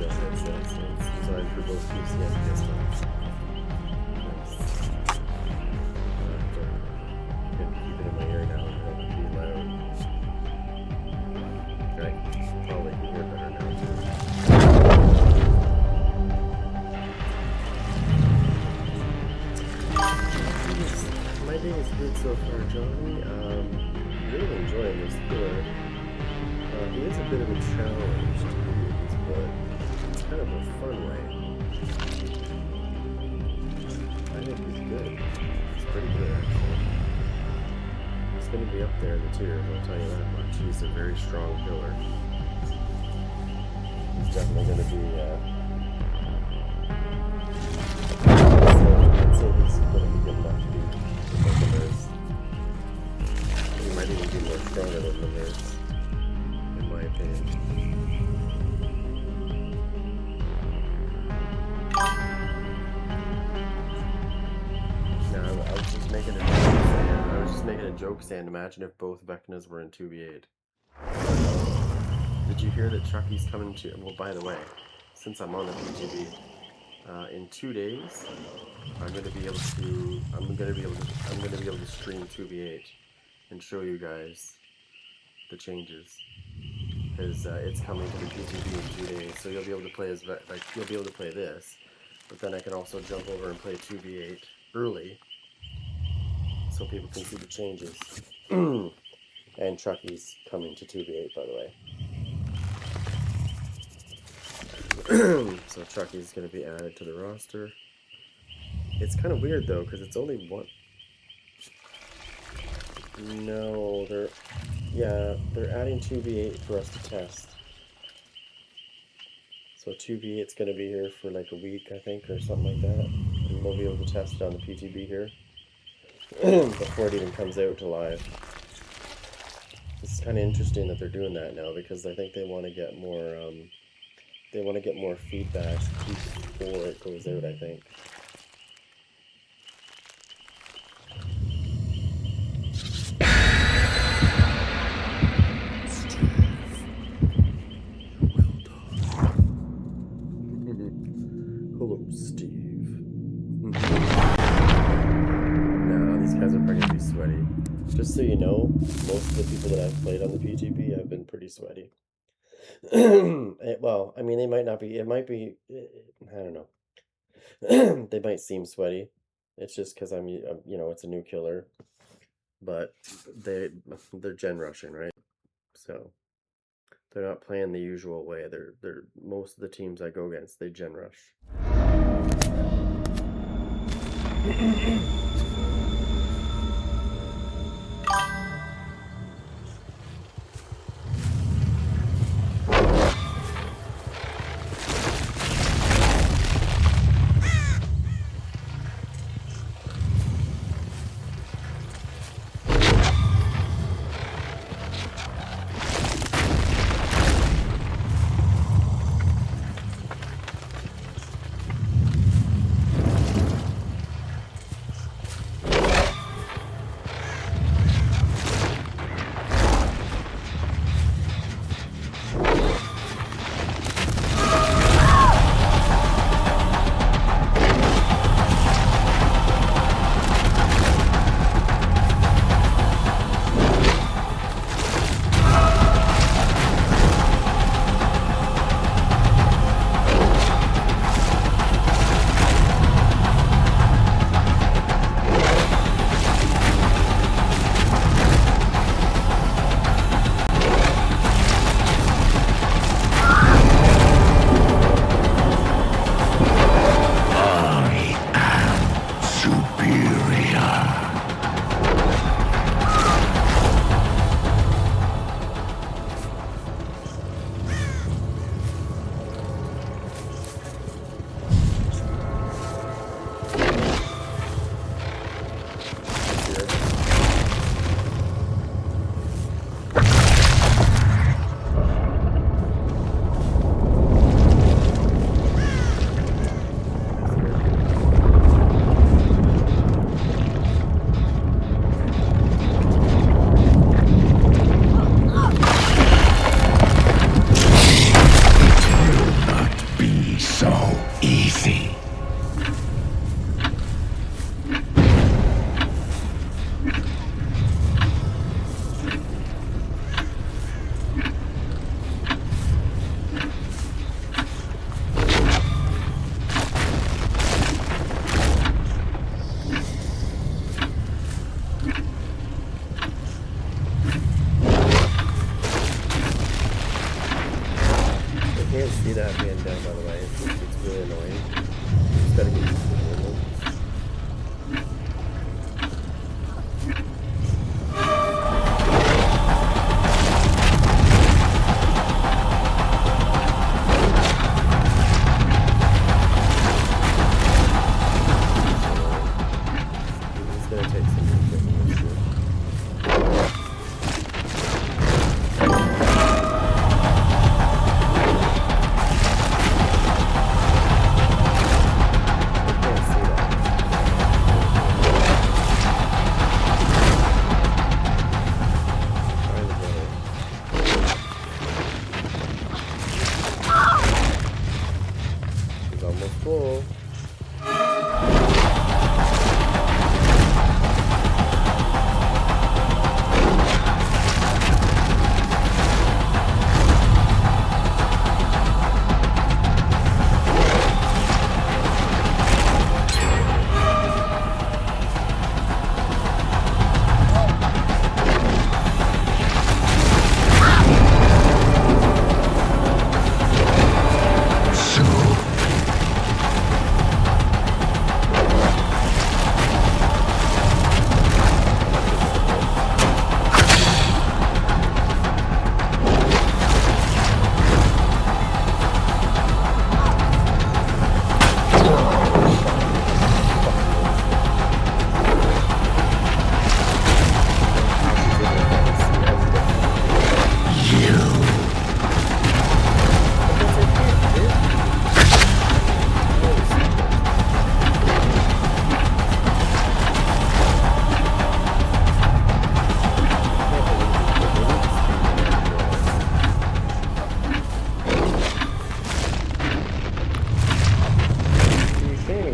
that's what it says. So it's designed for both PC and PS5. Nice. I can keep it in my ear now and it'll be loud. Okay, probably can hear better now too. My day is good so far, Johnny. Really enjoying this tour. He is a bit of a challenge to use, but it's kind of a fun way. I think he's good. He's pretty good, actually. He's going to be up there in the tiers, I'll tell you that much. He's a very strong killer. He's definitely going to be, I'd say he's going to be good enough to be above the Nurse. He might even be more stronger than the Nurse, in my opinion. Now, I was just making a joke saying, imagine if both Vecnas were in 2v8. Did you hear that Chucky's coming to? Well, by the way, since I'm on the PTB, in 2 days, I'm gonna be able to stream 2v8 and show you guys the changes, because it's coming to the PTB in 2 days. So you'll be able to play as you'll be able to play this, but then I can also jump over and play 2v8 early, so people can see the changes. And Chucky's coming to 2v8, by the way. So Chucky's going to be added to the roster. It's kind of weird though, because it's only one. No, they're adding 2v8 for us to test. So 2v8's going to be here for like a week, I think, or something like that. And we'll be able to test it on the PTB here before it even comes out to live. It's kind of interesting that they're doing that now, because I think they want to get more feedback before it goes out, I think. Hello, Steve. Nah, these guys are probably gonna be sweaty. Just so you know, most of the people that I've played on the PTB have been pretty sweaty. Well, I mean, they might not be. It might be. I don't know. They might seem sweaty. It's just because it's a new killer, but they're gen rushing, right? So they're not playing the usual way. They're most of the teams I go against, they gen rush. that hand down, by the way. It's really annoying. Just gotta get used to the normal. It's gonna take some getting used to. Almost full.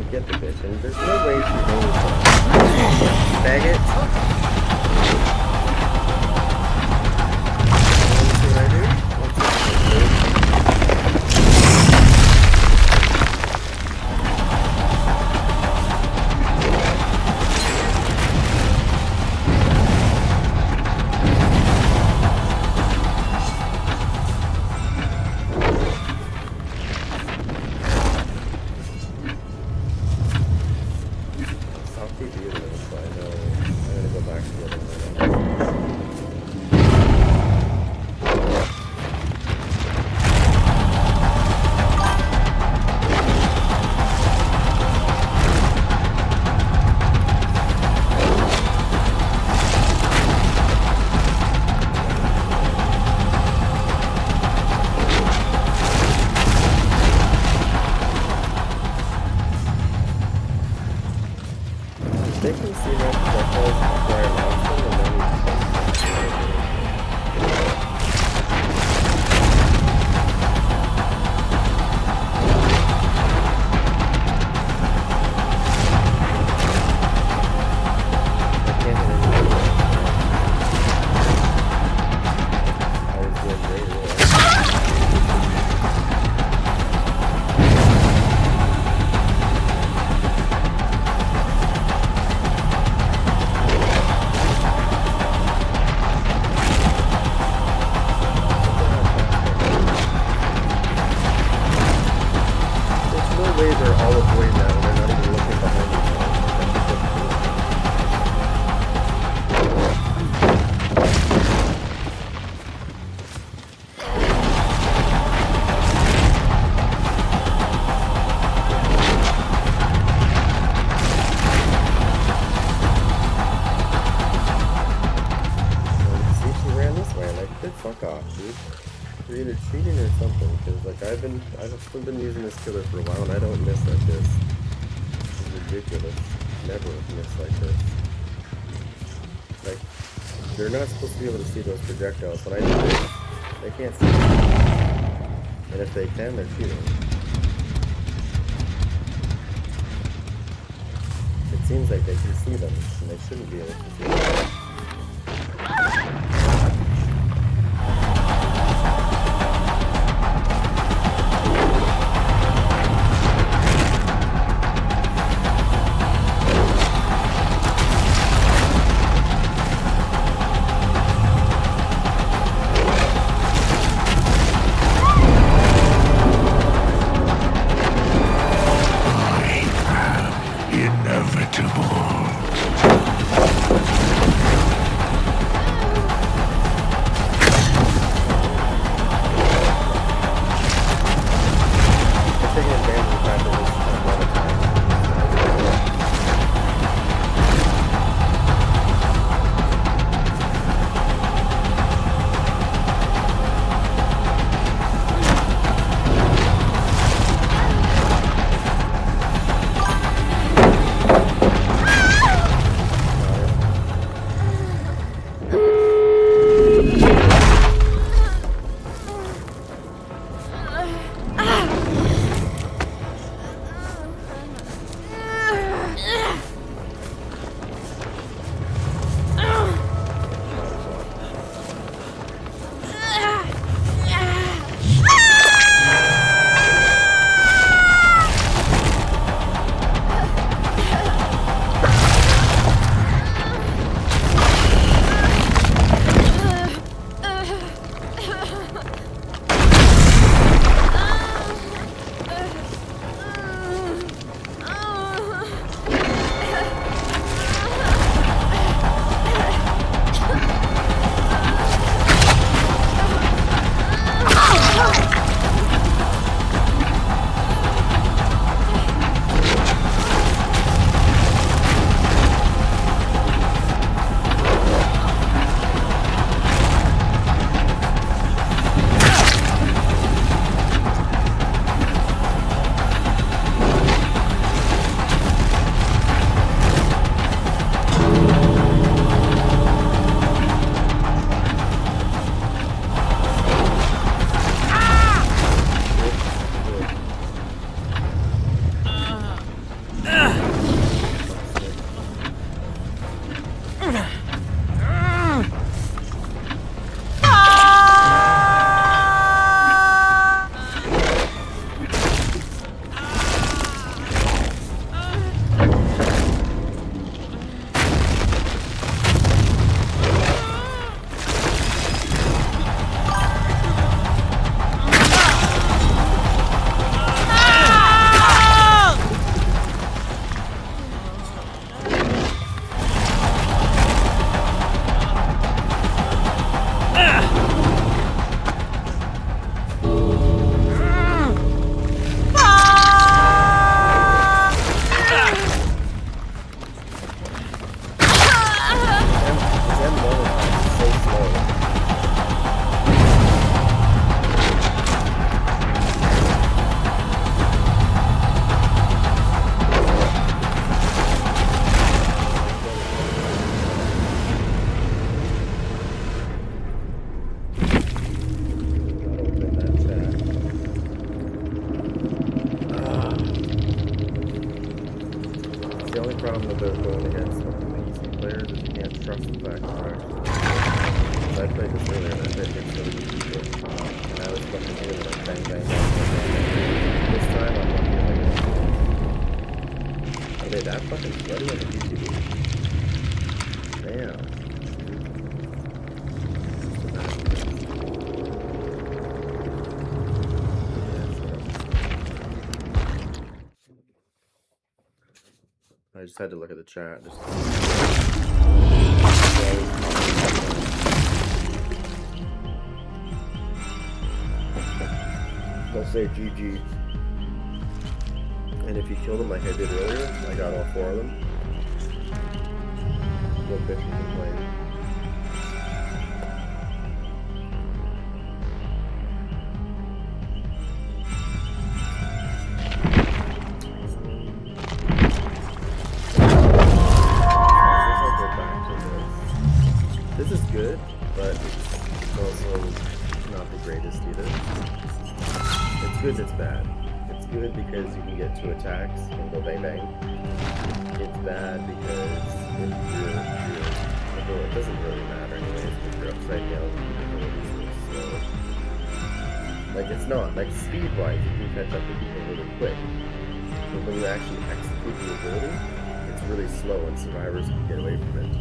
Get the bitch, and there's no way to go with that. Faggot. See what I do? PTB, so I know I'm gonna go back to the other one. They can see that projectiles before I launch them, and then I can't hit anything. I was doing great earlier. They're all avoiding that and they're not even looking behind themselves. See, she ran this way. Like, good fuck off, dude. You're either cheating or something, because like I've been using this killer for a while and I don't miss like this. It's ridiculous. Never miss like this. Like, they're not supposed to be able to see those projectiles. When I do this, they can't see them. And if they can, they're cheating. It seems like they can see them, and they shouldn't be able to see them. I played this earlier and I bet it's really good people. And I was fucking doing like bang, bang, bang, bang, bang. This time I'm lucky if I get it. Are they that fucking sweaty on the PTB? Damn. I just had to look at the chat. They'll say GG. And if you kill them like I did earlier, I got all 4 of them. No bitch and complain. This is good, but it's also not the greatest either. It's good, it's bad. It's good because you can get 2 attacks and go bang bang. It's bad because if although it doesn't really matter anyways, if you're upside down, the ability's really slow. Like it's not, like speed wise, you can catch up to people really quick. But when you actually execute the ability, it's really slow and survivors can get away from it.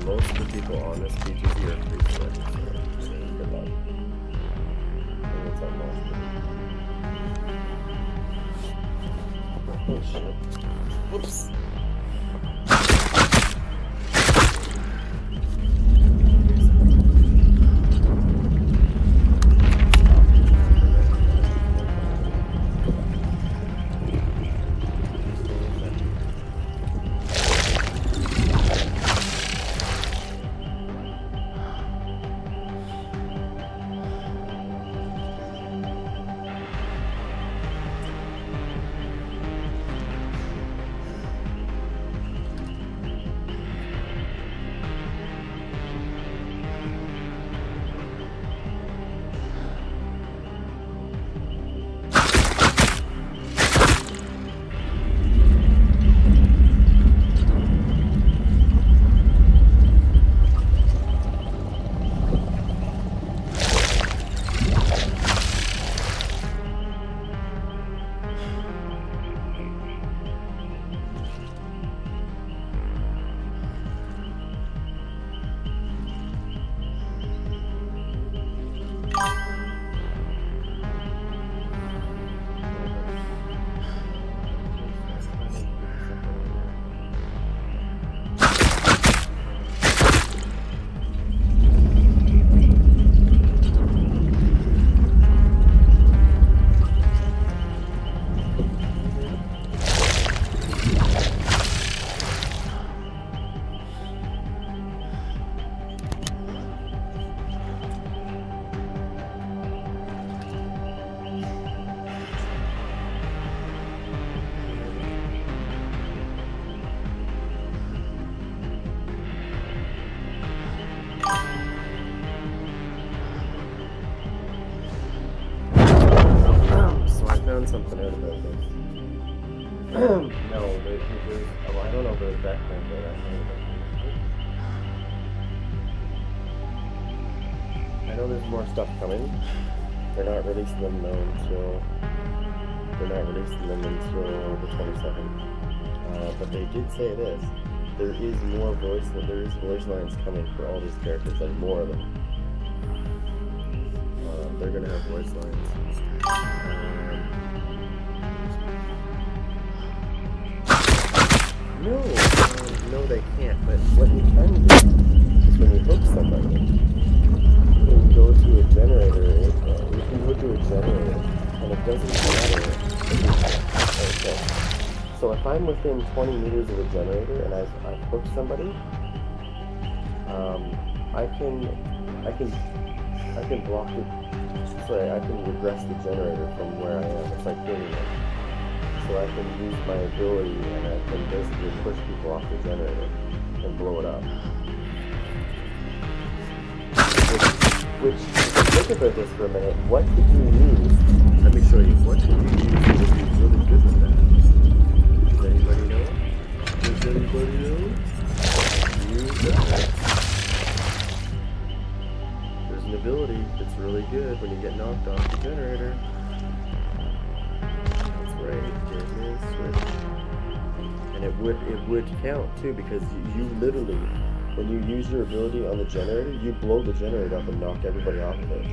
Most of the people on this PTB are pretty sweaty, so good luck. I think it's on most of them. Oh shit. Whoops. Something out about this. No, there's oh, I don't know about that kind of I know there's more stuff coming. They're not releasing them though until the 22nd. But they did say this. There is voice lines coming for all these characters, like more of them. They're gonna have voice lines. No, they can't. But what you can do is when you hook somebody, you can go to a generator. You can go to a generator, and it doesn't matter. Okay. So if I'm within 20 meters of a generator and I've hooked somebody, I can block it. Sorry, I can regress the generator from where I am. It's like hitting it. I can use my ability and I can basically push people off the generator and blow it up. Which, think about this for a minute, what could you use? Let me show you. What could you use that would be really good with that? Does anybody know? Does anybody know? Use that. There's an ability that's really good when you get knocked off the generator. That's right, Deadman Switch. And it would count too, because you literally, when you use your ability on the generator, you blow the generator up and knock everybody off of it.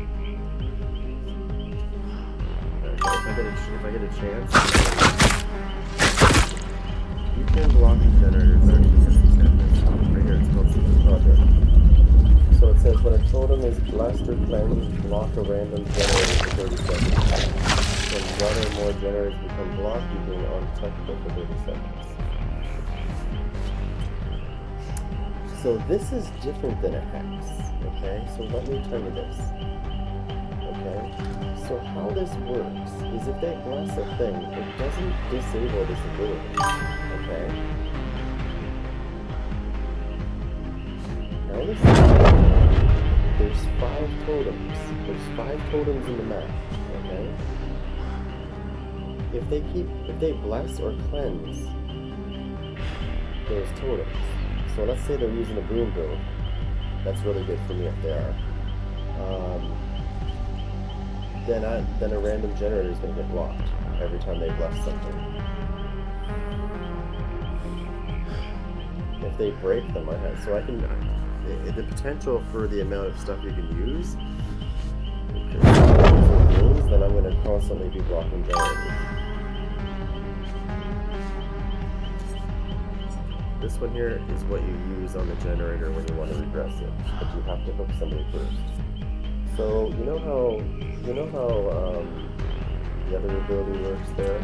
If I get a chance, you can block the generators actually. Right here, it's called Secret Project. So it says when a totem is blessed or cleansed, block a random generator for 30 seconds. When one or more generators become blocked, you being untouchable for 30 seconds. So this is different than a hex, okay? So let me tell you this, okay? So how this works is if they bless a thing, it doesn't disable this ability, okay? Now listen, there's 5 totems. There's 5 totems in the map, okay? If they bless or cleanse those totems, so let's say they're using a boom build. That's really good for me if they are. Then a random generator is going to get blocked every time they bless something. If they break them, so I can. The potential for the amount of stuff you can use. Then I'm going to constantly be blocking generators. This one here is what you use on the generator when you want to regress it, but you have to hook somebody first. So you know how the other ability works there?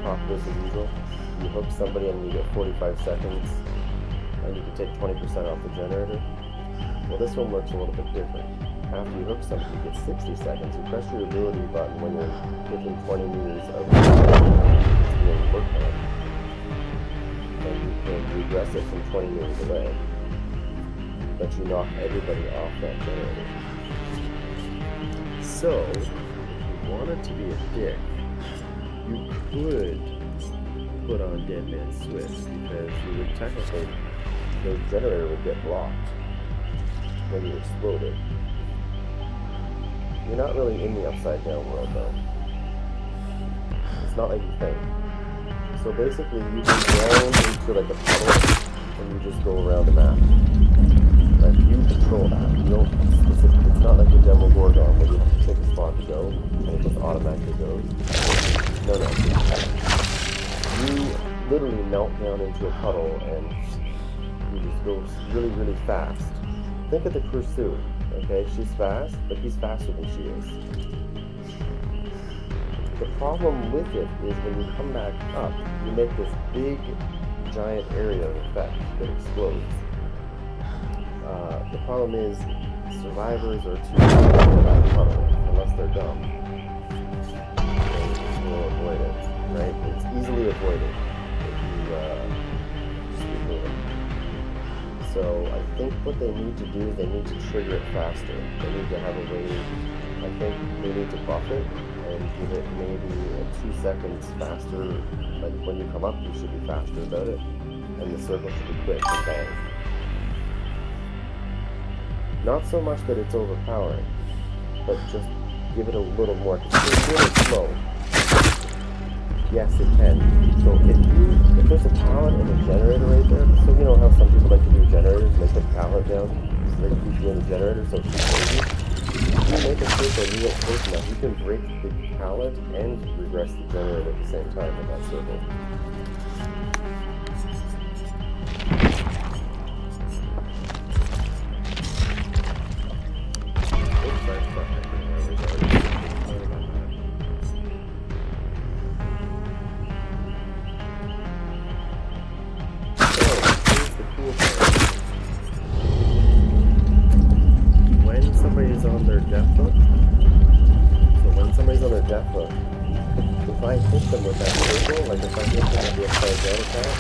Hawk versus Eagle. You hook somebody and you get 45 seconds, and you can take 20% off the generator. Well, this one works a little bit different. After you hook somebody, you get 60 seconds. You press your ability button when you're within 20 meters of the generator. It's being worked on. And you can regress it from 20 meters away, but you knock everybody off that generator. So, if you wanted to be a dick, you could put on Deadman Switch, because you would technically, the generator would get blocked when you exploded. You're not really in the upside down world though. It's not like you think. So basically you go down into like a puddle and you just go around the map. Like you control that. You don't specifically, it's not like a demo Gorgon where you have to pick a spot to go and it just automatically goes. No. You literally melt down into a puddle and you just go really, really fast. Think of the Pursuit, okay? She's fast, but he's faster than she is. The problem with it is when you come back up, you make this big, giant area of effect that explodes. The problem is survivors are too quick for that puddle, unless they're dumb. They will avoid it, right? It's easily avoided if you just remove it. So I think what they need to do is they need to trigger it faster. They need to have a way, I think they need to buff it and give it maybe 2 seconds faster. Like when you come up, you should be faster about it. And the circle should be quick and bang. Not so much that it's overpowering, but just give it a little more. It's really slow. Yes, it can. So if there's a pallet and a generator right there, so you know how some people like to do generators and they put a pallet down so they can keep you in the generator so it's crazy? If you make a circle and you get close enough, you can break the pallet and regress the generator at the same time in that circle. I hit them with that circle, like if I hit them with the upside down attack,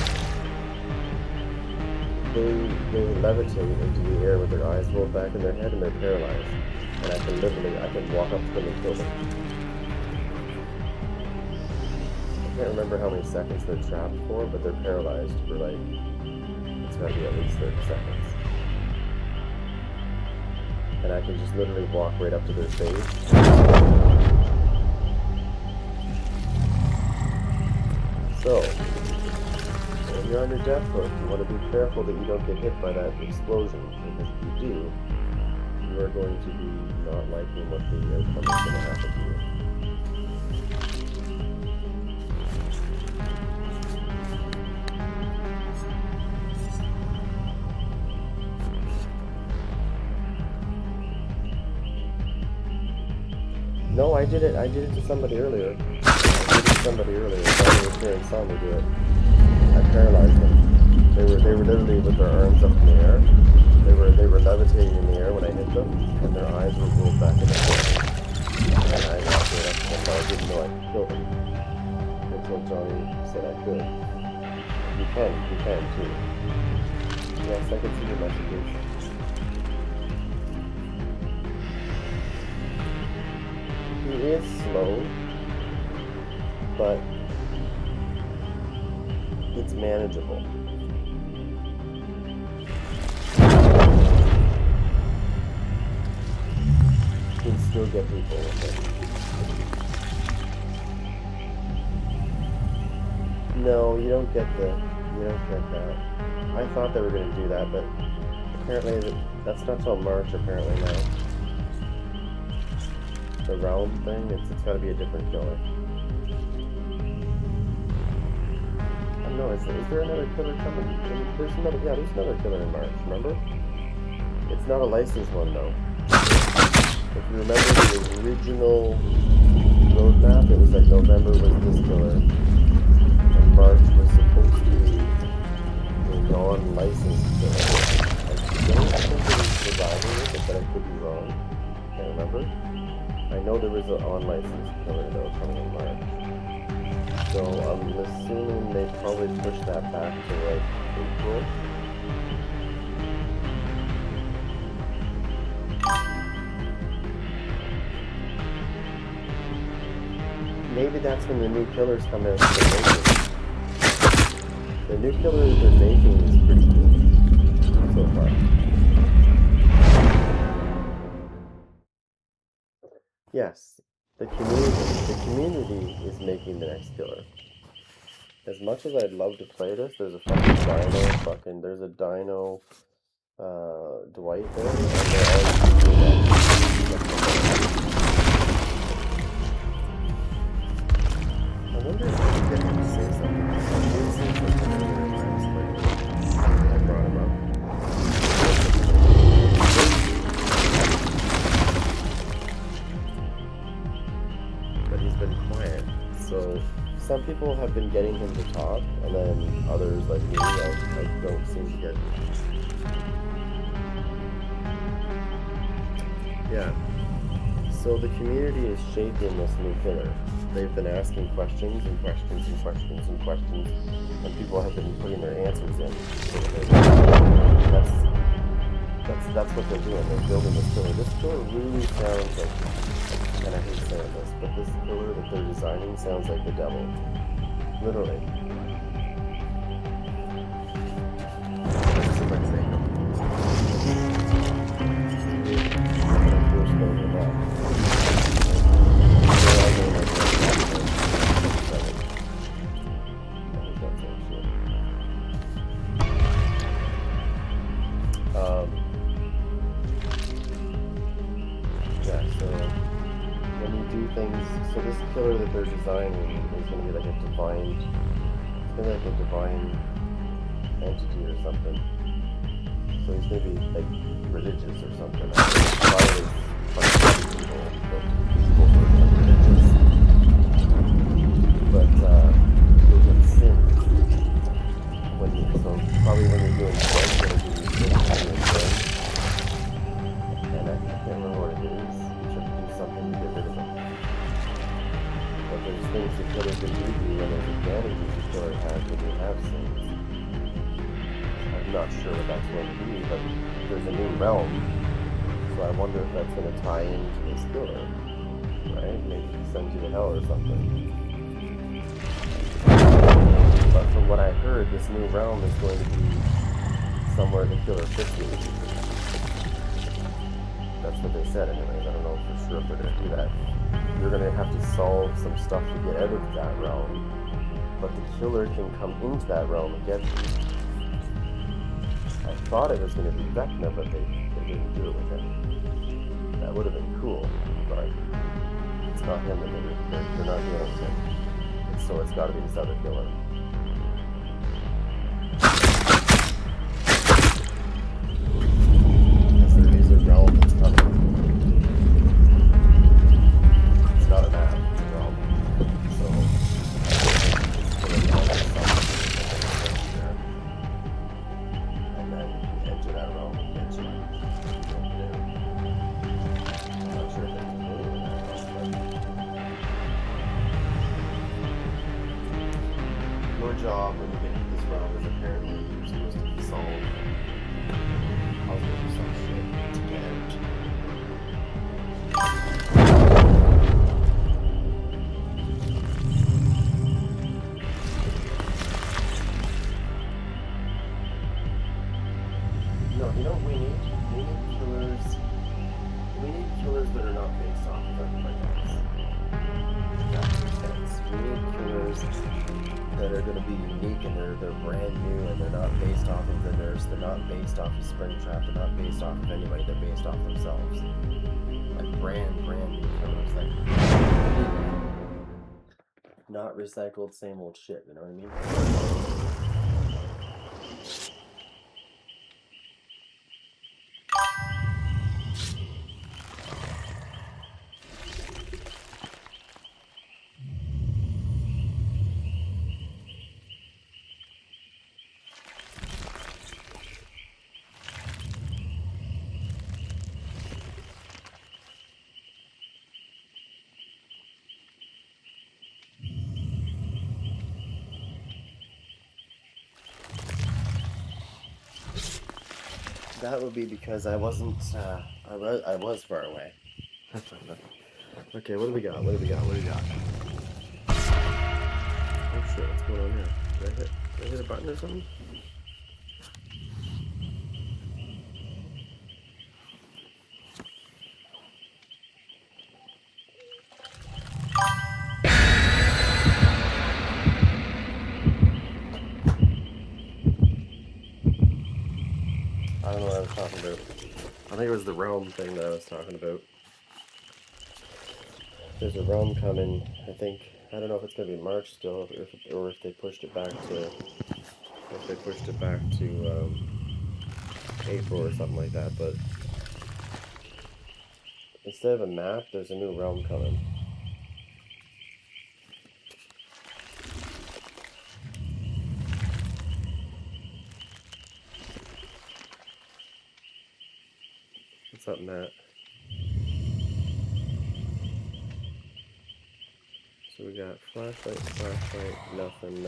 they levitate into the air with their eyes rolled back in their head and they're paralyzed. And I can walk up to them and kill them. I can't remember how many seconds they're trapped for, but they're paralyzed for like, it's gotta be at least 30 seconds. And I can just literally walk right up to their face. So, when you're on your death hook, you want to be careful that you don't get hit by that explosion, because if you do, you are going to be not liking what the outcome is going to happen to you. No, I did it to somebody earlier. Somebody was here and saw me do it. I paralyzed them. They were literally with their arms up in the air. They were levitating in the air when I hit them, and their eyes were rolled back in the air. And I walked right up to them, but I didn't know I could kill them until Johnny said I could. You can too. Yes, I can see your messages. He is slow, but it's manageable. You can still get people with it. No, you don't get that. I thought they were going to do that, but apparently that's not till March apparently now. The round thing, it's got to be a different killer. No, is there another killer coming? There's another killer in March, remember? It's not a licensed one though. If you remember the original roadmap, it was like November was this killer, and March was supposed to be a non-licensed killer. I don't think it was surviving it, but I could be wrong. Can't remember. I know there was an unlicensed killer though coming in March. So I'm assuming they probably pushed that back to like April. Maybe that's when the new killers come out. The new killer they're making is pretty cool so far. Yes, the community is making the next killer. As much as I'd love to play this, there's a fucking there's a dino, Dwight there, and they're all using that. I wonder if I can get him to say something. I did say something earlier when I was playing it. I brought him up. But he's been quiet, so some people have been getting him to talk, and then others like me, I don't seem to get. Yeah. So the community is shaping this new killer. They've been asking questions and questions and questions and questions, and people have been putting their answers in. So that's what they're doing. They're building this killer. This killer really sounds like, and I hate saying this, but this killer that they're designing sounds like the devil. Literally. Let's see if I can make them. Yeah, so when you do things, so this killer that they're designing is going to be like a divine, entity or something. So he's going to be like religious or something. Probably like people, but people who are like religious. But you'll get sin when you, so probably when you're doing drugs, you're going to do sin when you're drugs. And I can't remember what it is. You should do something to get rid of it. But there's things that killers do can give you and those advantages the killer has when you have things. I'm not sure what that's going to be, but there's a new realm, so I wonder if that's going to tie into this killer, right? Maybe he sends you to hell or something. But from what I heard, this new realm is going to be somewhere the killer fits you. That's what they said anyways. I don't know for sure if they're going to do that. You're going to have to solve some stuff to get out of that realm, but the killer can come into that realm and get you. I thought it was going to be Vecna, but they didn't do it with him. That would have been cool, but it's not him, and they're not doing it with him. So it's got to be this other killer. Because there is a realm that's coming. It's not a map, it's a realm. So and then you enter that realm and get you. I'm not sure if it's familiar with that realm, but your job when you get into this realm is apparently you're supposed to solve puzzles or some shit to get out. No, you know what we need? We need killers. We need killers that are not based off of everybody else. That makes sense. We need killers that are going to be unique and they're brand new and they're not based off of the nurse. They're not based off of Springtrap. They're not based off of anybody. They're based off themselves. Like brand new killers. Like not recycled, same old shit. You know what I mean? That would be because I wasn't, I was far away. Okay, what do we got? What do we got? What do we got? Oh shit, what's going on here? Did I hit a button or something? I don't know what I was talking about. I think it was the realm thing that I was talking about. There's a realm coming, I think. I don't know if it's going to be March still, or if they pushed it back to, April or something like that. But instead of a map, there's a new realm coming. What's up, Matt? So we got flashlight, nothing.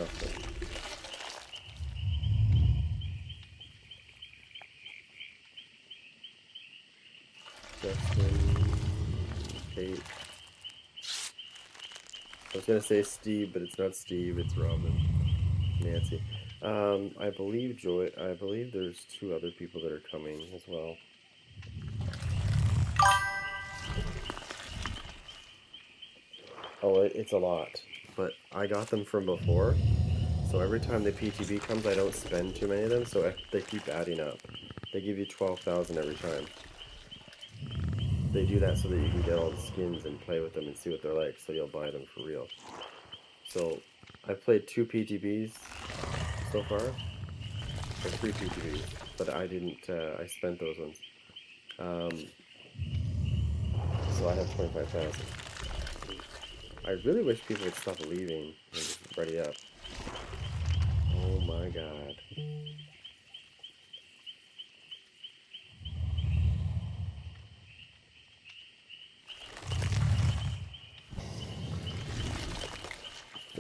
Justin, Kate. I was gonna say Steve, but it's not Steve, it's Robin. Nancy. I believe there's 2 other people that are coming as well. Oh, it's a lot, but I got them from before, so every time the PTB comes, I don't spend too many of them, so they keep adding up. They give you 12,000 every time. They do that so that you can get all the skins and play with them and see what they're like, so you'll buy them for real. So, I've played 2 PTBs so far, or 3 PTBs, but I didn't, I spent those ones. So I have 25,000. I really wish people would stop leaving and just ready up. Oh my god.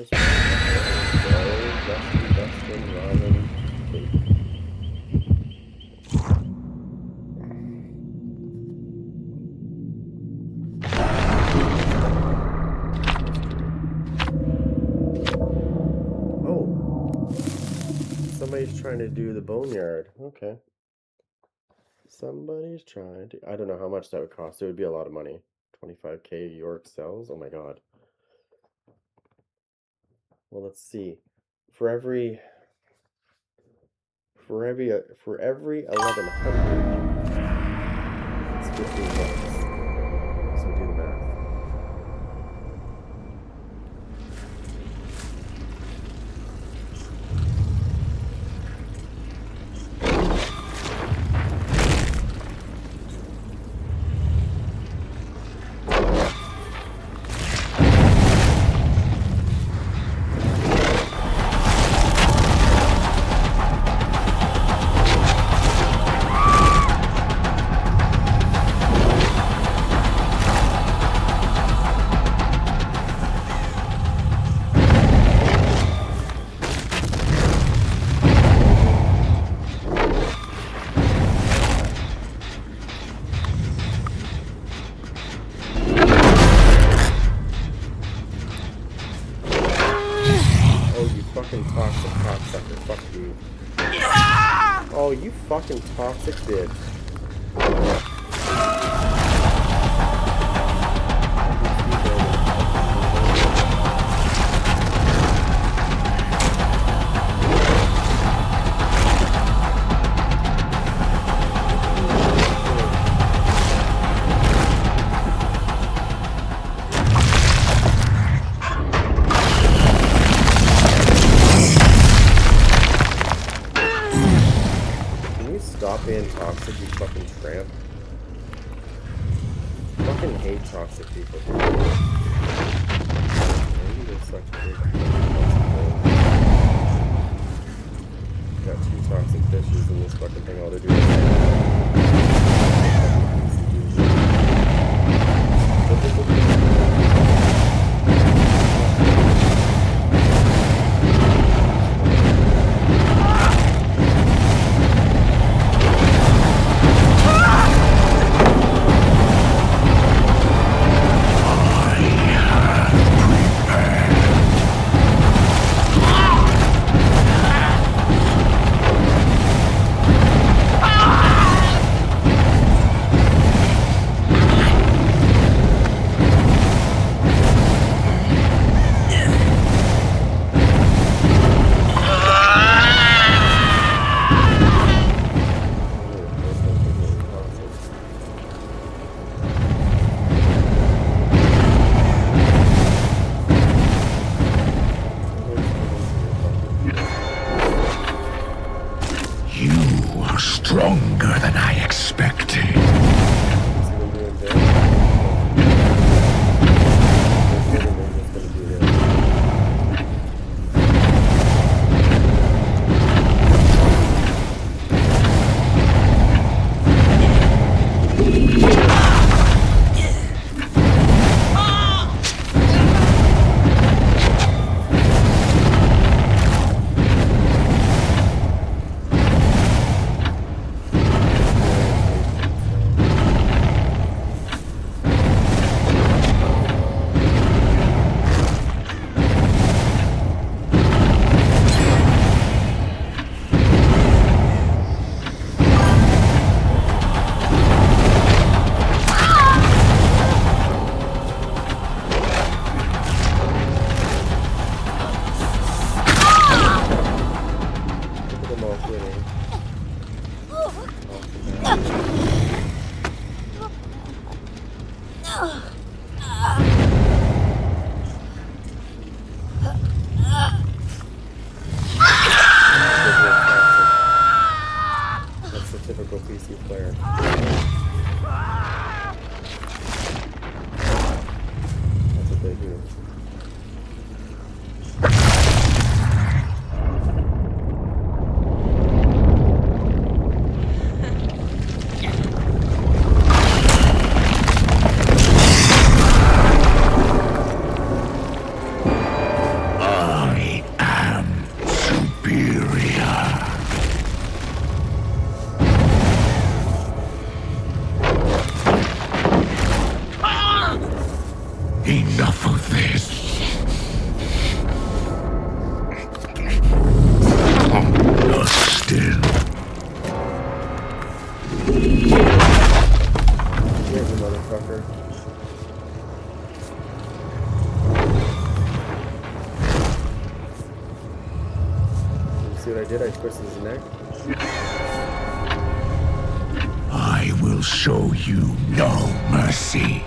Just Dustin, Robin, Kate. Oh, somebody's trying to do the boneyard. Okay. Somebody's trying to. I don't know how much that would cost. It would be a lot of money. 25K York cells. Oh my god. Well, let's see. For every 1100, it's 15 bucks. So do the math. Fucking toxic cocksucker, fuck you. Oh, you fucking toxic bitch. Stop being toxic, you fucking tramp. I fucking hate toxic people. Maybe they're such big. Got 2 toxic fishes in this fucking thing. All they're doing is stronger than I expected. That's the typical PC player. That's what they do. See what I did? I twisted his neck. I will show you no mercy.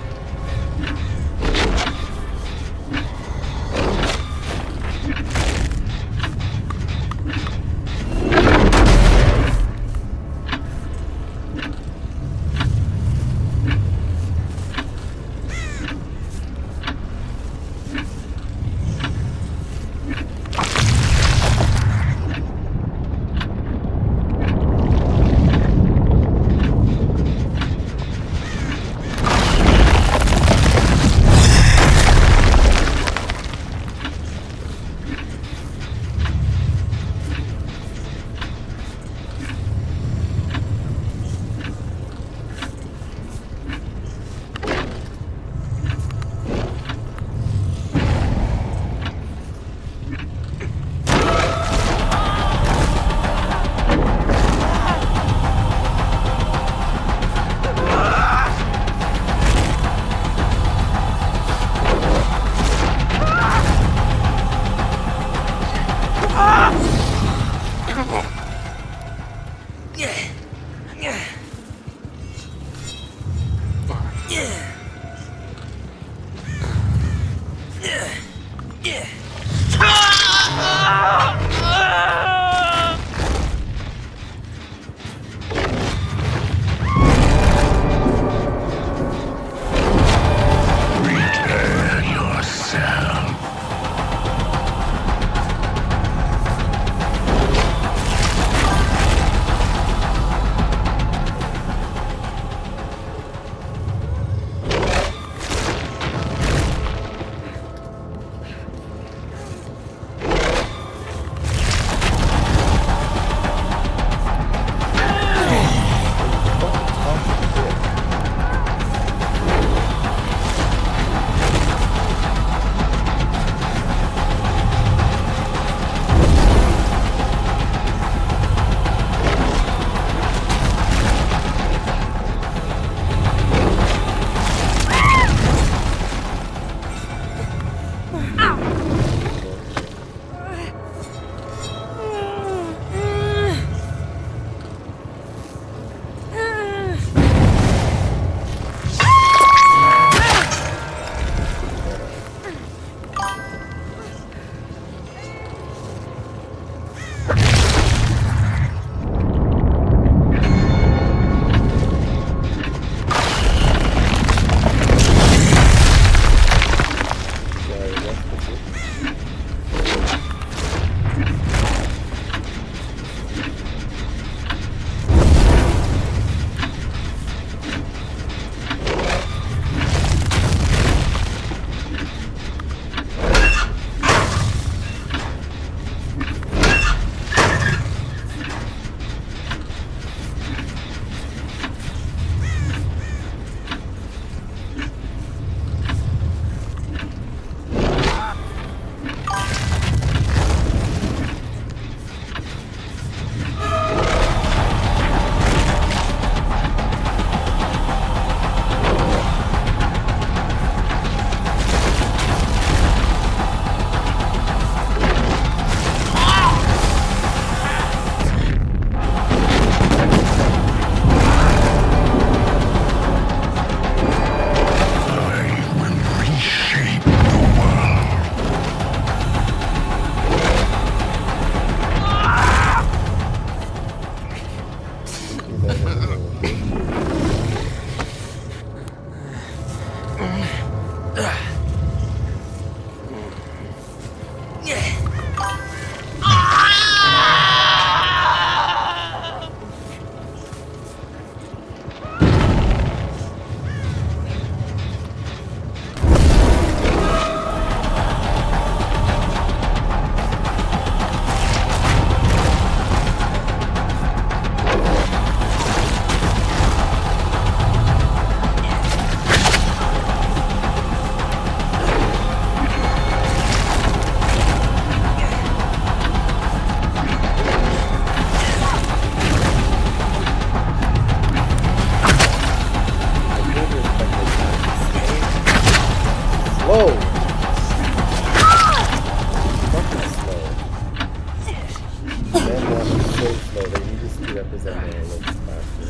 Because then they'll look faster.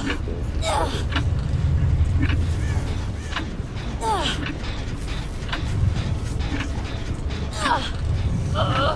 Look this. I don't know.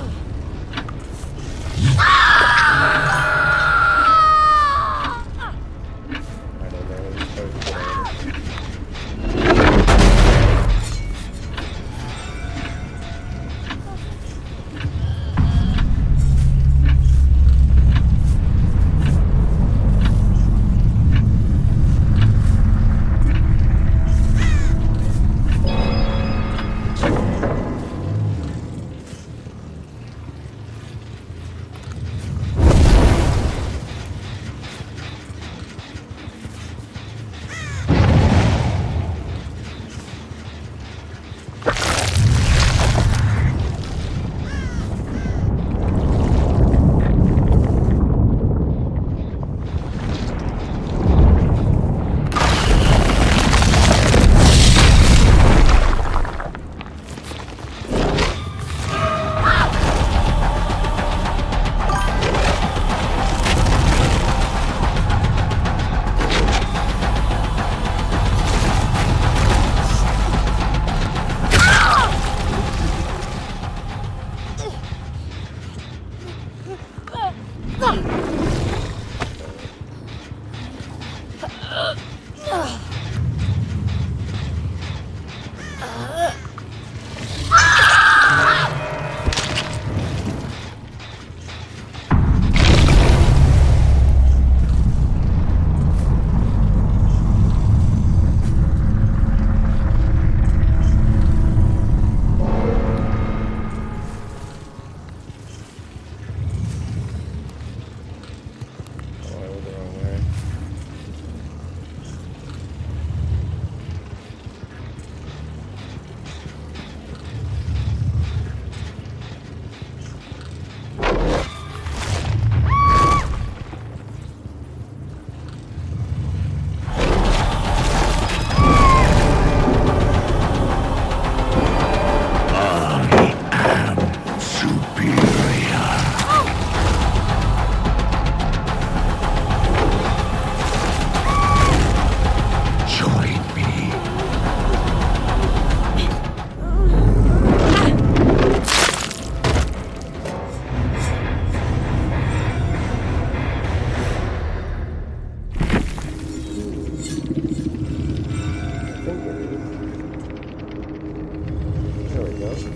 It's hard to get out of it.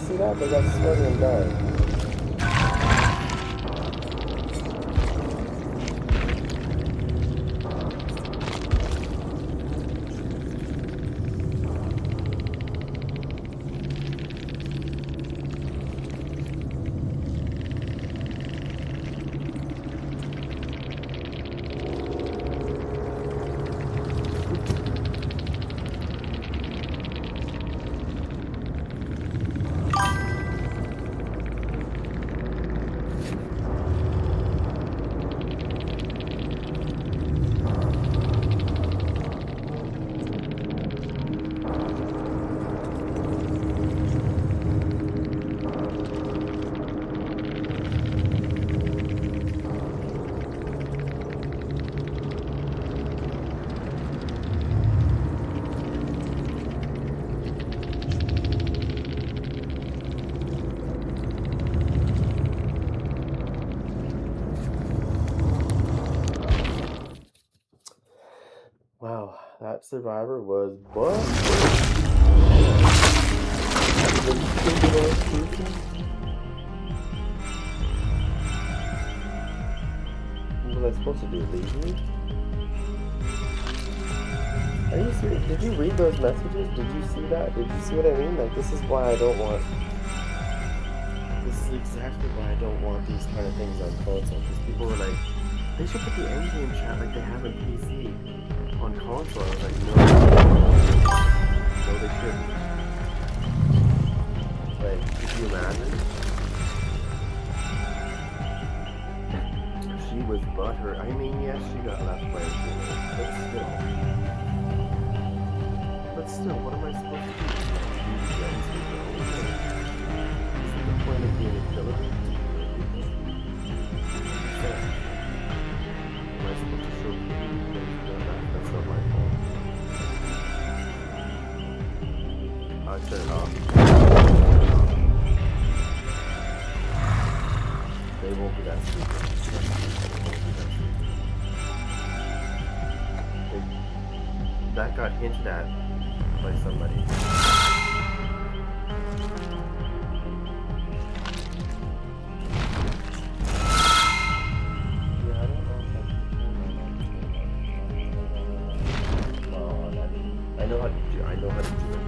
See that? They got sweaty and died. Wow, that survivor was busted. What was I supposed to do? Leave me? Are you serious? Did you read those messages? Did you see that? Did you see what I mean? Like, this is why I don't want... This is exactly why I don't want these kind of things on console. Because people were like, they should put the endgame chat like they have in PC on console. I was like, no. No, they shouldn't. Like, could you imagine? She was butthurt. I mean, yes, she got left by a human, but still. But still, what am I supposed to do? Isn't the point of being a killer? Don't be that stupid. Don't be that stupid. That got hinted at by somebody. Yeah, I don't know if I can turn that on. I know how to do it.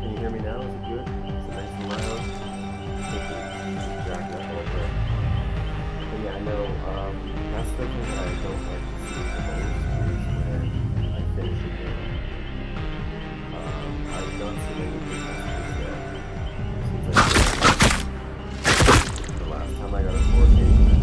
Can you hear me now? Is it good? Is it nice and loud? Jack that a little bit. But yeah, I know, that's the thing that I don't like to see the most is when I finish a game. I've not seen any good messages yet since the last time I got a 4K game.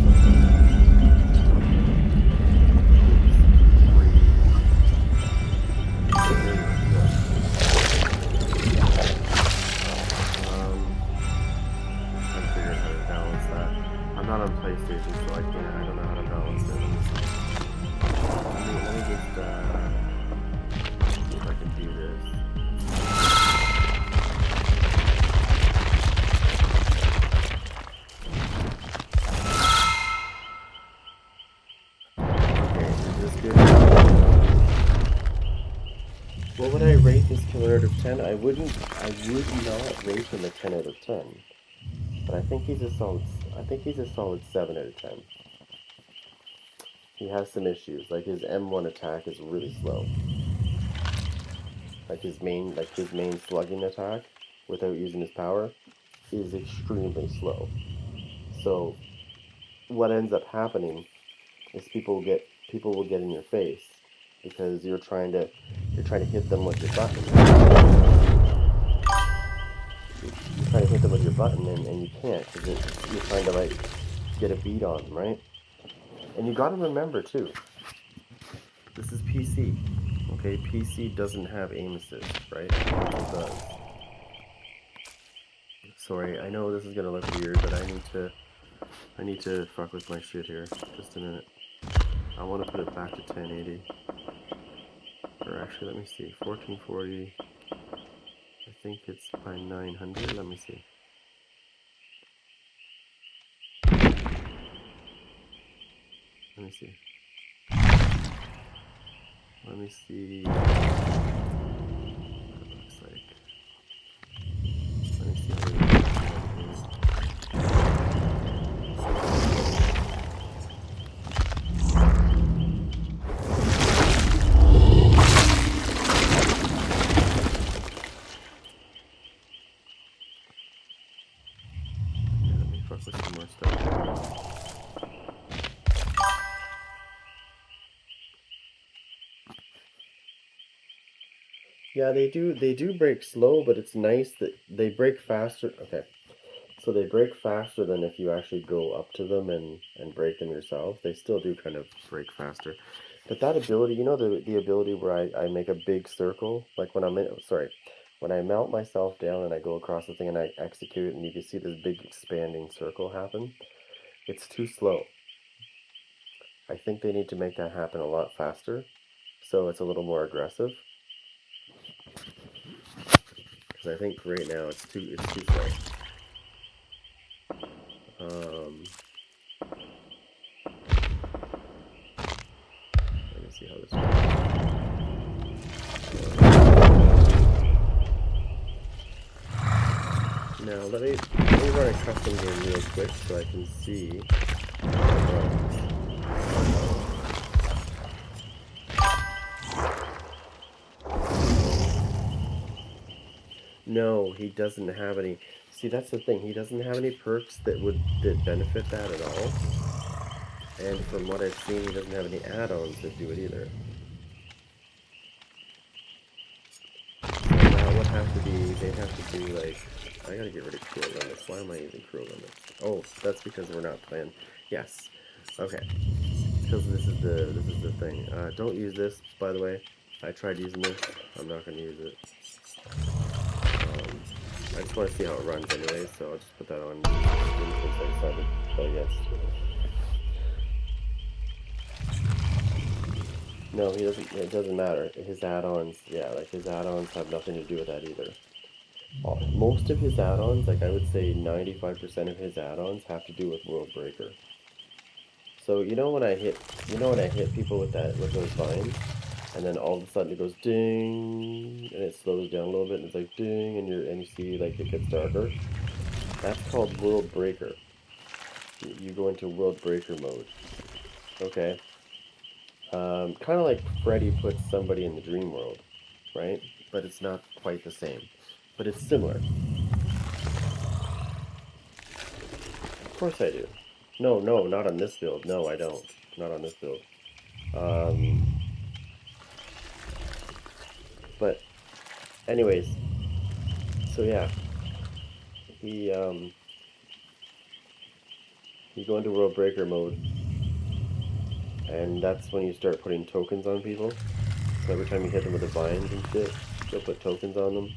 I'm not on PlayStation, so I don't know how to balance it. Let me just, see if I can do this. Okay, is this good? What would I rate this killer out of 10? I would not rate him a 10 out of 10. But I think he's a solid 7 out of 10. He has some issues, like his M1 attack is really slow. Like his main slugging attack, without using his power, is extremely slow. So what ends up happening is people will get in your face because you're trying to hit them with your button. You're trying to hit them with your button and you can't because you're trying to like get a beat on them, right? And you got to remember too, this is PC. Okay, PC doesn't have aim assist, right? It does. Sorry, I know this is gonna look weird, but I need to fuck with my shit here. Just a minute. I want to put it back to 1080. Or actually, let me see. 1440. I think it's by 900. Let me see. Let me see. Let me see what it looks like. Let me see how it looks. Yeah, let me fuck with some more stuff. Yeah, they do break slow, but it's nice that they break faster. Okay, so they break faster than if you actually go up to them and break them yourself. They still do kind of break faster. But that ability, you know, the ability where I make a big circle, like when when I melt myself down and I go across the thing and I execute it and you can see this big expanding circle happen, it's too slow. I think they need to make that happen a lot faster, so it's a little more aggressive. Because I think right now it's too slow. Let me see how this works. Now let me run a custom game real quick so I can see how it runs. No, he doesn't have any. See, that's the thing. He doesn't have any perks that benefit that at all. And from what I've seen, he doesn't have any add-ons that do it either. So that would have to be, they'd have to do like, I gotta get rid of cruel limits. Why am I using cruel limits? Oh, that's because we're not playing. Yes. Okay. because this is the thing. Don't use this, by the way. I tried using this. I'm not gonna use it. I just want to see how it runs anyway, so I'll just put that on in case I decide to play against. No, he doesn't. It doesn't matter. His add-ons, yeah, like his add-ons have nothing to do with that either. Most of his add-ons, like I would say 95% of his add-ons have to do with World Breaker. So you know when I hit people with those vines, and then all of a sudden it goes ding, and it slows down a little bit, and it's like ding, and you see like it gets darker. That's called World Breaker. You go into World Breaker mode. Okay. Kind of like Freddy puts somebody in the dream world, right? But it's not quite the same. But it's similar. Of course I do. No, not on this build. No, I don't. Not on this build. But anyways, so yeah, you go into World Breaker mode, and that's when you start putting tokens on people. So every time you hit them with the vines and shit, you'll put tokens on them.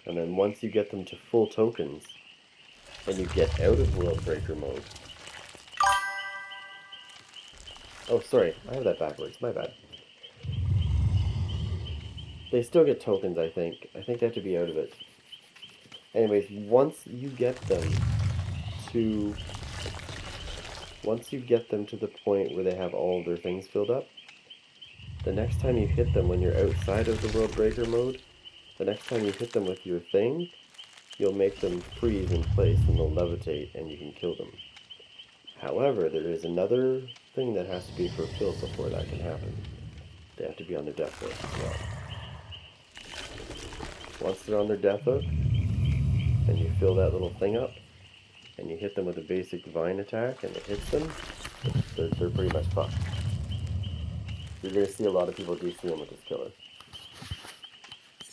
And then once you get them to full tokens, and you get out of World Breaker mode. Oh, sorry, I have that backwards. My bad. They still get tokens, I think. I think they have to be out of it. Anyways, once you get them to the point where they have all of their things filled up, the next time you hit them when you're outside of the World Breaker mode, the next time you hit them with your thing, you'll make them freeze in place and they'll levitate and you can kill them. However, there is another thing that has to be fulfilled before that can happen. They have to be on their death hook as well. Once they're on their death hook, and you fill that little thing up, and you hit them with a basic vine attack, and it hits them, they're pretty much fucked. You're going to see a lot of people DC them with this killer.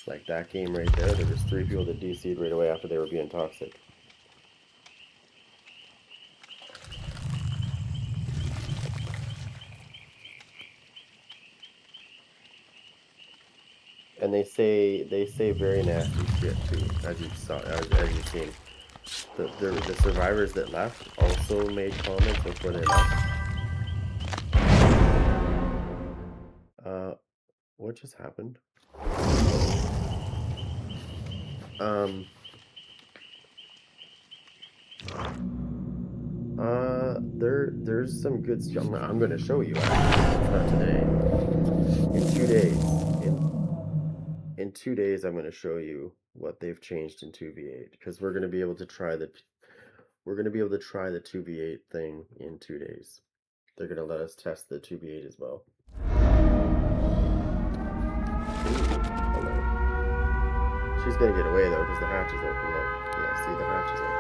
Like that game right there, there was 3 people that DC'd right away after they were being toxic. And they say very nasty shit too, as you've seen. The survivors that left also made comments before they left. What just happened? There's some good stuff. I'm gonna show you actually. Not today. In 2 days. In 2 days, I'm gonna show you what they've changed in 2v8 because we're gonna be able to try the 2v8 thing in 2 days. They're gonna let us test the 2v8 as well. Hello. She's gonna get away though because the hatch is open. Look, yeah, see the hatch is open.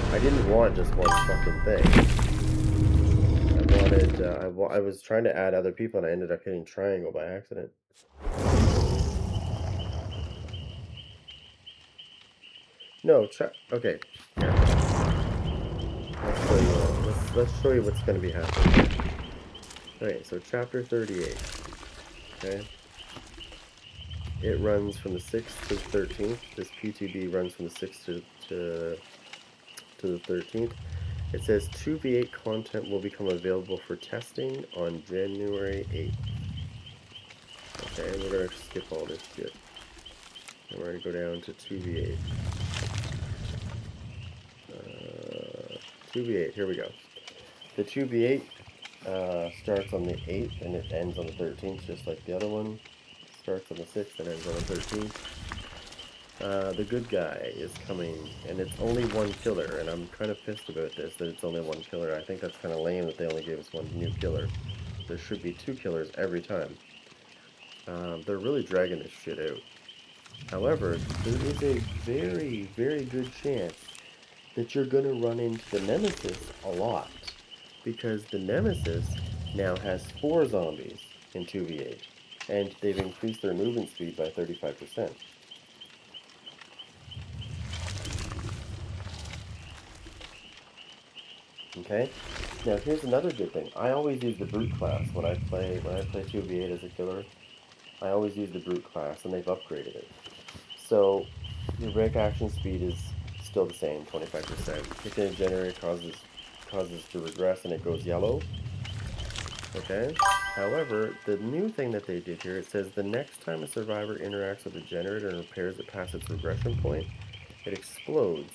I didn't want just one fucking thing. I was trying to add other people and I ended up hitting triangle by accident. No, okay. Here. Let's show you what's going to be happening. Alright, so chapter 38. Okay. It runs from the 6th to the 13th. This PTB runs from the 6th to the 13th. It says 2v8 content will become available for testing on January 8th. Okay, we're going to skip all this shit. And we're going to go down to 2v8. 2v8, here we go. The 2v8 starts on the 8th and it ends on the 13th, just like the other one. Starts on the 6th and ends on the 13th. The good guy is coming, and it's only one killer, and I'm kind of pissed about this, that it's only one killer. I think that's kind of lame that they only gave us one new killer. There should be 2 killers every time. They're really dragging this shit out. However, there is a very, very good chance that you're going to run into the Nemesis a lot. Because the Nemesis now has 4 zombies in 2v8. And they've increased their movement speed by 35%. Okay? Now here's another good thing. I always use the brute class when I play 2v8 as a killer. I always use the brute class, and they've upgraded it. So your break action speed is still the same, 25%. Kicking a generator causes to regress, and it goes yellow. Okay? However, the new thing that they did here, it says the next time a survivor interacts with a generator and repairs it past its regression point, it explodes,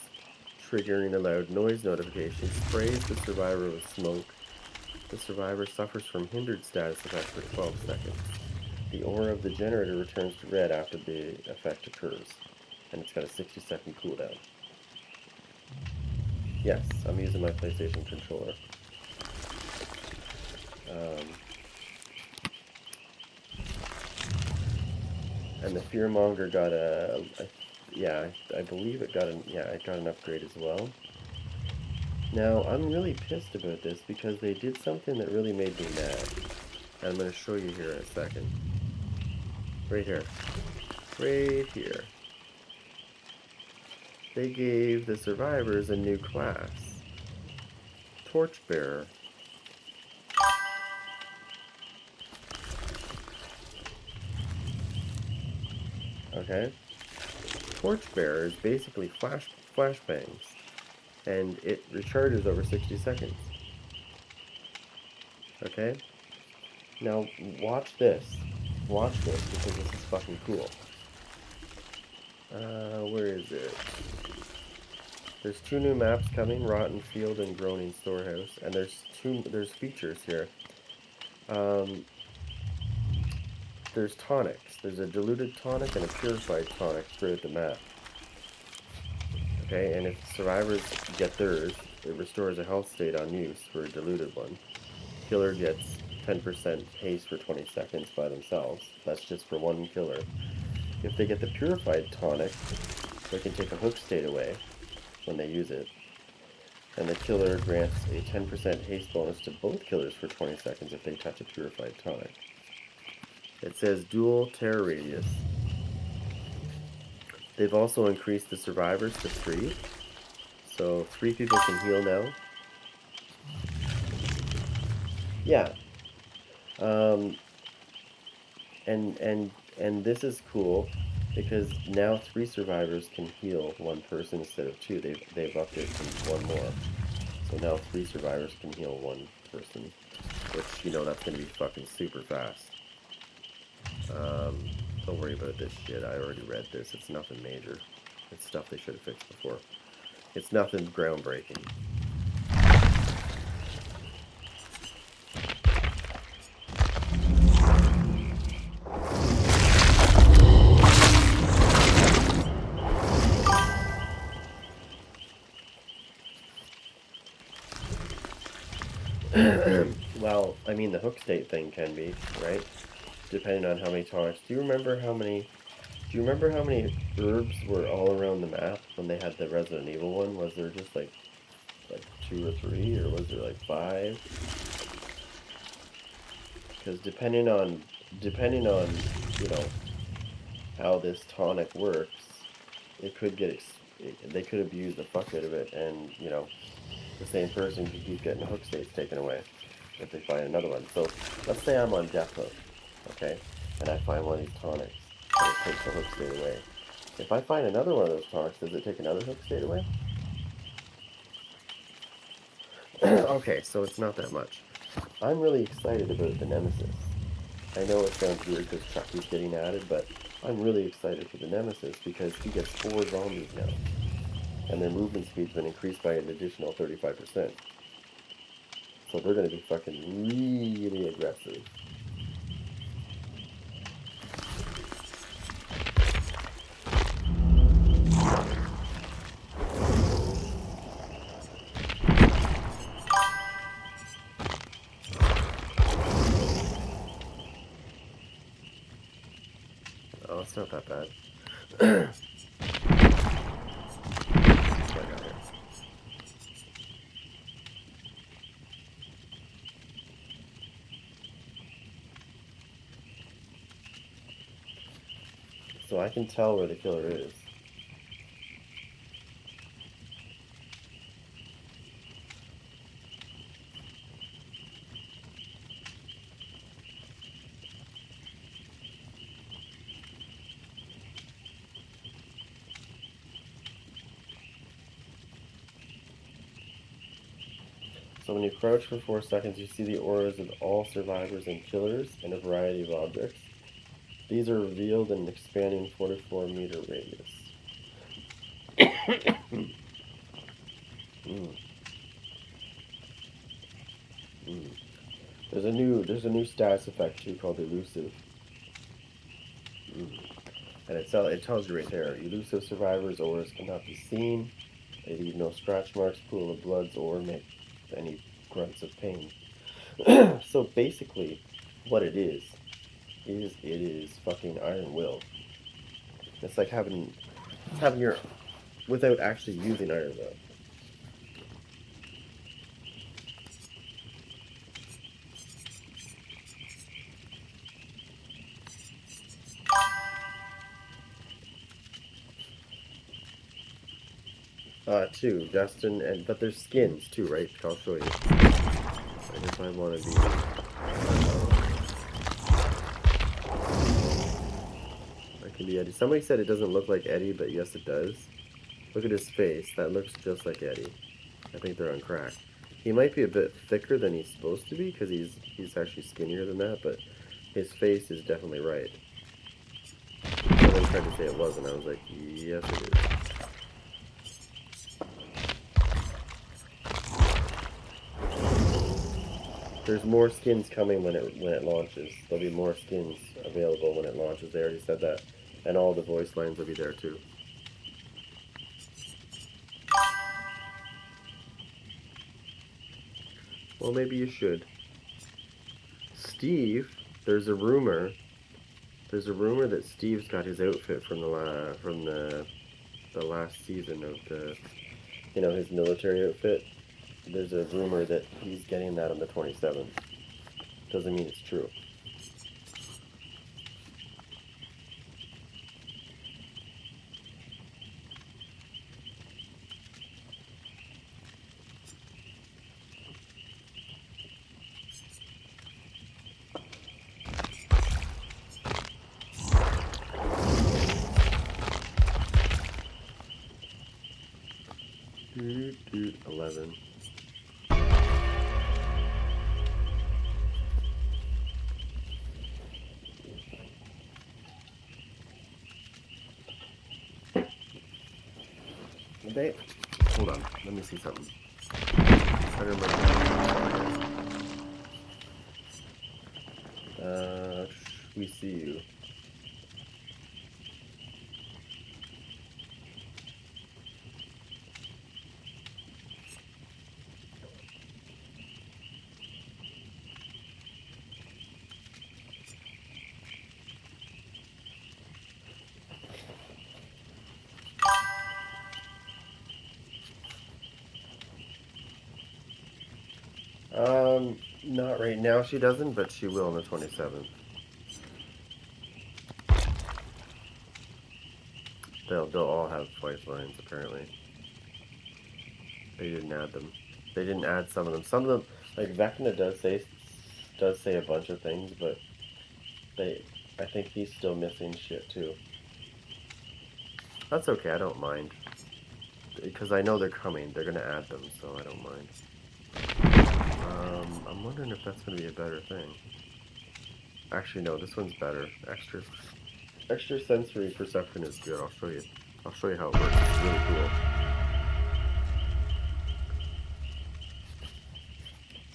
triggering a loud noise notification, sprays the survivor with smoke. The survivor suffers from hindered status effects for 12 seconds. The aura of the generator returns to red after the effect occurs, and it's got a 60-second cooldown. Yes, I'm using my PlayStation controller. And the Fearmonger got yeah, I believe it got an upgrade as well. Now, I'm really pissed about this because they did something that really made me mad. And I'm going to show you here in a second. Right here. Right here. They gave the survivors a new class. Torchbearer. Okay? Torchbearer is basically flashbangs. And it recharges over 60 seconds. Okay? Now, watch this. Watch this, because this is fucking cool. Where is it? There's 2 new maps coming, Rotten Field and Groaning Storehouse, and there's features here. There's tonics. There's a diluted tonic and a purified tonic throughout the map. Okay, and if survivors get theirs, it restores a health state on use for a diluted one. Killer gets 10% haste for 20 seconds by themselves. That's just for one killer. If they get the purified tonic, they can take a hook state away when they use it. And the killer grants a 10% haste bonus to both killers for 20 seconds if they touch a purified tonic. It says dual terror radius. They've also increased the survivors to 3. So 3 people can heal now. Yeah. And this is cool because now 3 survivors can heal 1 person instead of 2. They've upped it from 1 more. So now 3 survivors can heal 1 person, which, you know, that's gonna be fucking super fast. Don't worry about this shit. I already read this. It's nothing major. It's stuff they should have fixed before. It's nothing groundbreaking. Well, I mean, the hook state thing can be, right? Depending on how many tonics. Do you remember how many herbs were all around the map when they had the Resident Evil one? Was there just like 2 or 3, or was there like 5? Because depending on you know how this tonic works, it could get they could abuse the fuck out of it, and you know the same person could keep getting hook states taken away if they find another one. So let's say I'm on Death Hook, okay, and I find one of these tonics, and it takes the hook state away. If I find another one of those tonics, does it take another hook state away? Okay, so it's not that much. I'm really excited about the Nemesis. I know it sounds weird because Chucky's getting added, but I'm really excited for the Nemesis because he gets 4 zombies now. And their movement speed's been increased by an additional 35%. So they're going to be fucking really aggressive. Oh, it's not that bad. What I got here? So I can tell where the killer is. So when you crouch for 4 seconds, you see the auras of all survivors and killers and a variety of objects. These are revealed in an expanding 44-meter radius. Mm. Mm. There's a new status effect too called elusive. Mm. And it tells you right there, elusive survivors' auras cannot be seen. They leave no scratch marks, pool of bloods, or make any grunts of pain. So basically, what it is it is fucking iron will. It's like having your without actually using iron will. Too, Justin, and but there's skins too, right? I'll show you. I guess I want to be. I can be Eddie. Somebody said it doesn't look like Eddie, but yes, it does. Look at his face. That looks just like Eddie. I think they're on crack. He might be a bit thicker than he's supposed to be because he's actually skinnier than that, but his face is definitely right. Someone tried to say it wasn't. I was like, yes, it is. There's more skins coming when it launches. There'll be more skins available when it launches. They already said that, and all the voice lines will be there too. Well, maybe you should. Steve, there's a rumor. There's a rumor that Steve's got his outfit from the last season of his military outfit. There's a rumor that he's getting that on the 27th. Doesn't mean it's true. Doot, doot, 11. Okay, hold on. Let me see something. We see you. Not right now she doesn't, but she will on the 27th. They'll all have voice lines apparently. They didn't add them. They didn't add some of them. Some of them, like Vecna does say a bunch of things, but I think he's still missing shit too. That's okay, I don't mind. Because I know they're coming, they're gonna add them, so I don't mind. I'm wondering if that's gonna be a better thing. Actually, no, this one's better. Extra sensory perception is good. I'll show you how it works. It's really cool.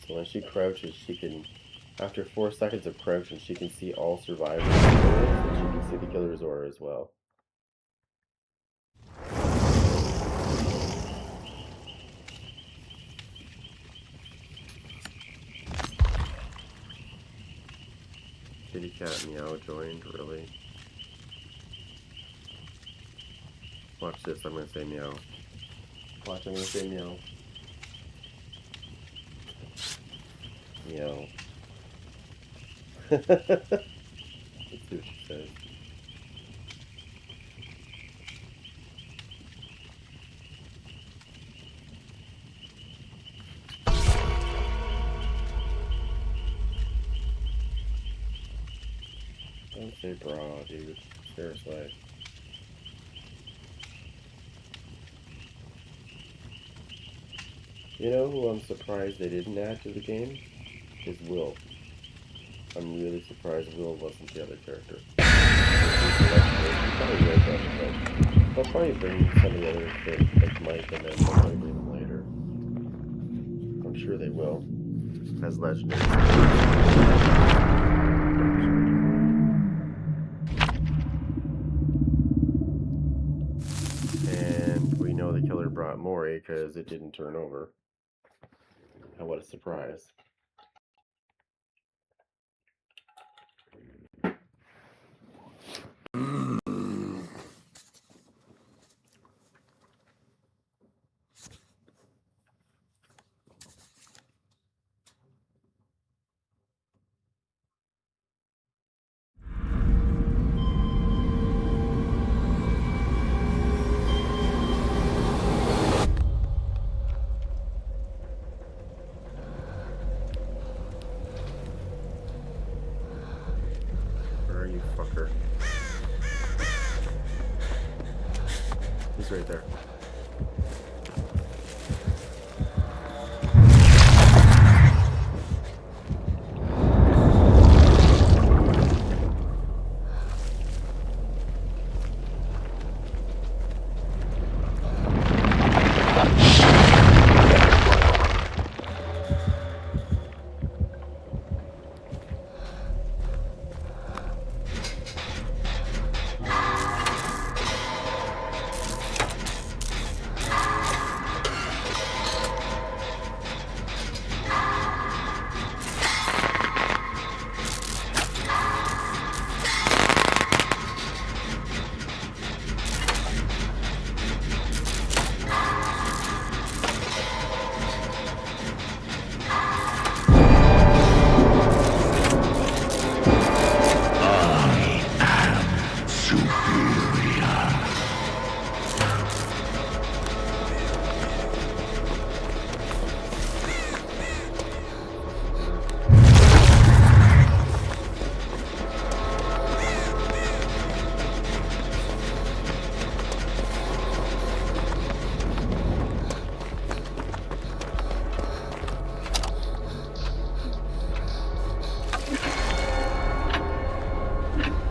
So when she crouches, she can, after 4 seconds of crouching, she can see all survivors, and she can see the killer's aura as well. Kitty cat meow joined, really? Watch this, I'm gonna say meow. Watch, I'm gonna say meow. Meow. Let's see what she says. Don't say bra, dude. Seriously. You know who I'm surprised they didn't add to the game? Is Will. I'm really surprised Will wasn't the other character. They'll probably bring some of the other shit, like Mike, and then they'll probably bring them later. I'm sure they will. As legendary. And we know the killer brought Mori because it didn't turn over. And what a surprise. Where are you, fucker? He's right there.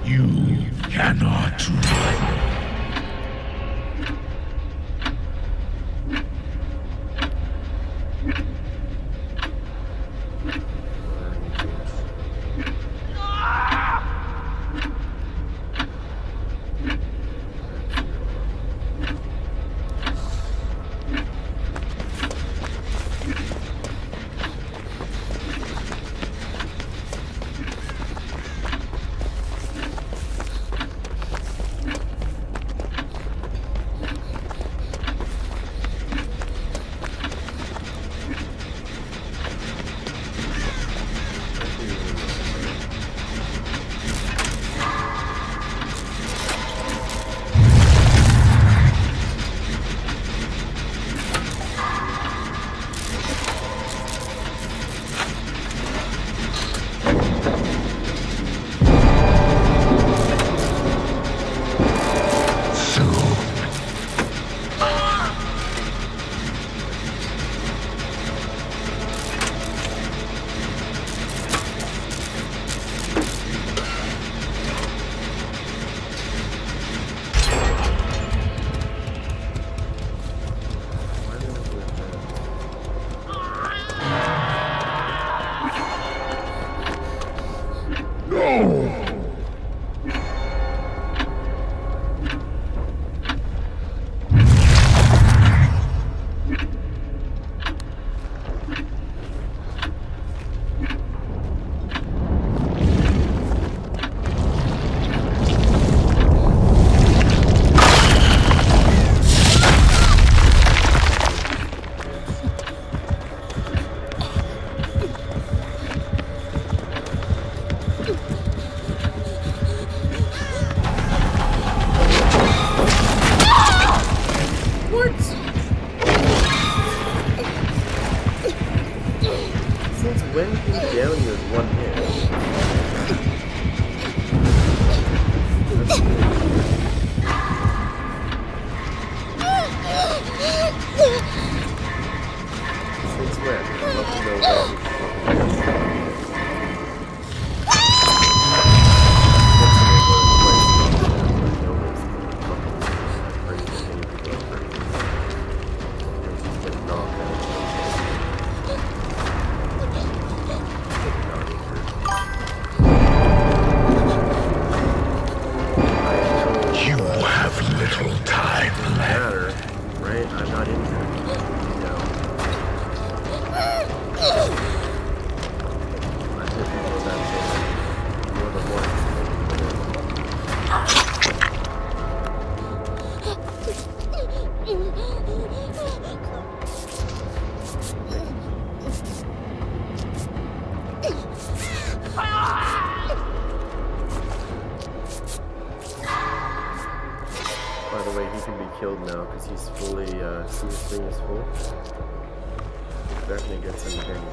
You cannot run. little time Doesn't left. matter, right? I'm not injured. No. I hit people with that thing more than once. By the way, he can be killed now because he's fully, see his thing is full. Definitely gets him again.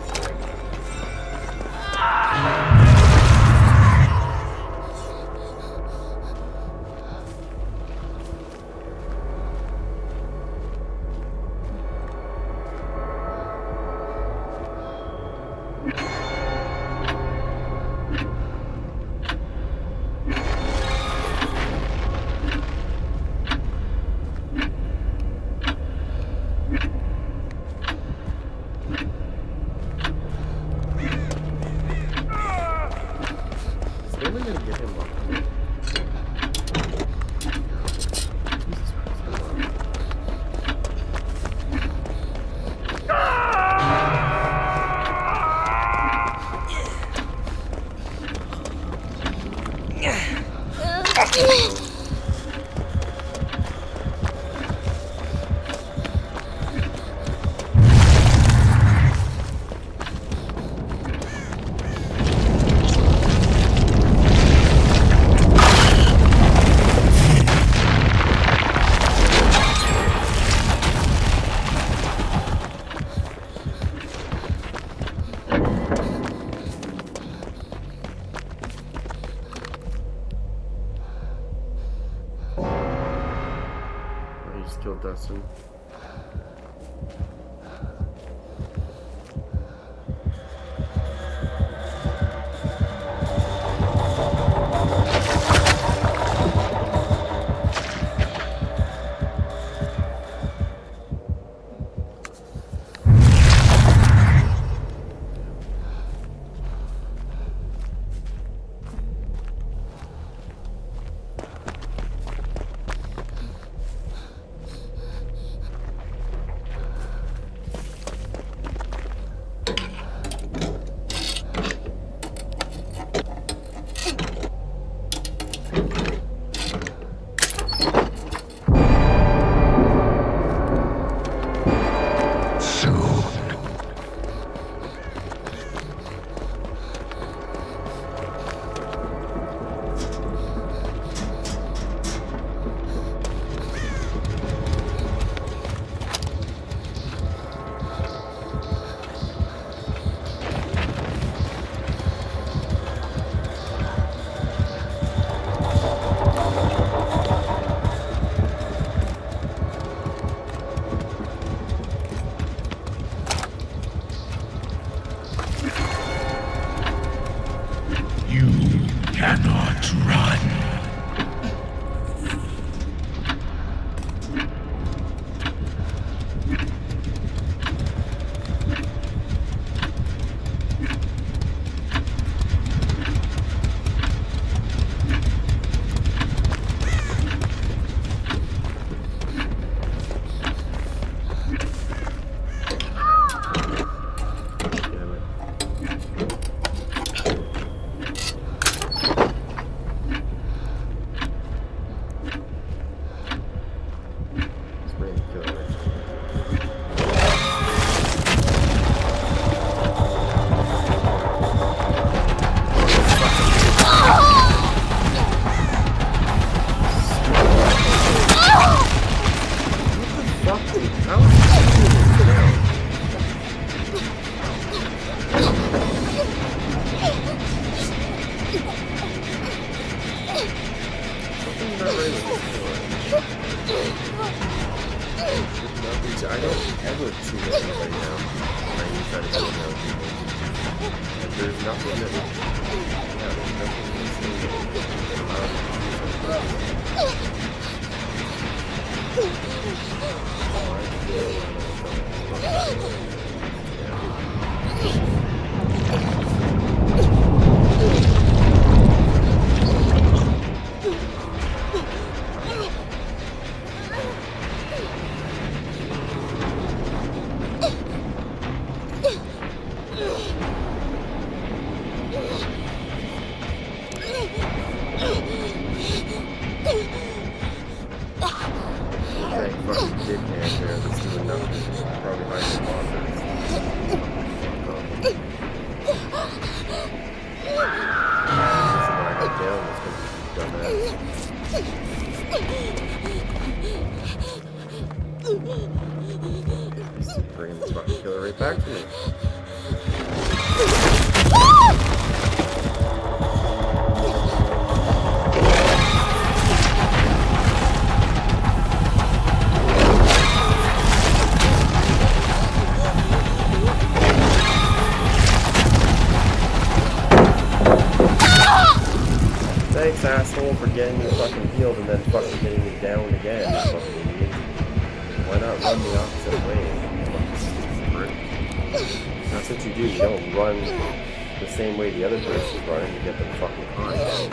Killed Dustin. Cannot run. I don't ever see that right now when I use that as a people. And there's nothing that there's nothing that's allowed fucking kid can there that's doing nothing. Probably hiding in lockers. The reason why I got down was because of you dumbass. Bringing this fucking killer right back to me. Thanks, asshole, for getting me fucking healed and then fucking getting me down again, you fucking idiot. Why not run the opposite way? That's what you do. You don't run the same way the other person's running to get them fucking high.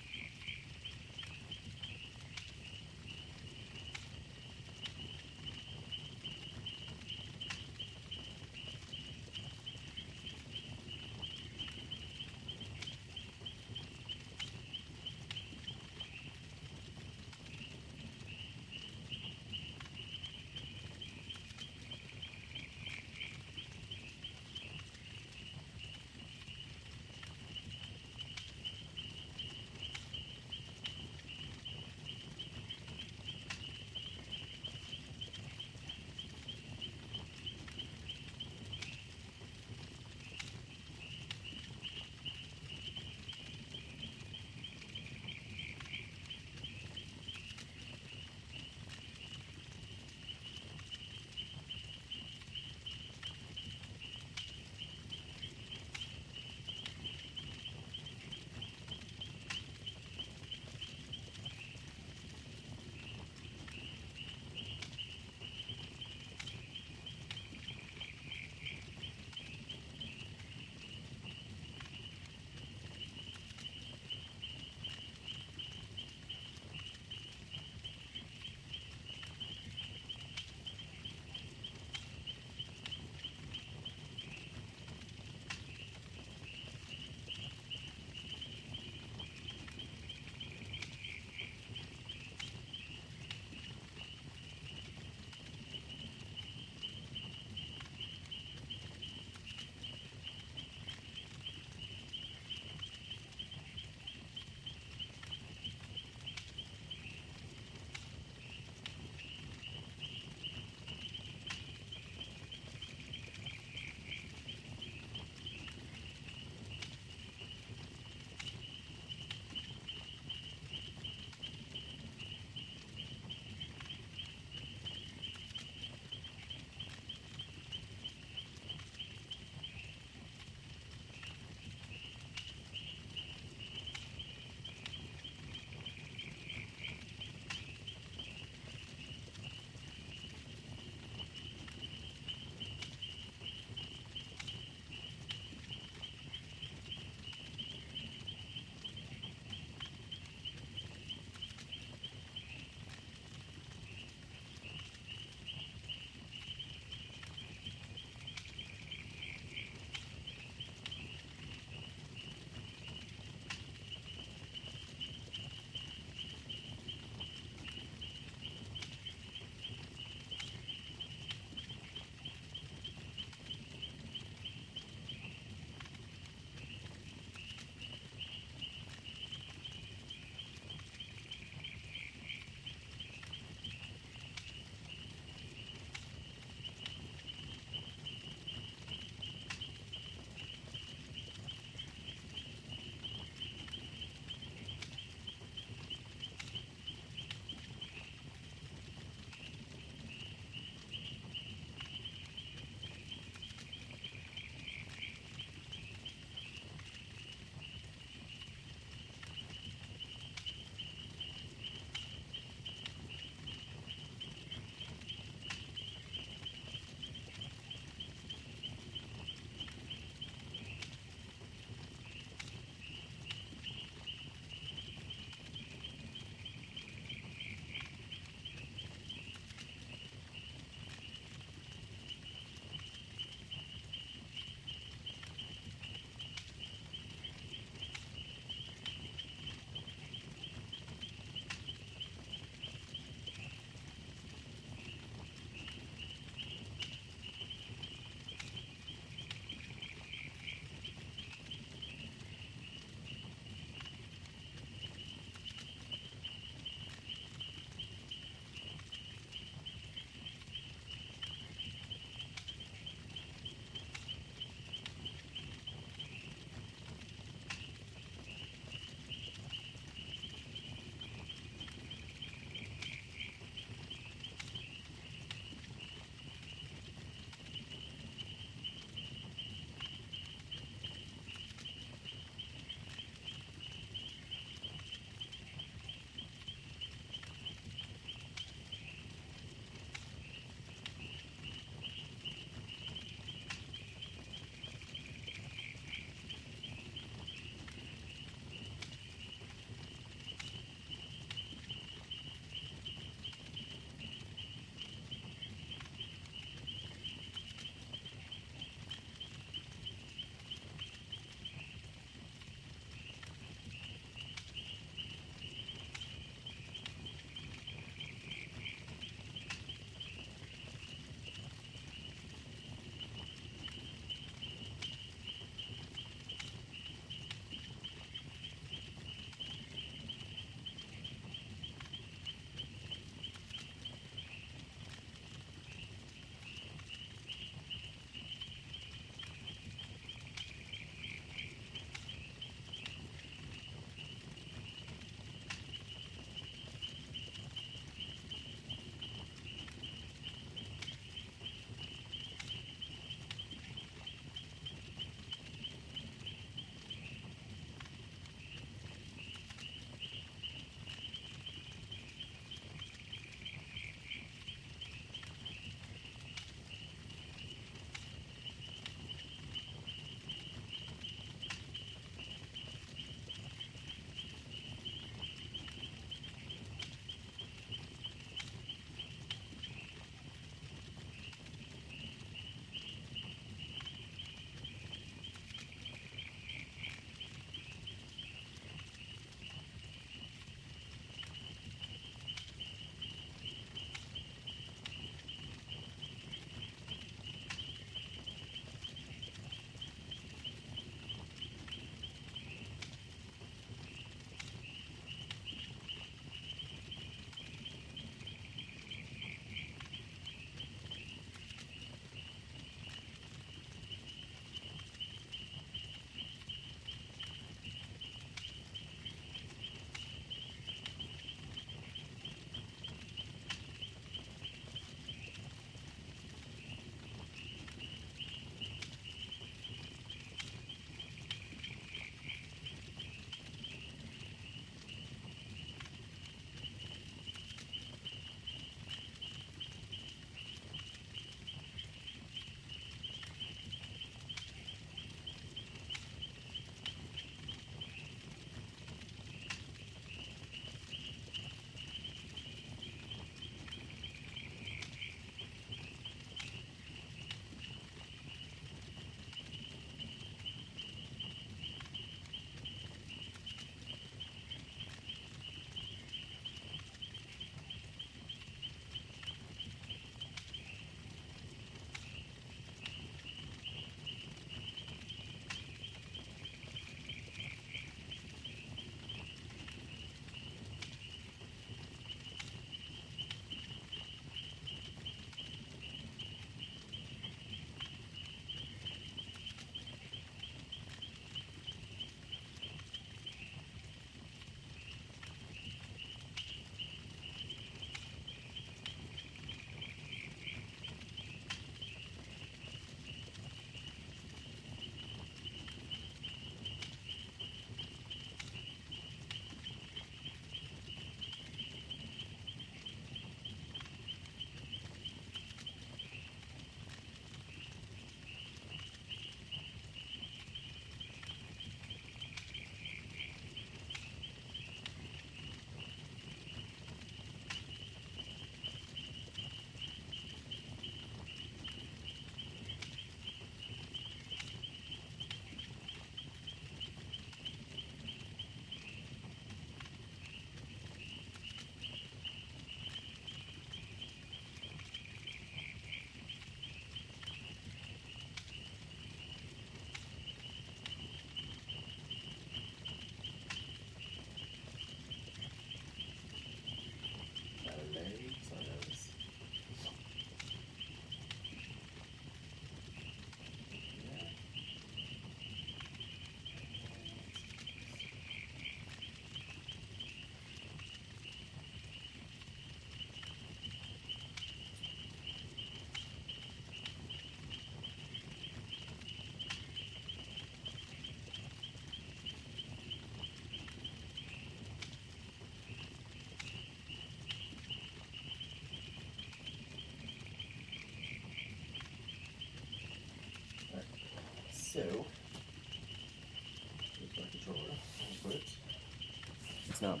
not.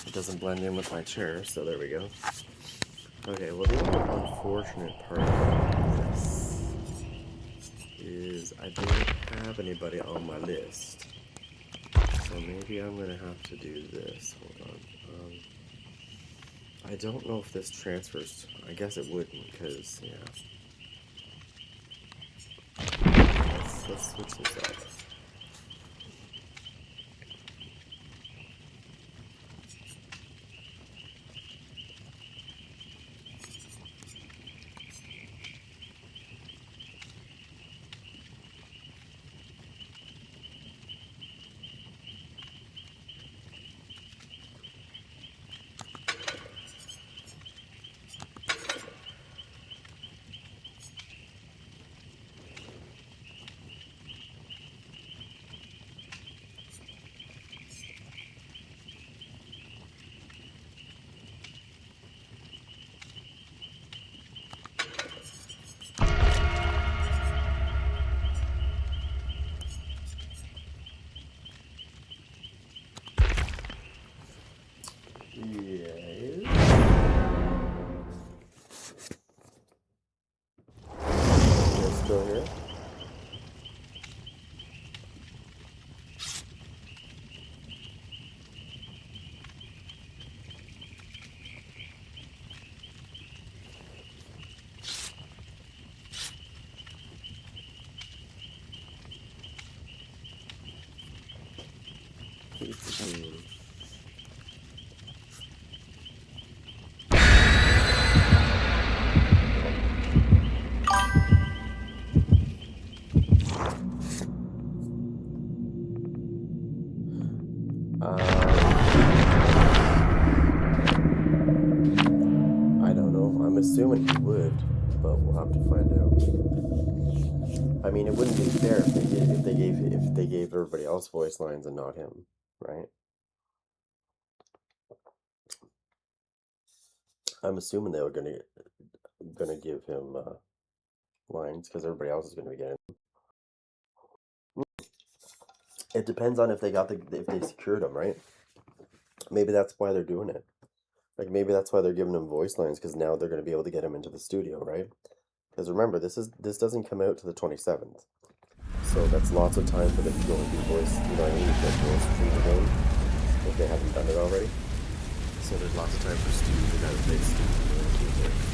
It doesn't blend in with my chair, so there we go. Okay, well, the only unfortunate part of this is I don't have anybody on my list. So maybe I'm gonna have to do this. Hold on. I don't know if this transfers. I guess it wouldn't, because, yeah. Let's switch this up. Still here? I don't know. I'm assuming he would, but we'll have to find out. I mean, it wouldn't be fair if they gave everybody else voice lines and not him, right? I'm assuming they were gonna give him lines because everybody else is gonna be getting. It depends on if they secured him, right? Maybe that's why they're doing it. Like maybe that's why they're giving him voice lines, because now they're gonna be able to get him into the studio, right? Because remember, this doesn't come out to the 27th, so that's lots of time for them to go and do voice. You know what I mean? Get voice through the game if they haven't done it already. So there's lots of time for Steve, the guy that plays Steve, to do voice.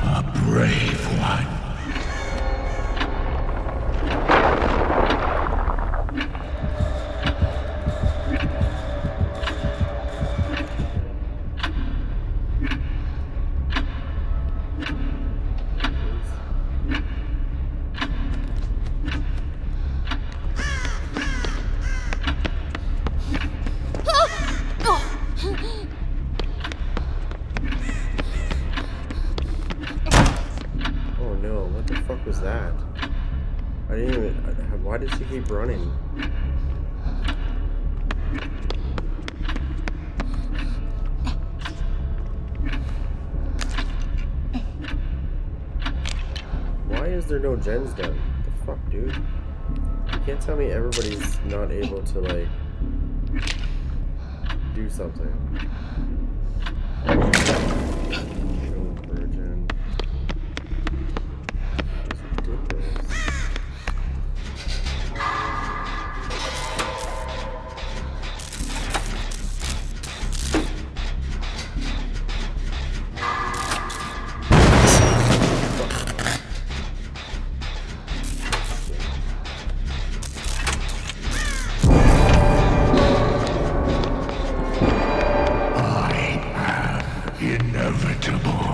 A brave one. Oh no, what the fuck was that? I didn't even... Why did she keep running? Why is there no gens done? What the fuck, dude? You can't tell me everybody's not able to, like, do something. Virgin. It's ridiculous. Inevitable.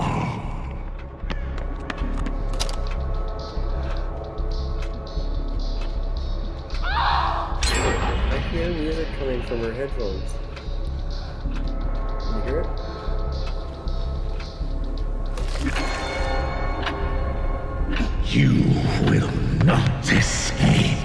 I hear music coming from her headphones. Can you hear it? You will not escape.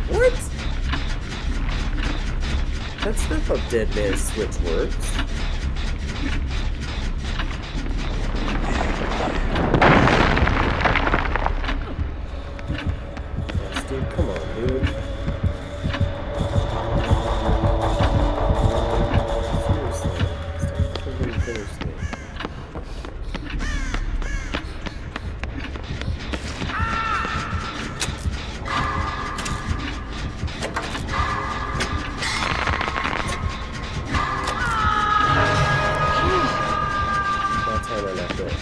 What? That's not how Dead Man's Switch works. Steve, come on, dude. Seriously. Stop fucking finishing it. That's how I left it.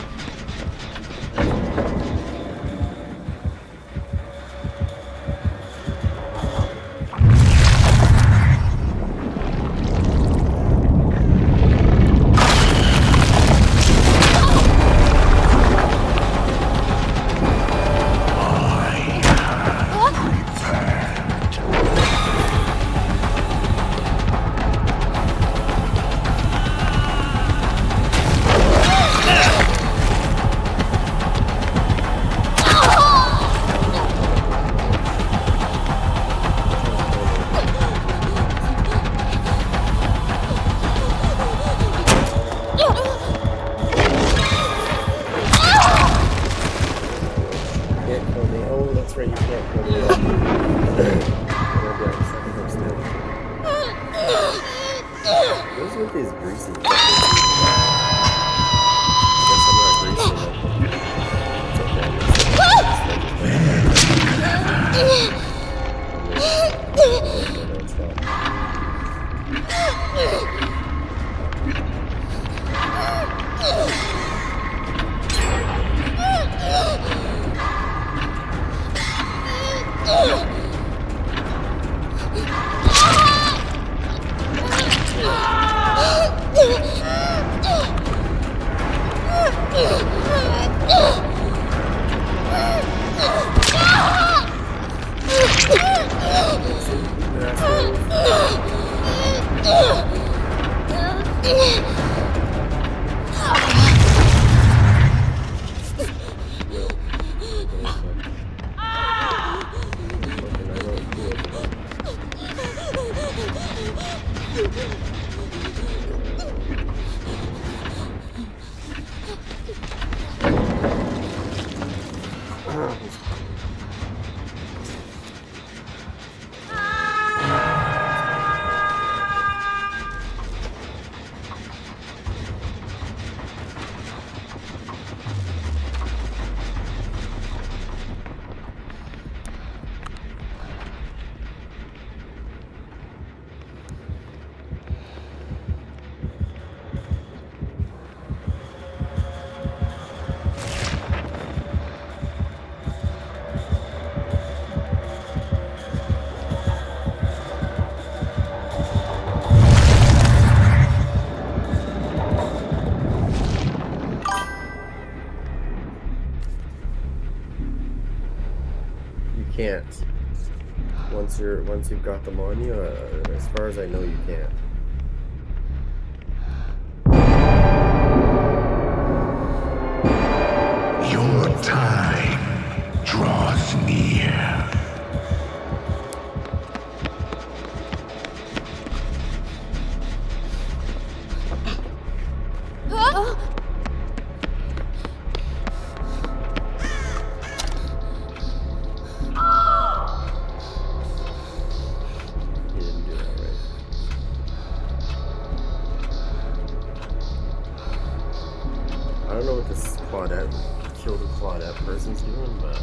Can't kill me. Oh, that's right, you can't kill me. What's with these greasy fuckers? I guess I'm not greasy enough. It's okay. can't. Once you've got them on you, as far as I know, you can't. Your time draws near. He didn't do that right. I don't know what this Claudette, kill the Claudette person's doing, but...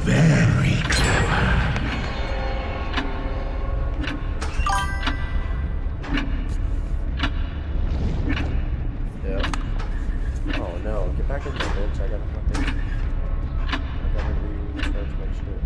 Very clever. Yeah. Oh no, get back in there, bitch. I gotta restart my shit.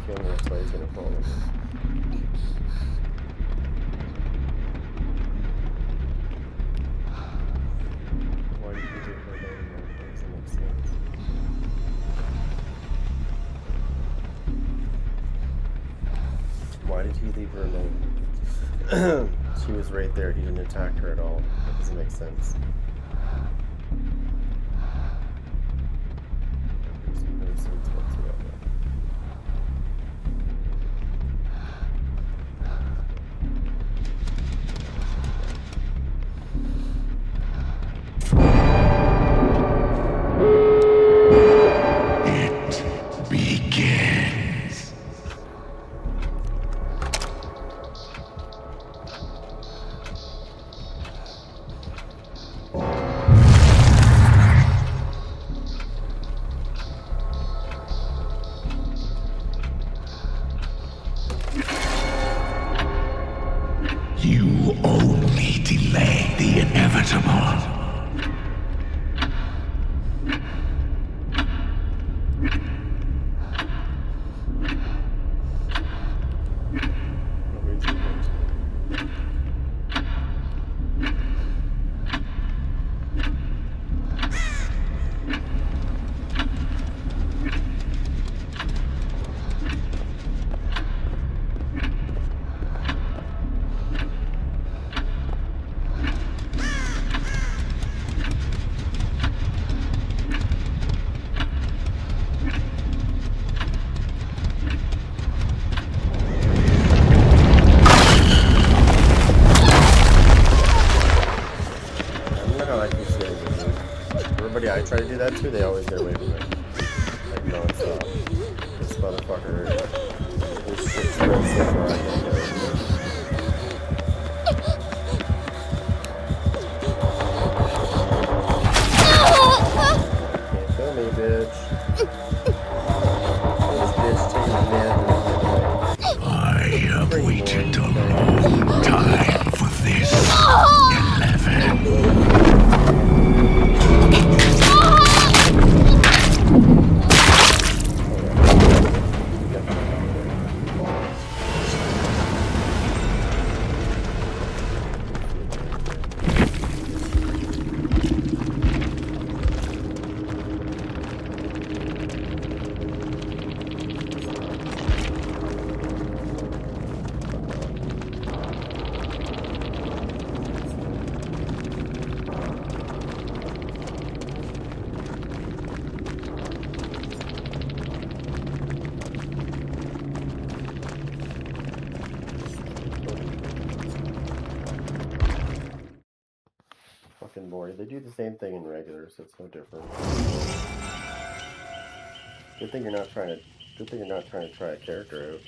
That's why he's gonna follow me. Why did you do her alone? That doesn't make sense. Why did he leave her alone? She was right there. He didn't attack her at all. That doesn't make sense. That makes no sense whatsoever. It begins. You only delay the inevitable. Nobody's even going to. Everybody I try to do that to, they always get away from it. Like non-stop. This motherfucker, this shit's spread so far, I can't get away from it. Can't kill me, bitch. This bitch taking a nap. I have waited a long time for this. 11. and boring. They do the same thing in regular, so it's no different. Good thing you're not trying to. Good thing you're not trying to try a character out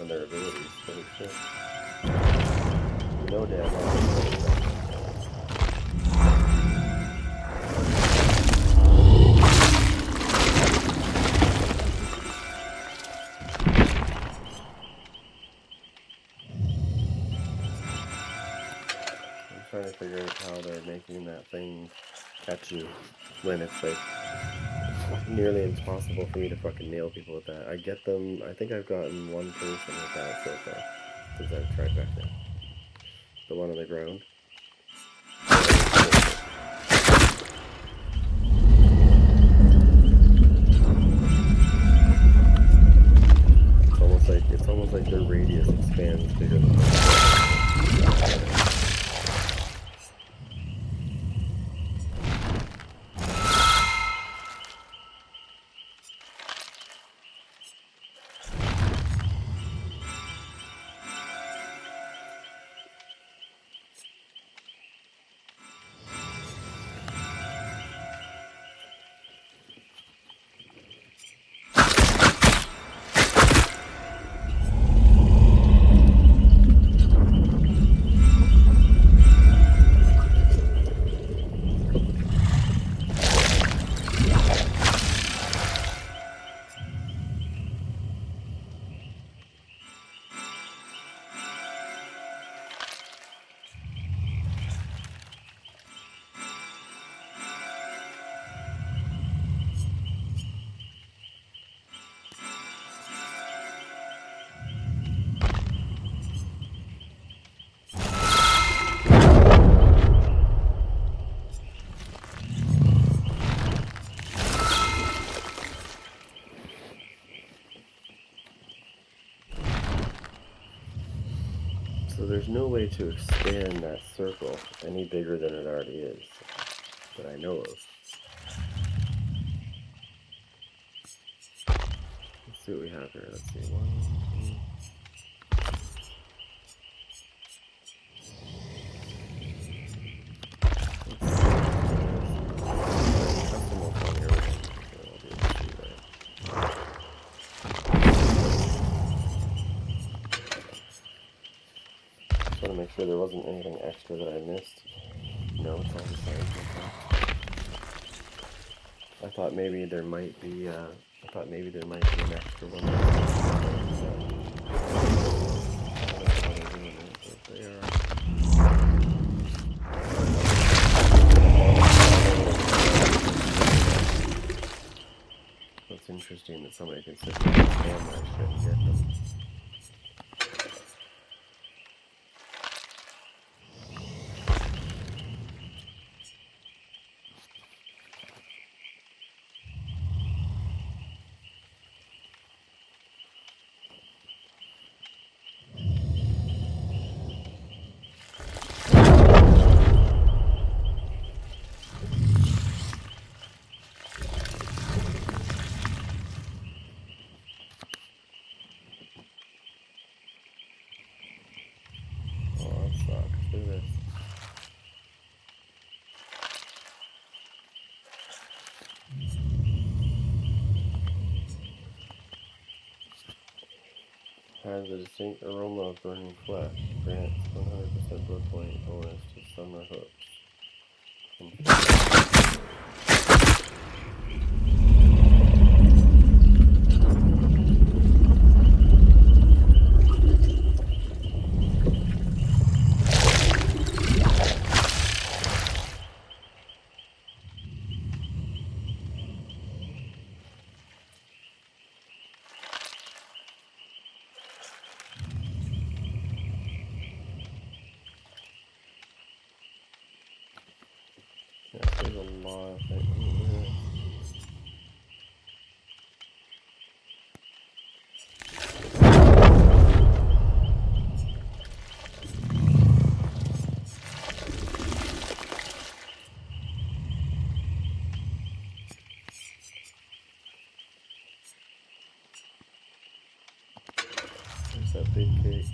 and their abilities. Holy shit! You know damn well. Trying to figure out how they're making that thing catch you when it's like nearly impossible for me to fucking nail people with that. I get them. I think I've gotten one person with that so far since I've tried vector. The one on the ground. It's almost like their radius expands bigger than that. So there's no way to expand that circle any bigger than it already is, that I know of. Let's see what we have here. Let's see. 1, 2. Custom will come here. So I'll be able to see that. Just want to make sure there wasn't anything extra that I missed. No, it's all the same. I thought maybe there might be. I thought maybe there might be an extra one. That's interesting that somebody can sit there and spam that shit and get them. Has a distinct aroma of burning flesh. Grants 100% blood point bonus to summer hooks. Yeah, there's a lot of things. There's that big cake.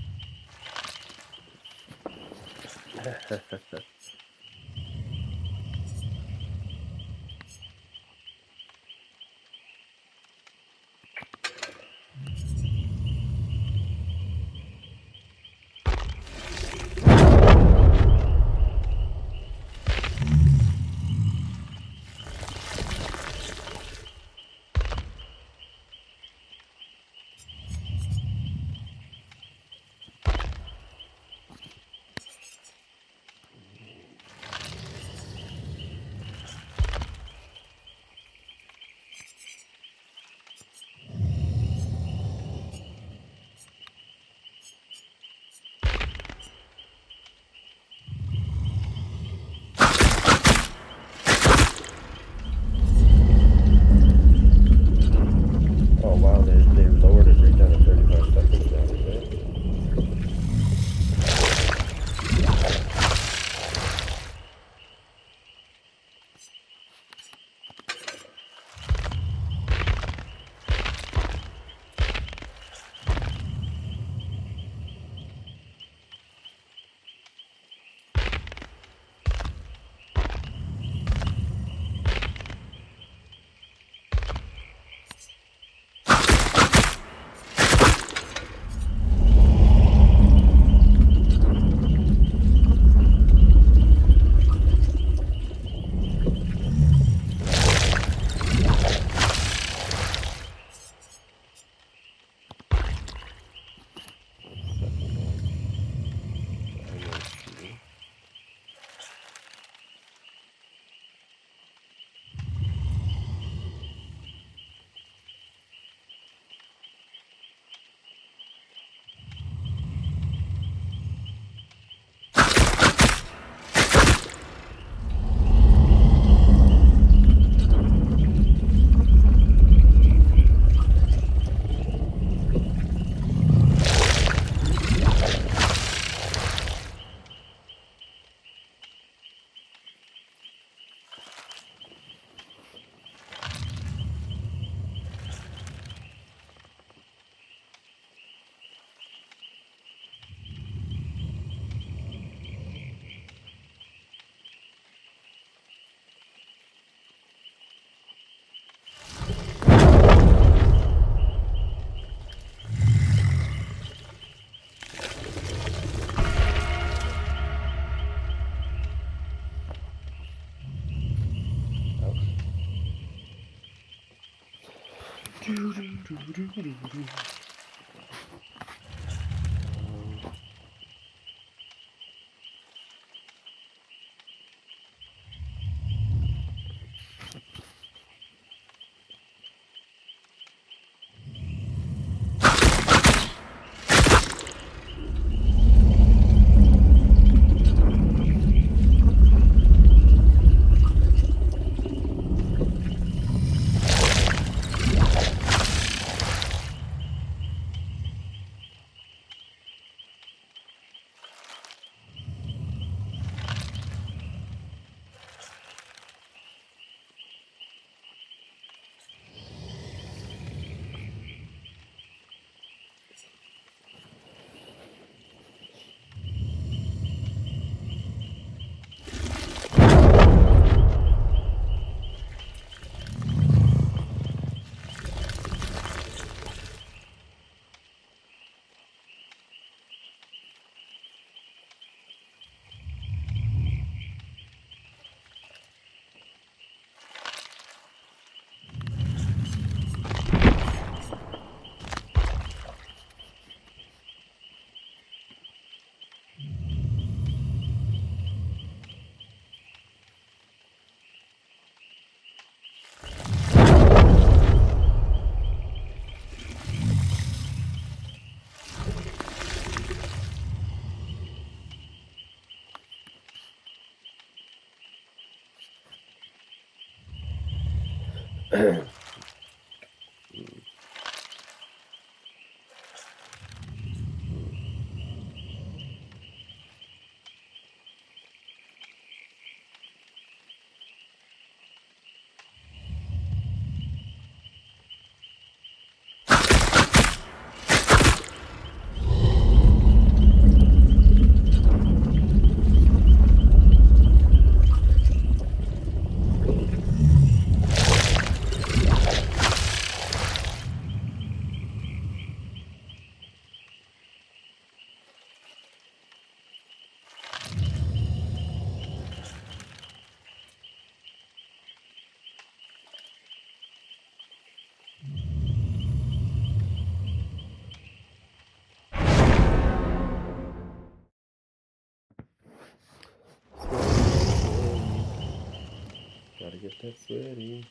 Gotta get that sweaty.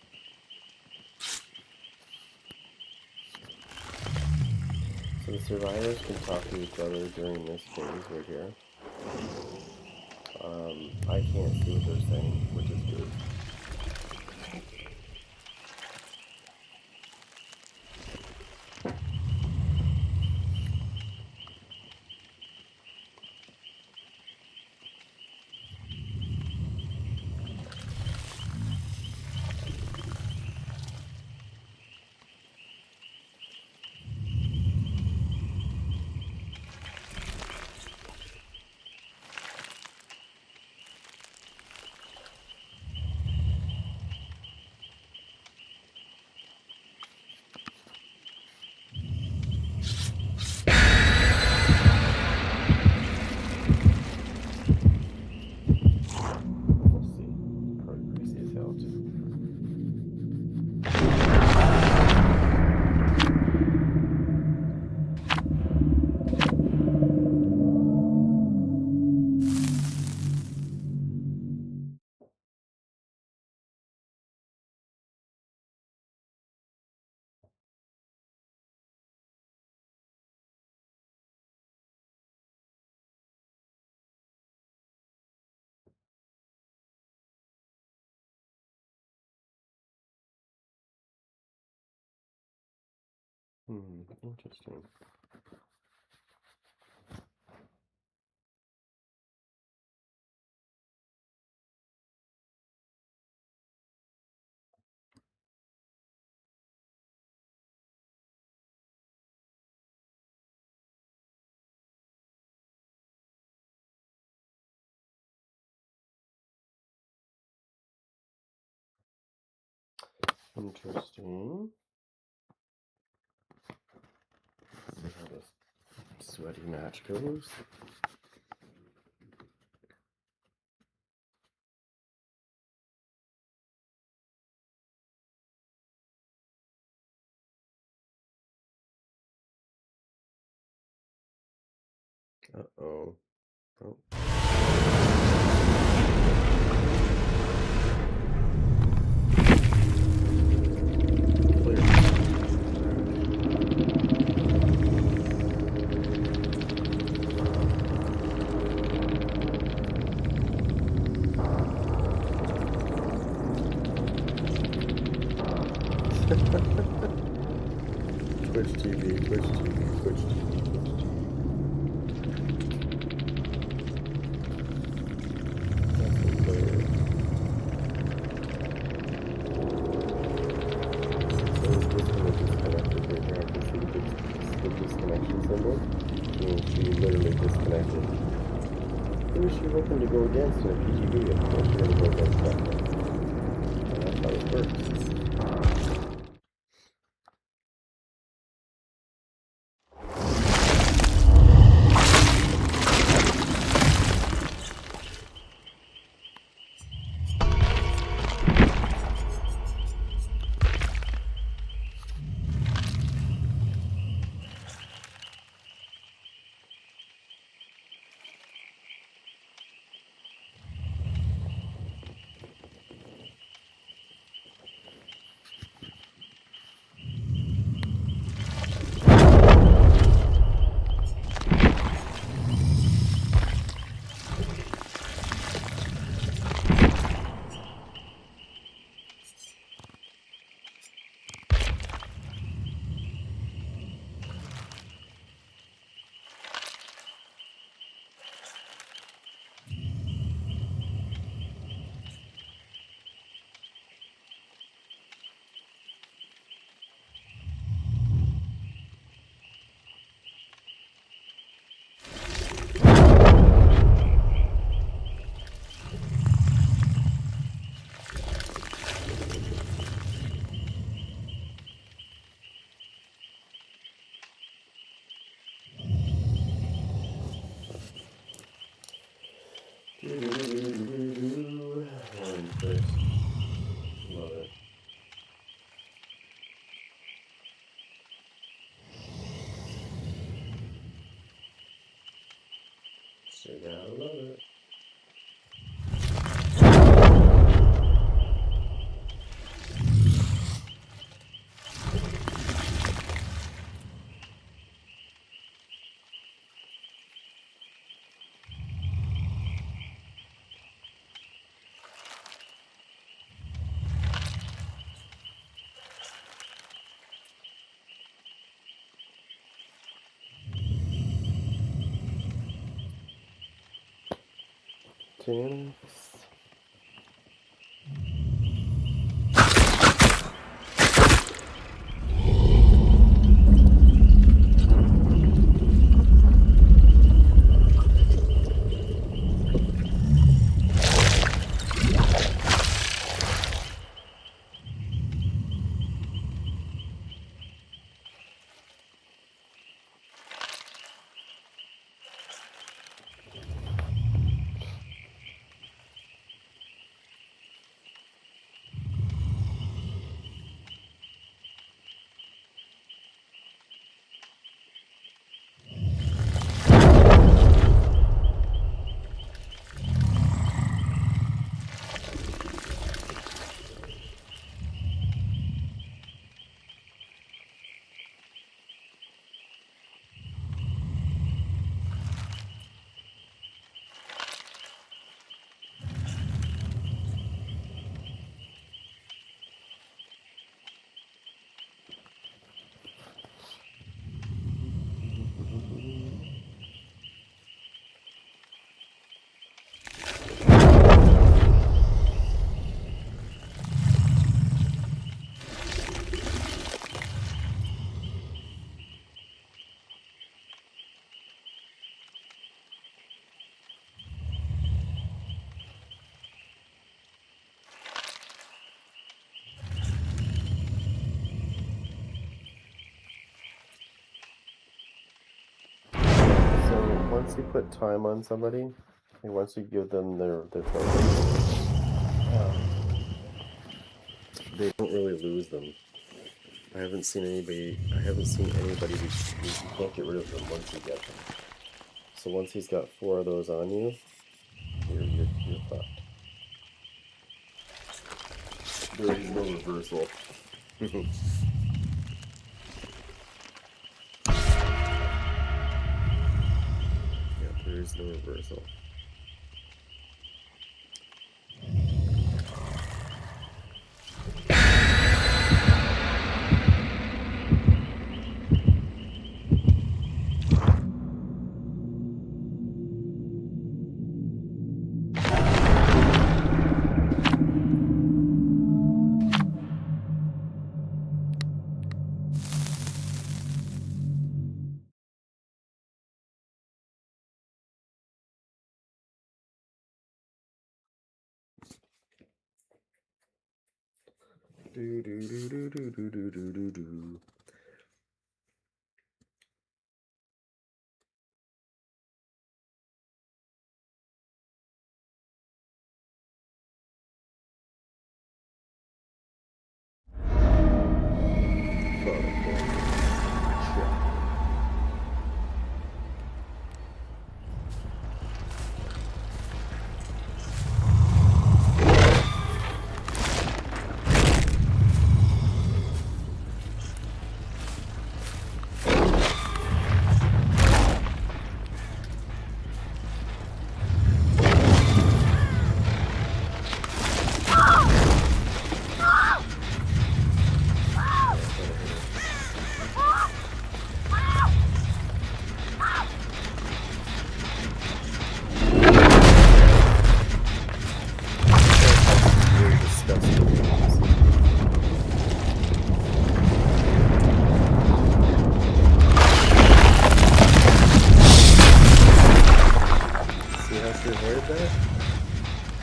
So the survivors can talk to each other during this phase right here. I can't see what they're saying, which is good. Let's see. Probably greasy as hell too. Interesting. Interesting. Let's see how this sweaty match goes. Uh-oh. Oh. Twitch TV, Twitch TV, Twitch TV. Disconnection symbol means she literally disconnected. Who is she looking to go against in a PTB if she's going to go against that? That's how it works. Love it. So you gotta love it. Ten. Once you put time on somebody, and once you give them their focus, they don't really lose them. I haven't seen anybody. You can't get rid of them once you get them. So once he's got 4 of those on you, you're fucked. There is no reversal. Yeah, there is no reversal. Do do do do do do do do do do.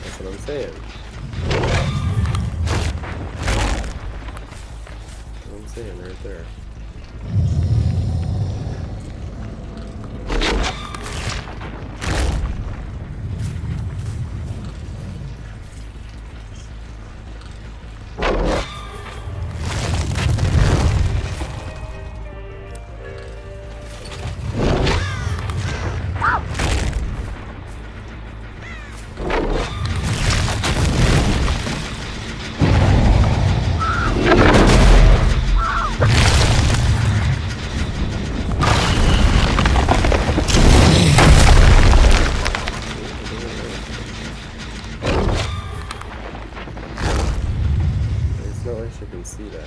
That's what I'm saying. That's what I'm saying right there. It's not like she can see that.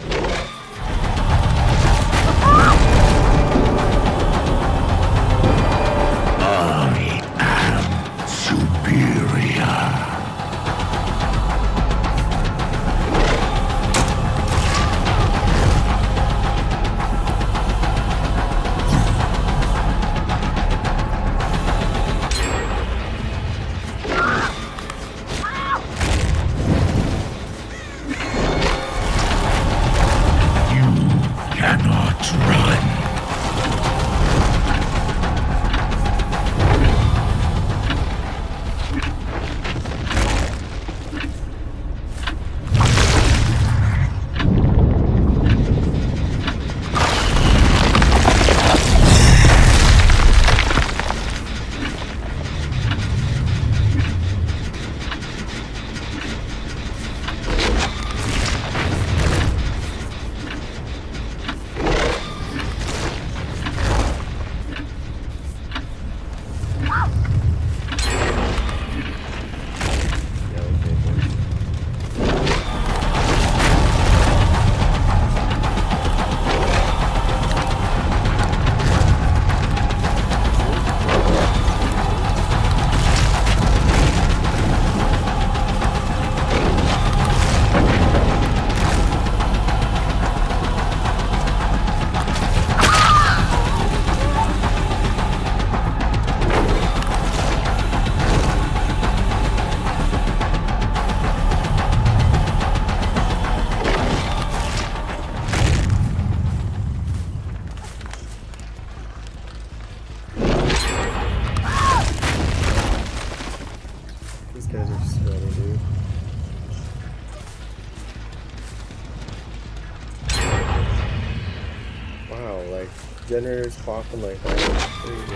I am superior. Cannot run. These guys are scrubby, dude. Wow, like generators popping like that. Crazy.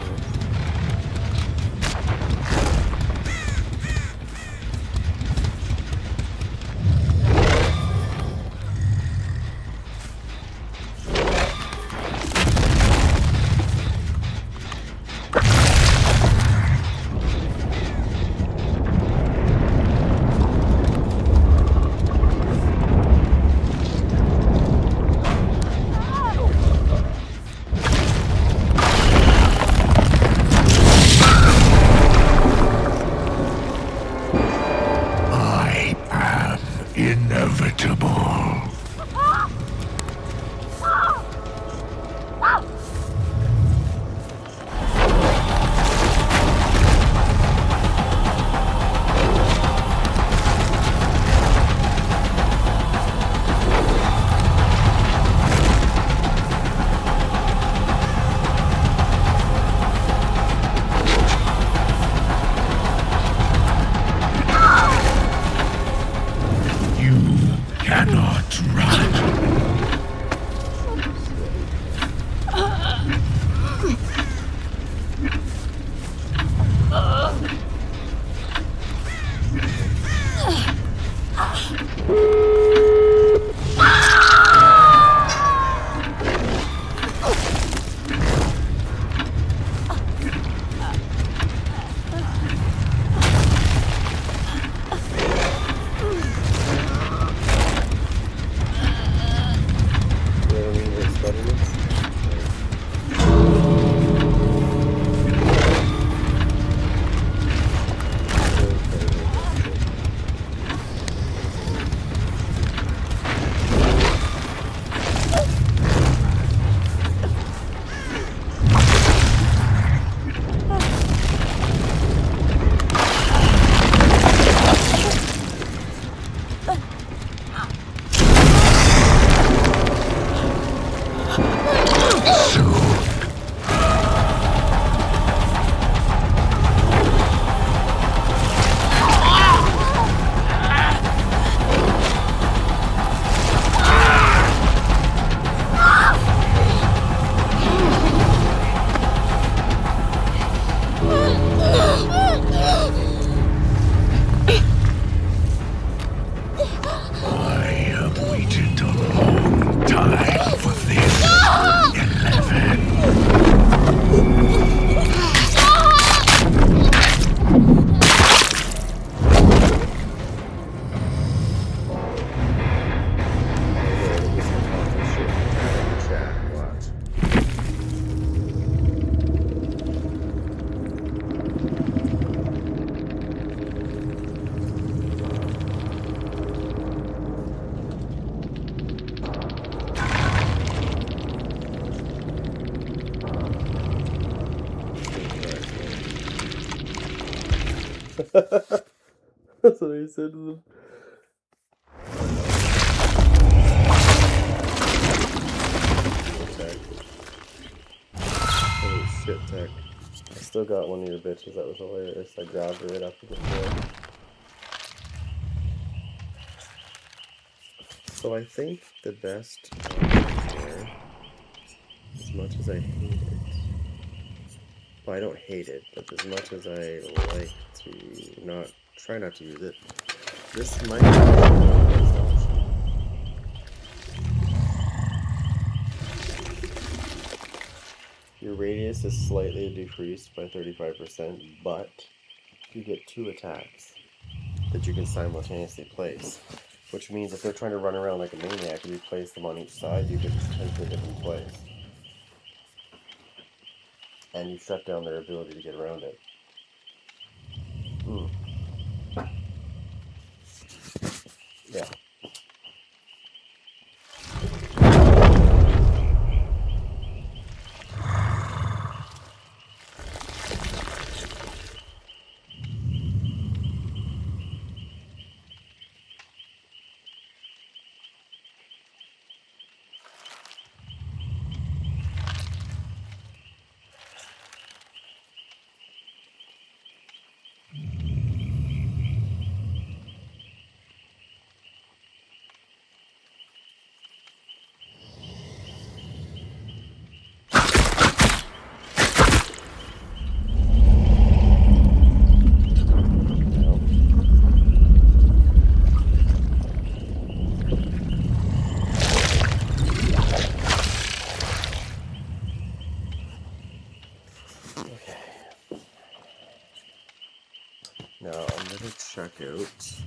inevitable. You cannot run. You know what I mean? Like stubbornness. I have waited a long time for this. 11. That's what I said to them. Tech. Holy shit, Tech. I still got one of your bitches. That was hilarious. I grabbed her right after the floor. So I think the best here, as much as I hate it, well, I don't hate it, but as much as I like to try not to use it, this might be the best option. Your radius is slightly decreased by 35%, but you get 2 attacks that you can simultaneously place. Which means if they're trying to run around like a maniac and you place them on each side, you get into a different place. And you shut down their ability to get around it. Yeah. Now I'm going to check out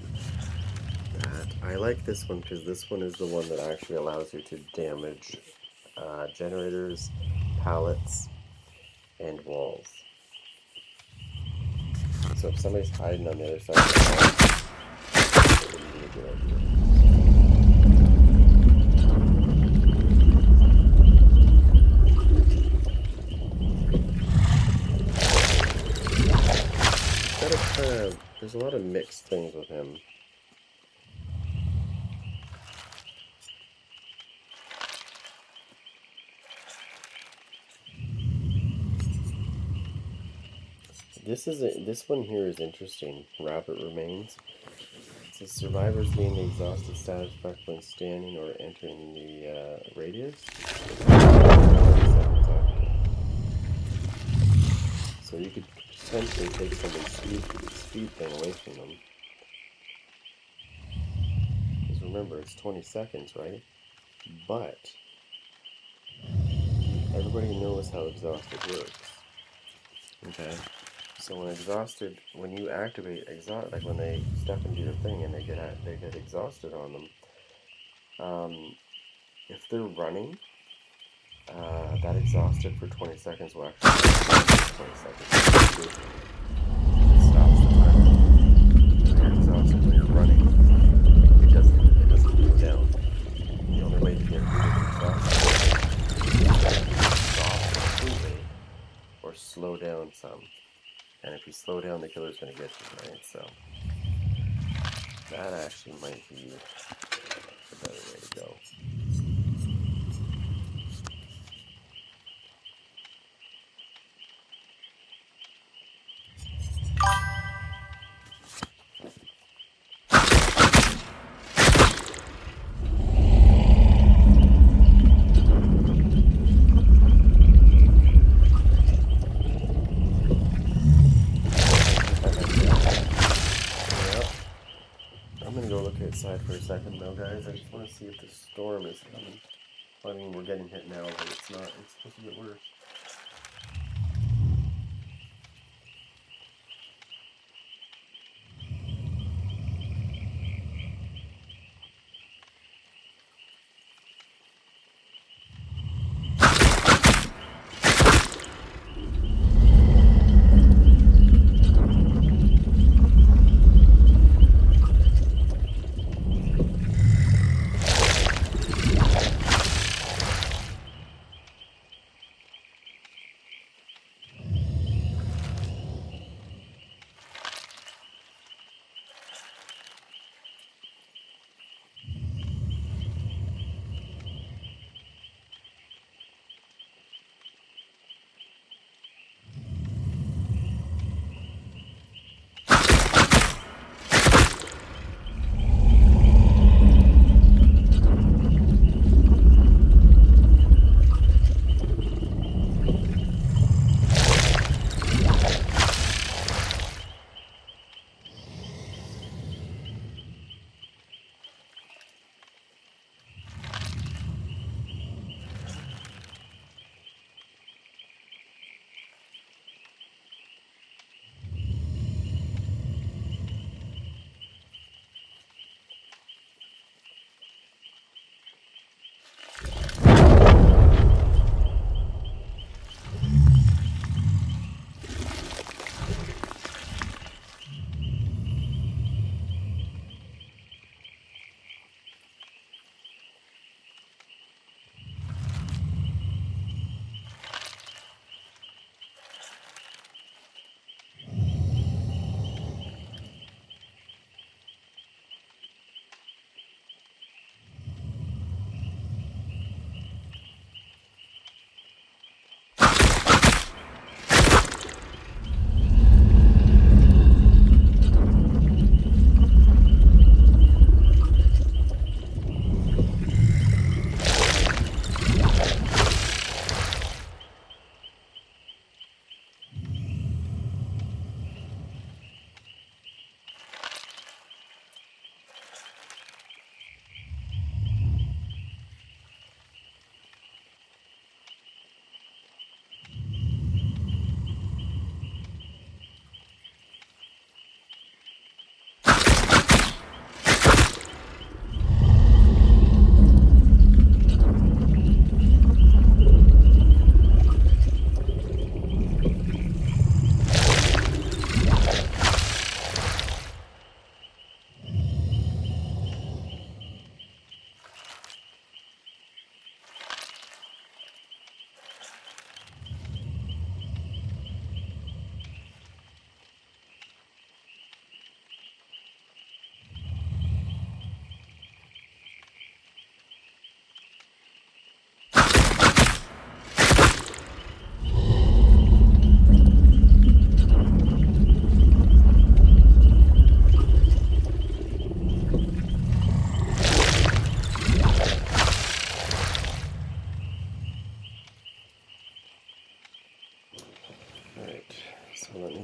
that. I like this one because this one is the one that actually allows you to damage generators, pallets, and walls. So if somebody's hiding on the other side of the wall, it would be a good idea. of mixed things with him. This one here is interesting. Rabbit remains. It says survivors gain the exhausted status effect when standing or entering the radius. So you could potentially take somebody's speed thing away from them. Because remember, it's 20 seconds, right? But everybody knows how exhausted works. Okay. So when you activate exhaust, like when they step into your thing and they get exhausted on them, if they're running, that exhausted for 20 seconds will actually 20 seconds. It stops the timer. When you're exhausted when you're running, it doesn't go down. The only way to get rid of exhaustion is stop completely or slow down some. And if you slow down, the killer's going to get you, right? So that actually might be a better way to go. Outside for a second though, guys. I just want to see if the storm is coming. I mean, we're getting hit now, but it's not. It's supposed to get worse.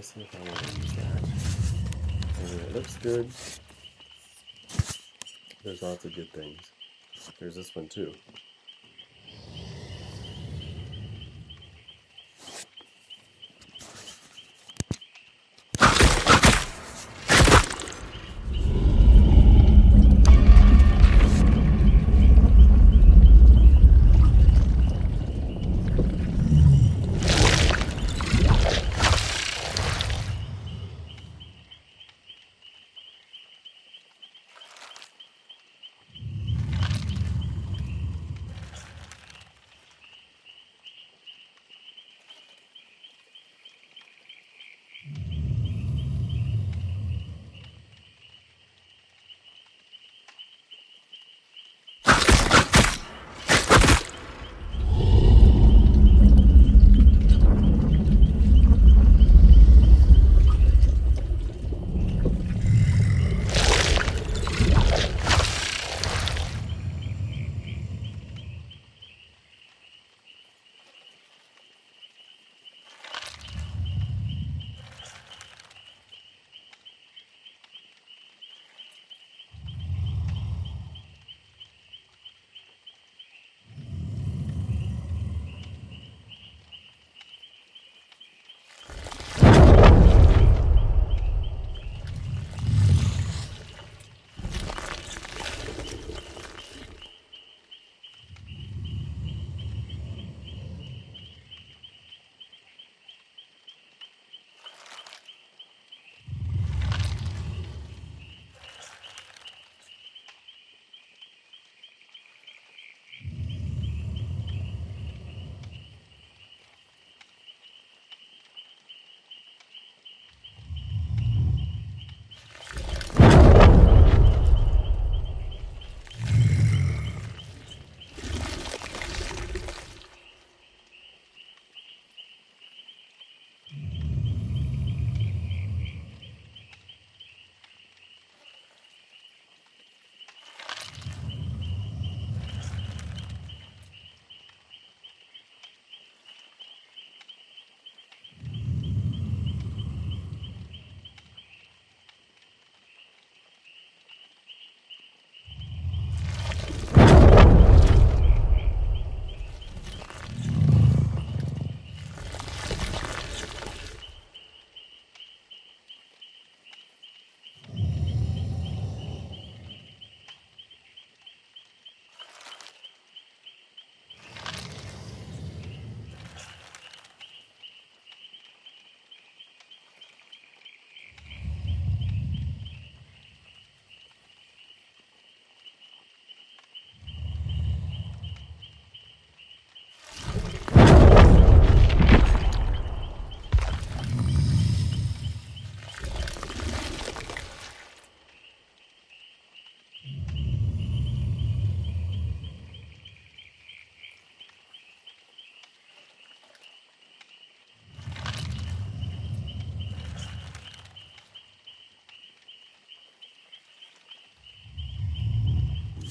me see if I want to use that. I mean, it looks good. There's lots of good things. There's this one too.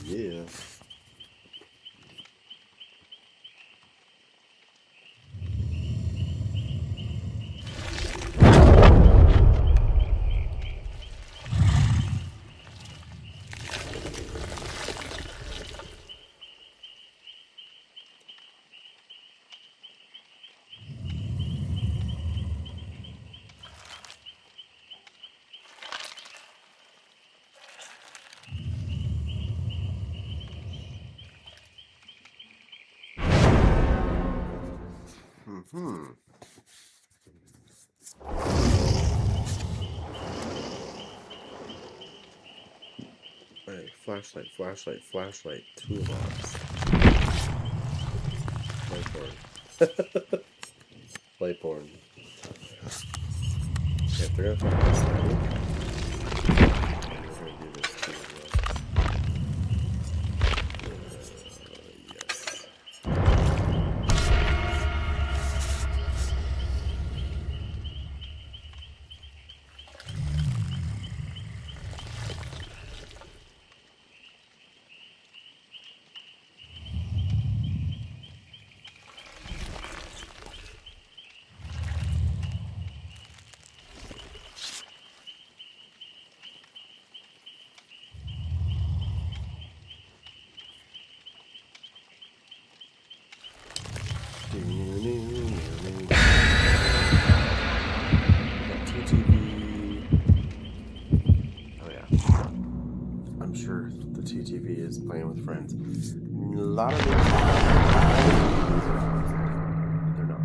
Yeah. Hmm. Alright, flashlight, flashlight, flashlight, toolbox. Light porn. Light porn. Okay, if they're gonna find this now, we're gonna do this too as well. Yes. playing with friends. A lot of they're not.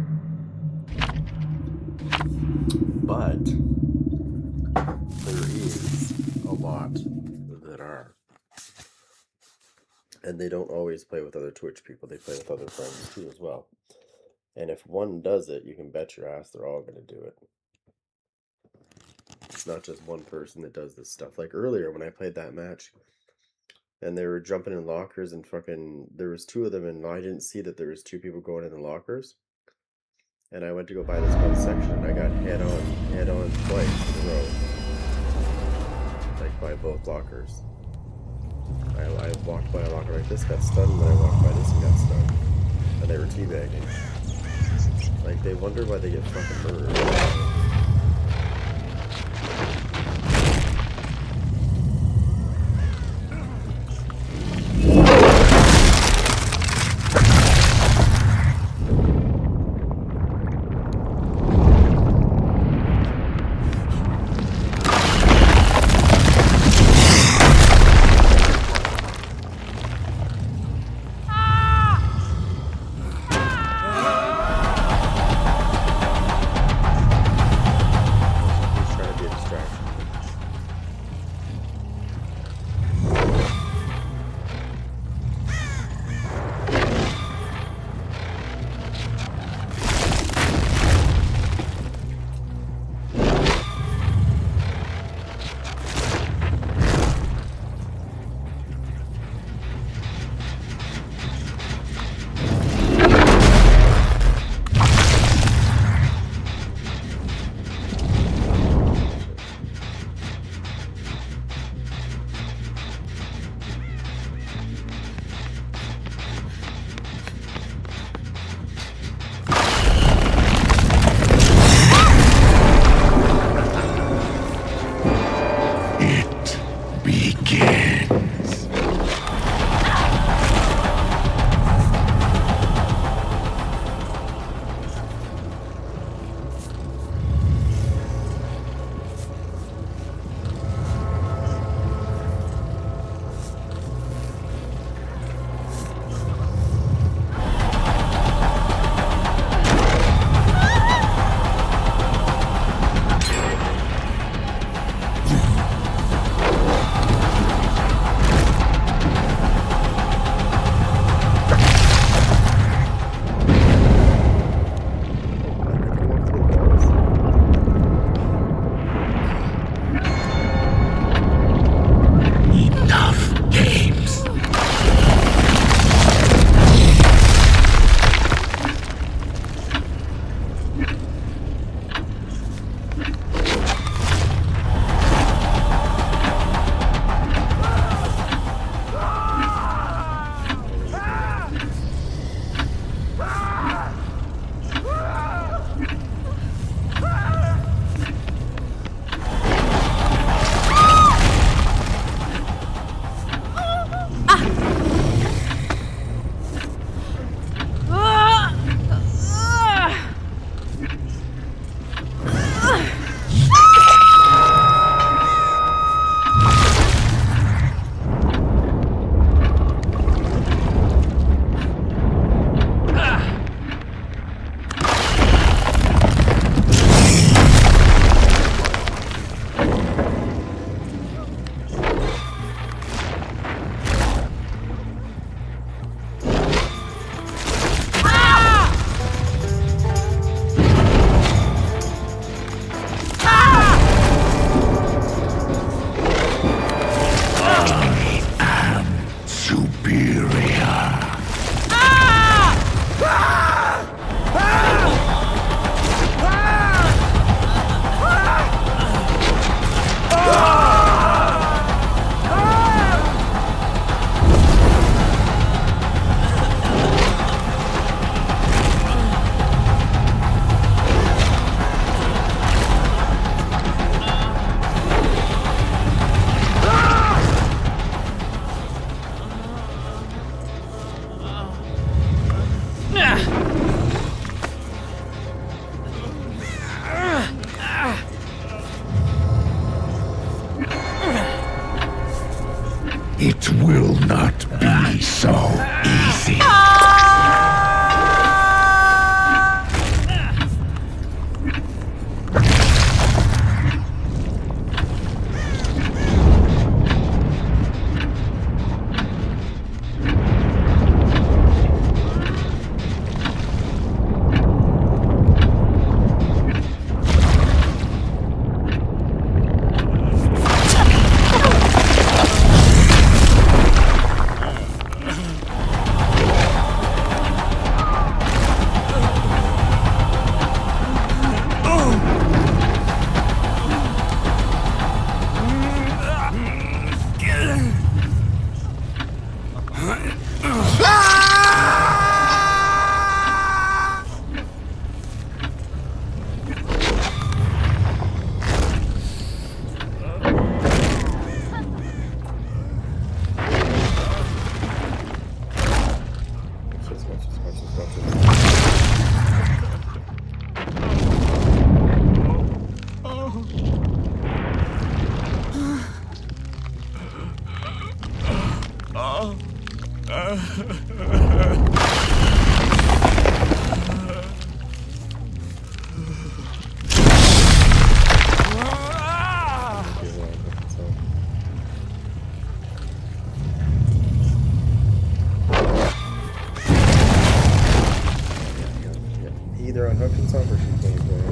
But there is a lot that are. And they don't always play with other Twitch people. They play with other friends too as well. And if one does it, you can bet your ass they're all going to do it. It's not just one person that does this stuff. Like earlier when I played that match, and they were jumping in lockers and fucking, there was 2 of them, and I didn't see that there was 2 people going in the lockers. And I went to go buy this one section, and I got head on twice in a row. Like by both lockers. I walked by a locker like this, got stunned, and then I walked by this and got stunned. And they were teabagging. Like, they wonder why they get fucking murdered. Either unhook himself or she's going for it.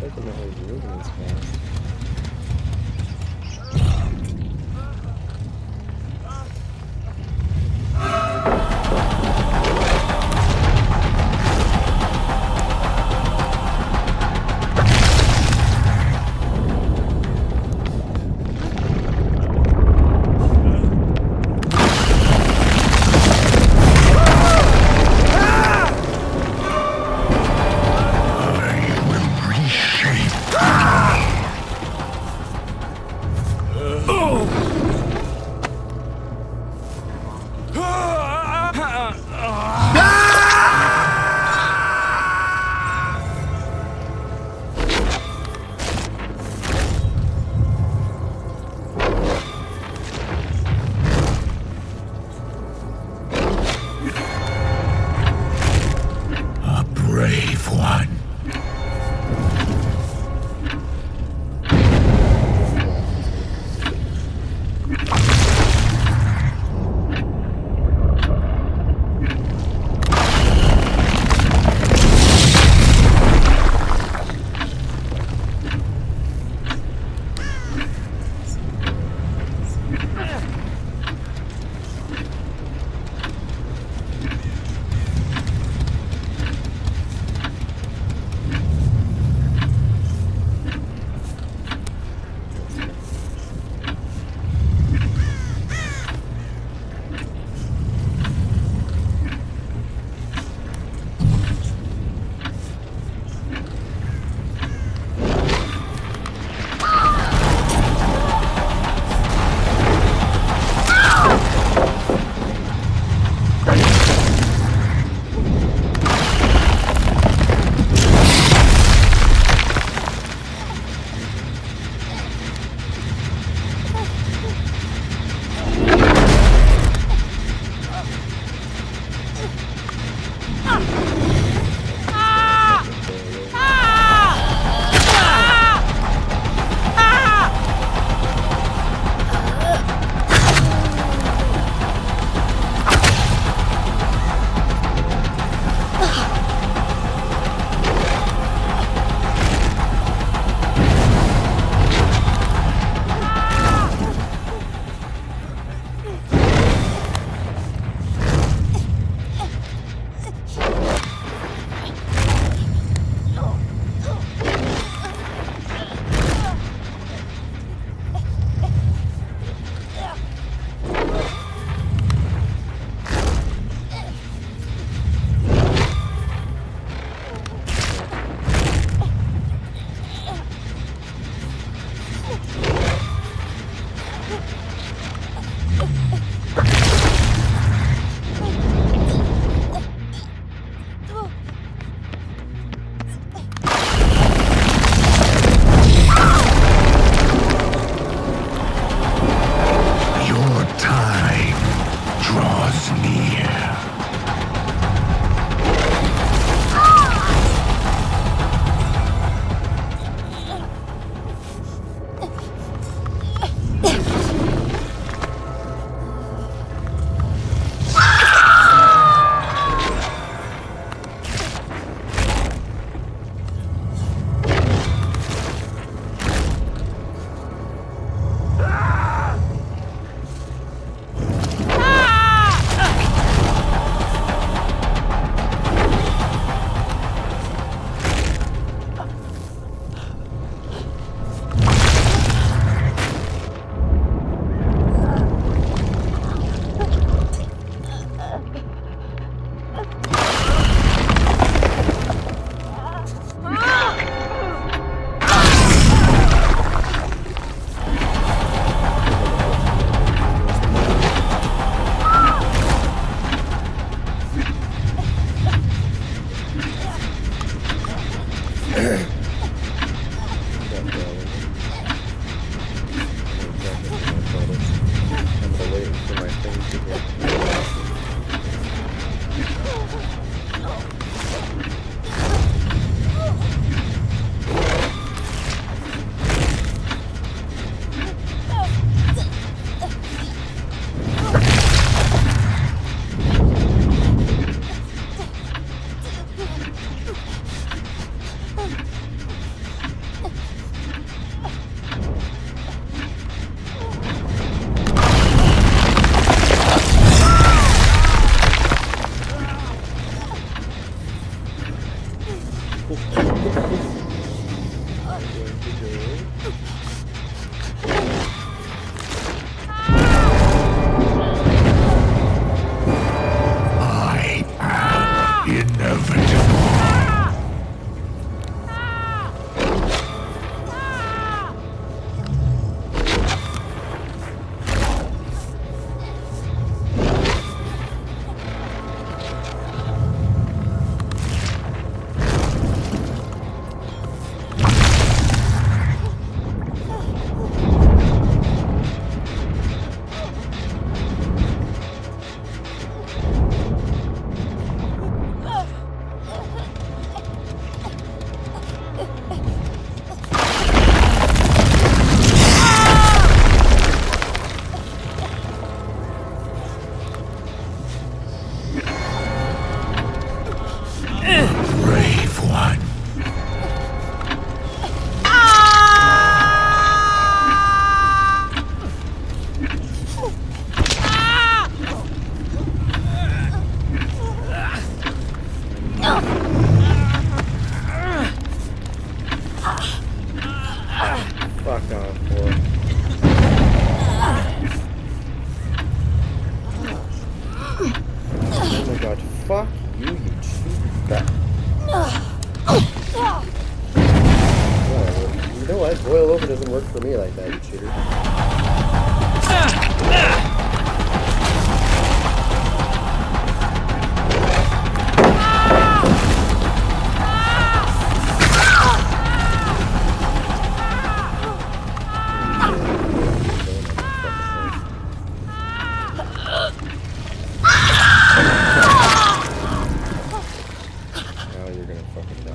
I don't know how he's moving this fast. Brave one. Fuck you, you cheating bat. Whatever. You know what? Boil over doesn't work for me like that, you cheater. Now you're gonna fucking die.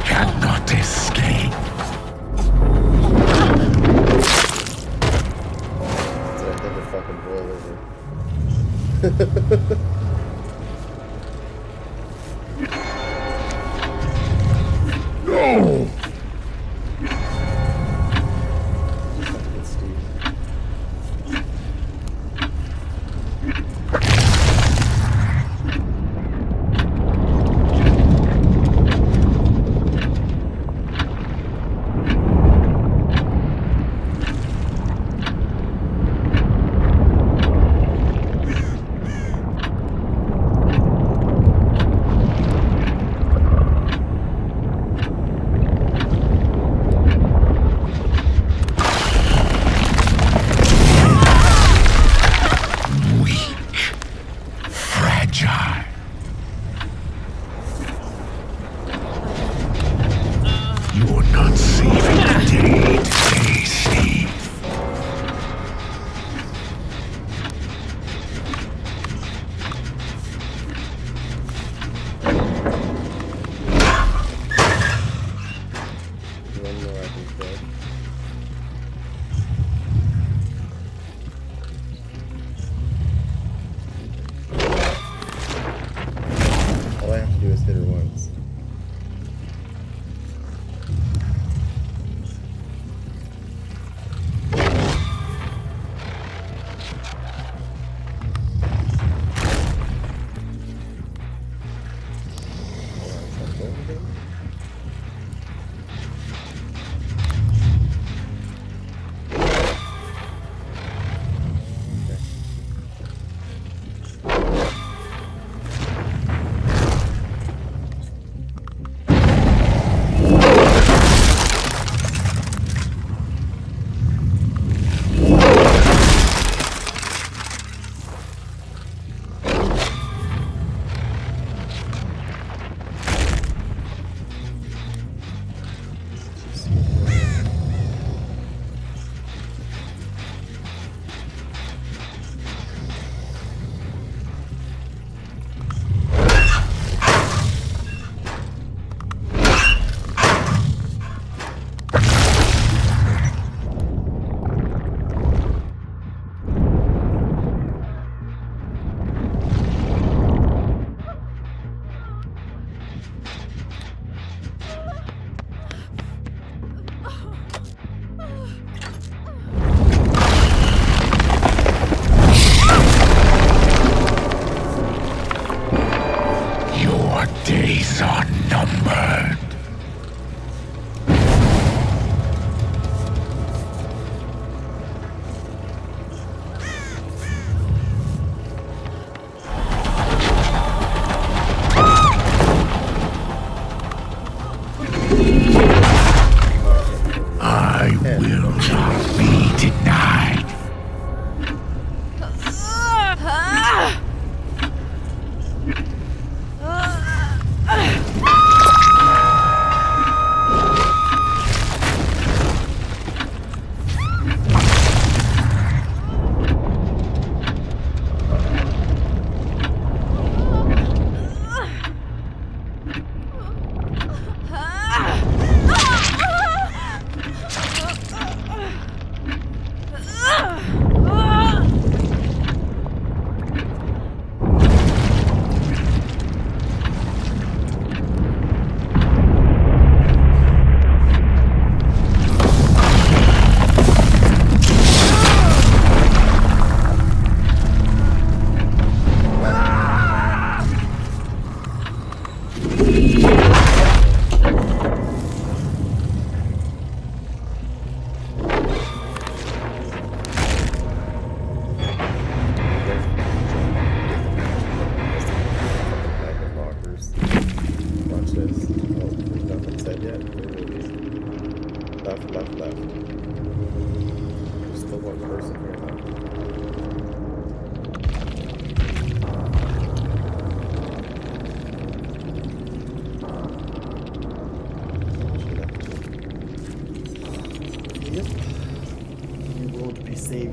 Cannot escape. So I never fucking boil over. No! Fucking Steve.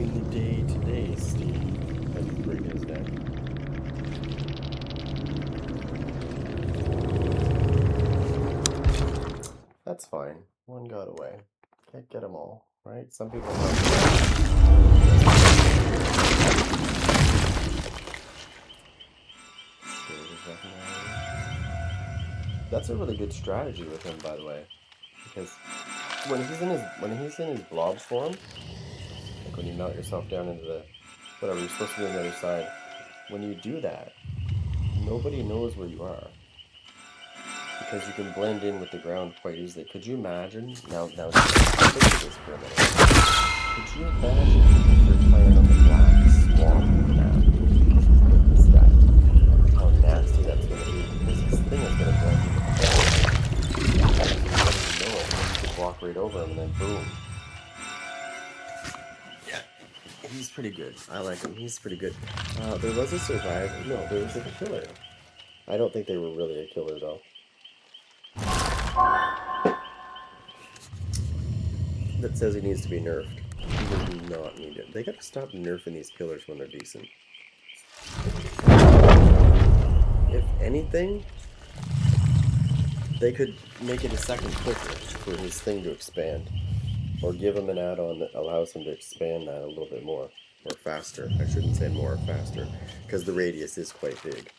having the day today, Steve. Had to break his neck. That's fine. One got away. Can't get them all, right? Some people That's a really good strategy with him, by the way, because when he's in his blob form, like when you melt yourself down into the whatever you're supposed to do on the other side, when you do that, nobody knows where you are because you can blend in with the ground quite easily. Could you imagine? Now, think of this for a minute. Could you imagine if you're playing on the black swamp map with this guy? How nasty that's going to be because this thing is going to blend in with the ground. You don't even know it. You could walk right over him and then boom. Yeah, he's pretty good. I like him. He's pretty good. There was a survivor. No, there was a killer. I don't think they were really a killer though. That says he needs to be nerfed. He does not need it. They gotta stop nerfing these killers when they're decent. If anything, they could make it a second quicker for his thing to expand. Or give him an add-on that allows him to expand that a little bit more. Or faster. I shouldn't say more, faster. Because the radius is quite big.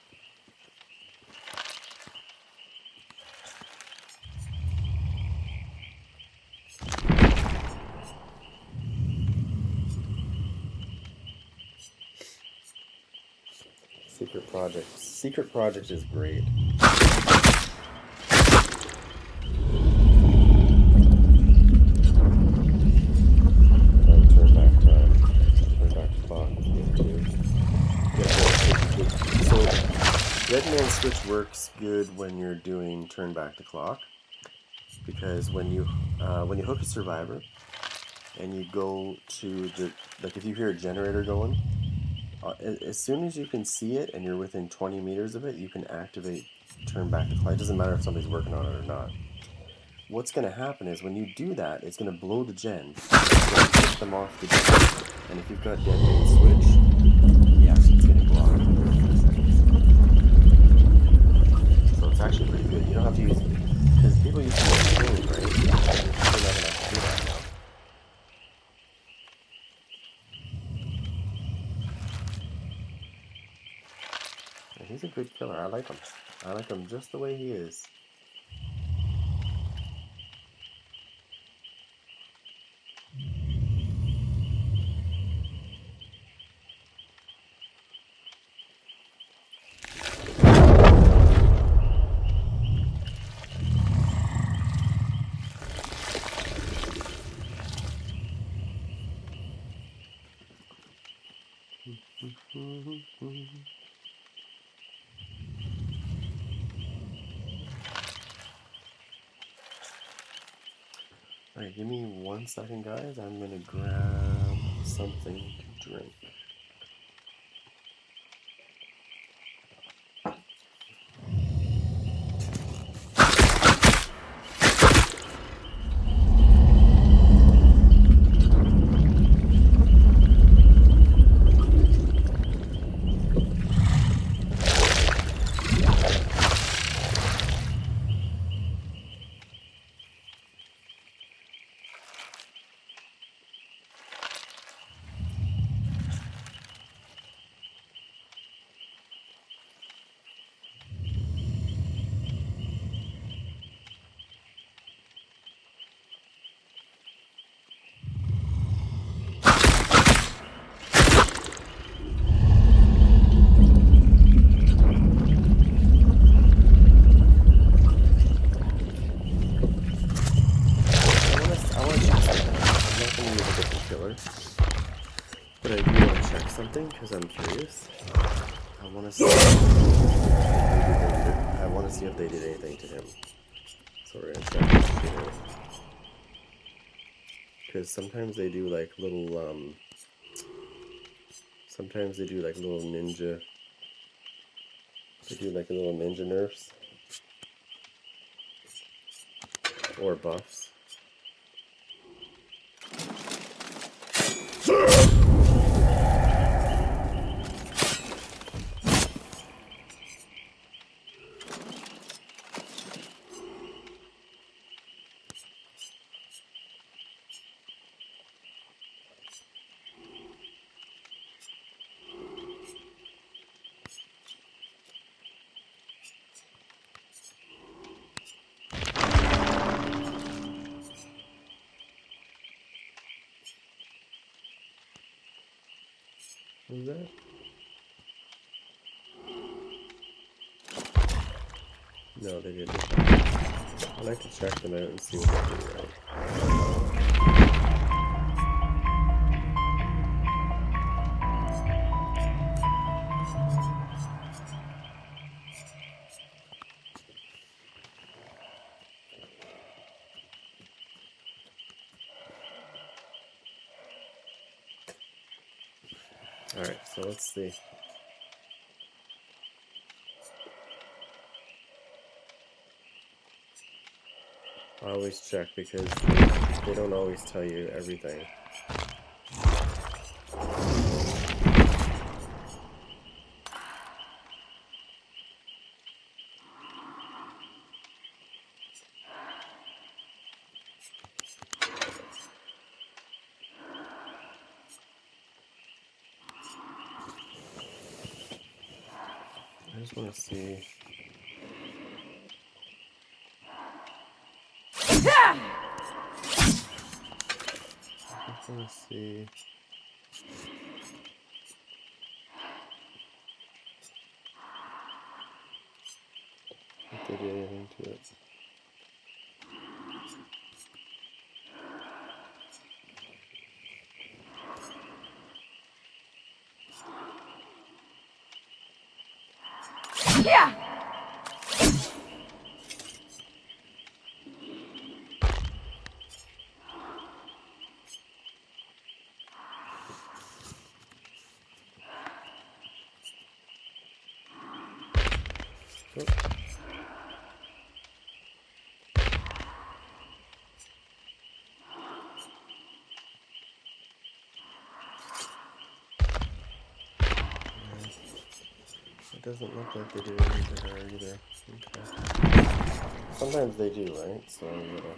Secret Project. Secret Project is great. Turn back time. Turn back clock is good too. So, Red Man Switch works good when you're doing turn back the clock. Because when you hook a survivor and you go to the, like if you hear a generator going, as soon as you can see it and you're within 20 meters of it, you can activate turn back the clock. It doesn't matter if somebody's working on it or not. What's going to happen is when you do that, it's going to blow the gen. It's going to kick them off the gen. And if you've got dead main switch, yeah, it's going to go off in 30 seconds. So it's actually pretty good. You don't have to use, because people used to use code, right? You're not going to have to do that now. And he's a good killer. I like him. I like him just the way he is. Alright, give me 1 second, guys. I'm gonna grab something to drink. But I do want to check something because I'm curious. I want to see. I want to see if they did anything to him. So we're gonna check this shit out. Because sometimes they do like little Sometimes they do like little ninja. They do like little ninja nerfs or buffs. Who's that? No, they didn't. I like to check them out and see what they do right. Alright, so let's see. I always check because they don't always tell you everything. I just want to see. I just want to see. If they did anything to it. Yeah. It doesn't look like they do anything to her either. Okay. Sometimes they do, right? So I'm gonna...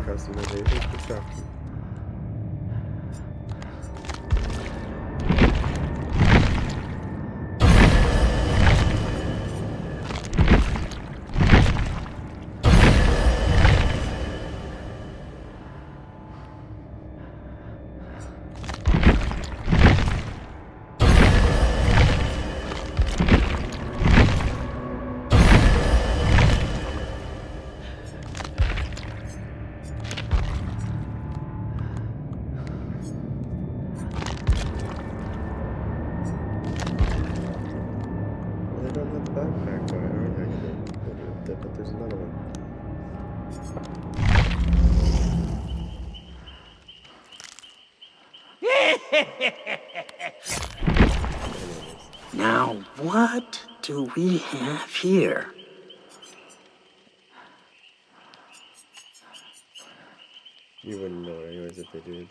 Customization construction. Backpack guy, aren't they? But there's another one. Now, what do we have here? You wouldn't know anyways if they did.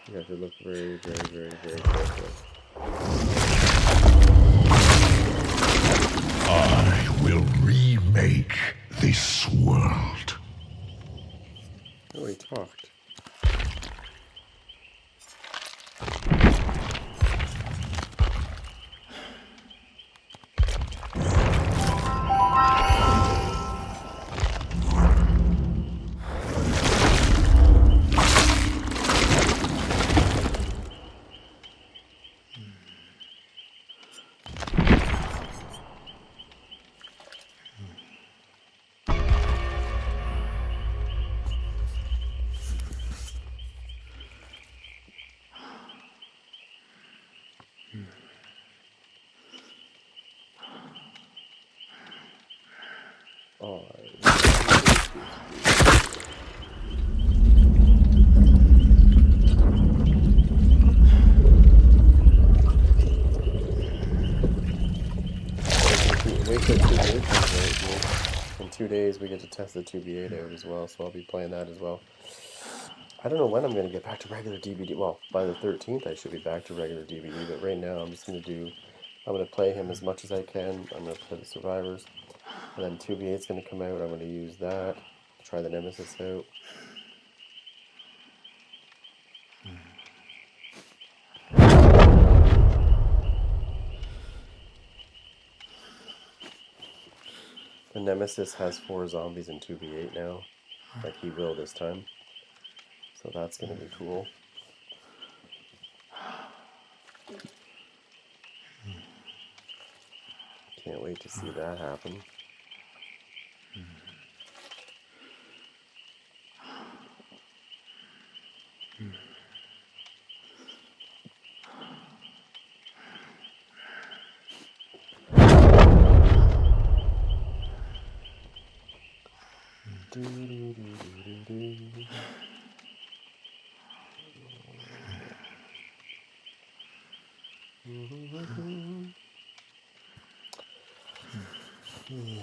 You have to look very, very, very, very carefully. I will remake this world. Oh, he talked. Oh, 2 days we get to test the 2B8 out as well, so I'll be playing that as well. I don't know when I'm going to get back to regular DVD. Well, by the 13th I should be back to regular DVD, but right now I'm going to play him as much as I can. I'm going to play the Survivors, and then 2B8's going to come out. I'm going to use that, try the Nemesis out. The Nemesis has 4 zombies in 2B8 now, like he will this time. So that's going to be cool. Can't wait to see that happen. Yeah.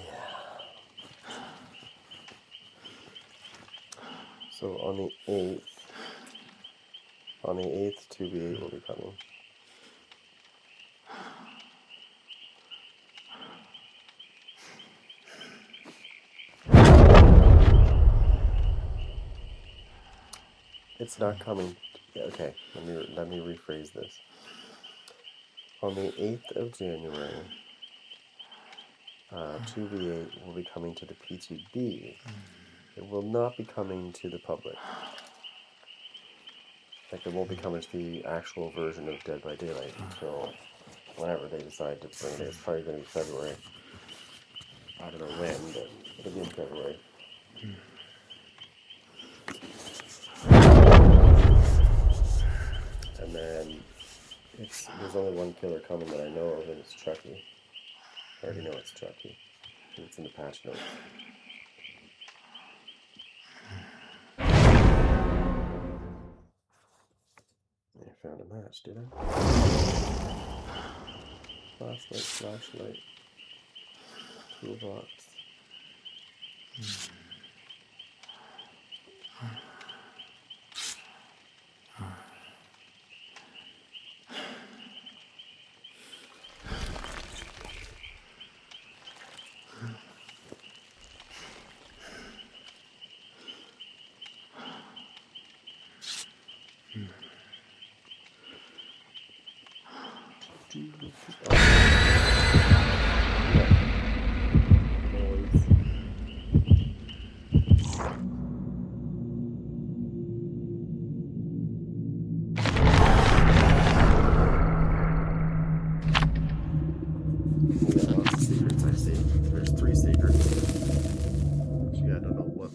So on the 8th, 2B8 will be coming. It's not coming. Yeah, okay, let me rephrase this. On the 8th of January, 2B8 will be coming to the PTB. It will not be coming to the public. Like, it won't be coming to the actual version of Dead by Daylight until whenever they decide to bring it. It's probably going to be February. I don't know when, but it'll be in February. And then there's only one killer coming that I know of, and it's Chucky. I already know it's Chucky. It's in the patch notes. I found a match, did I? Flashlight. Toolbox.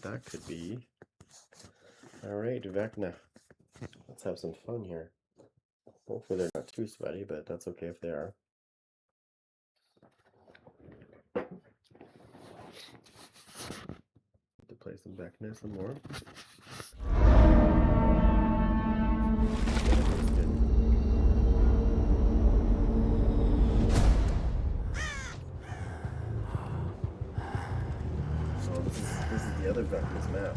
That could be. Alright, Vecna. Let's have some fun here. Hopefully they're not too sweaty, but that's okay if they are. To play some Vecna some more. This is the other Vecna's map.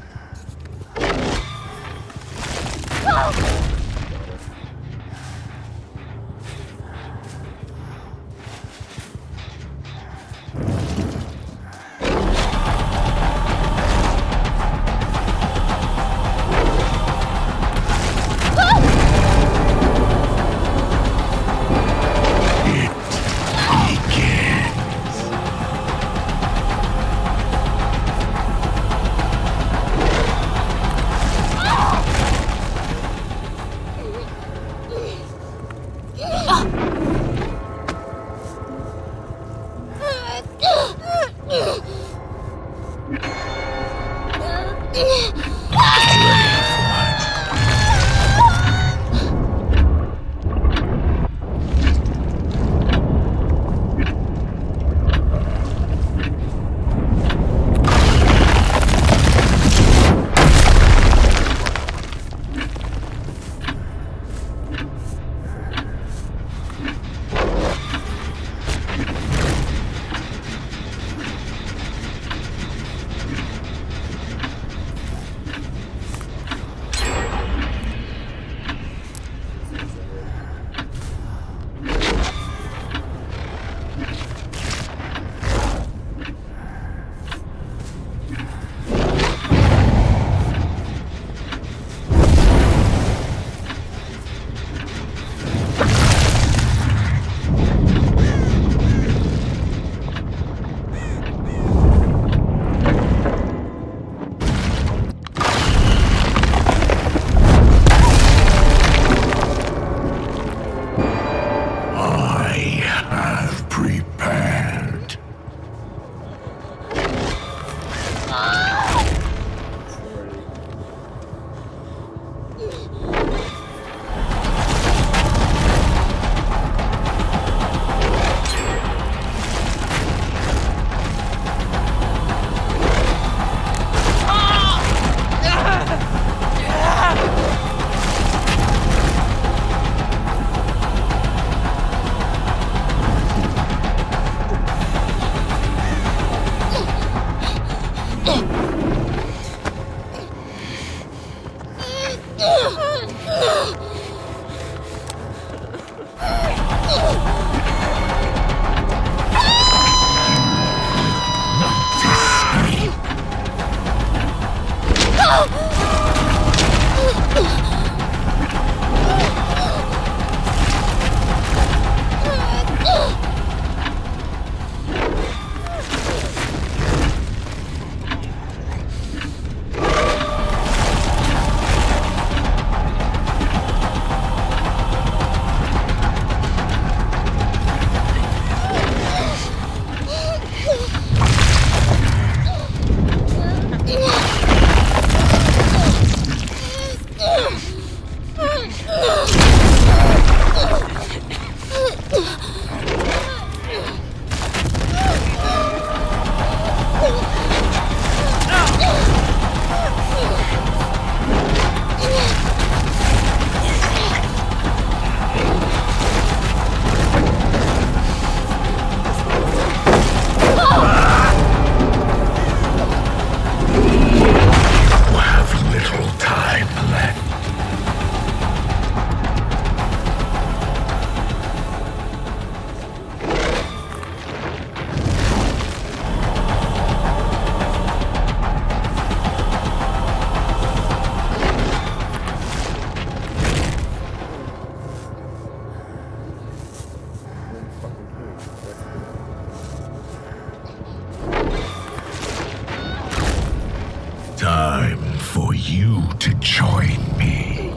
Time for you to join me.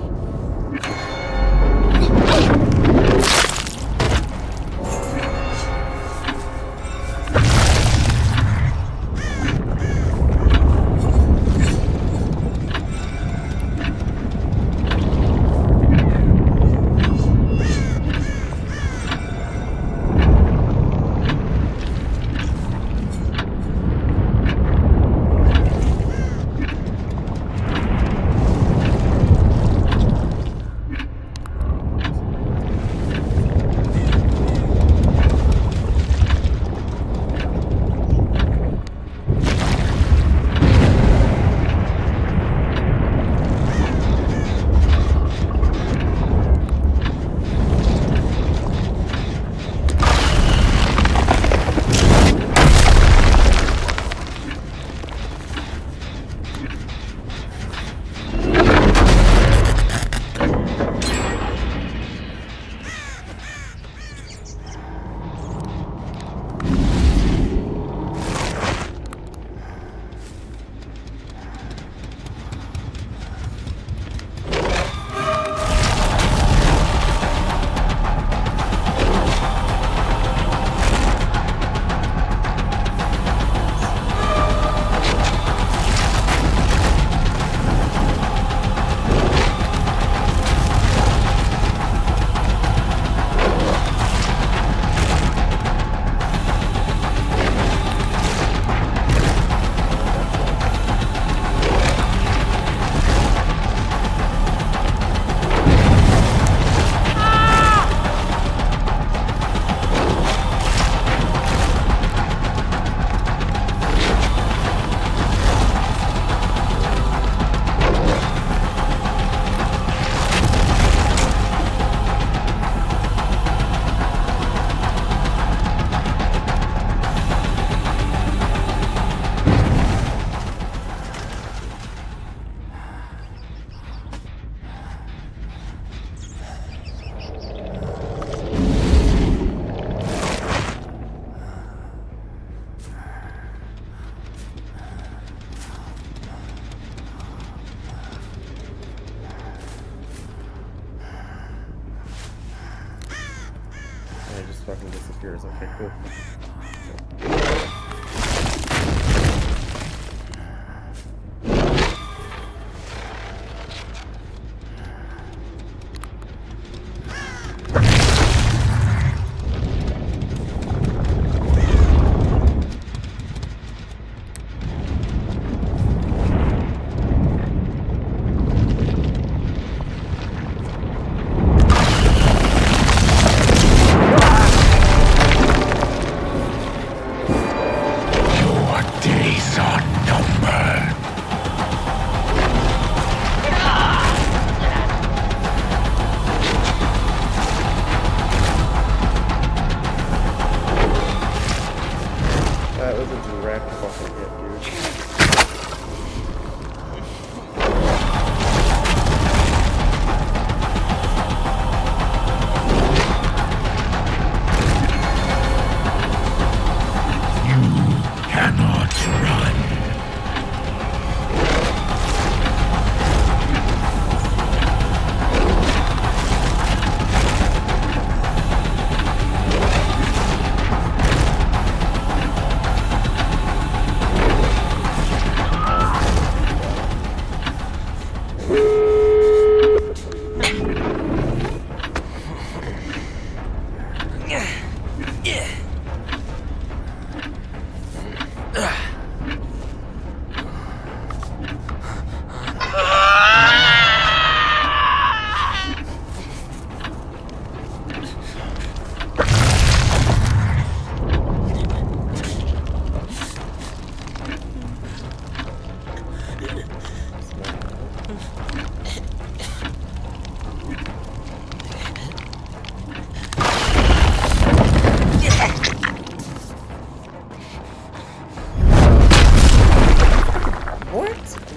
it just fucking disappears. Okay, cool.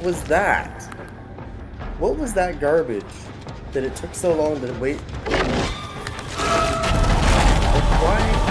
was that? What was that garbage that it took so long to wait? Like, why?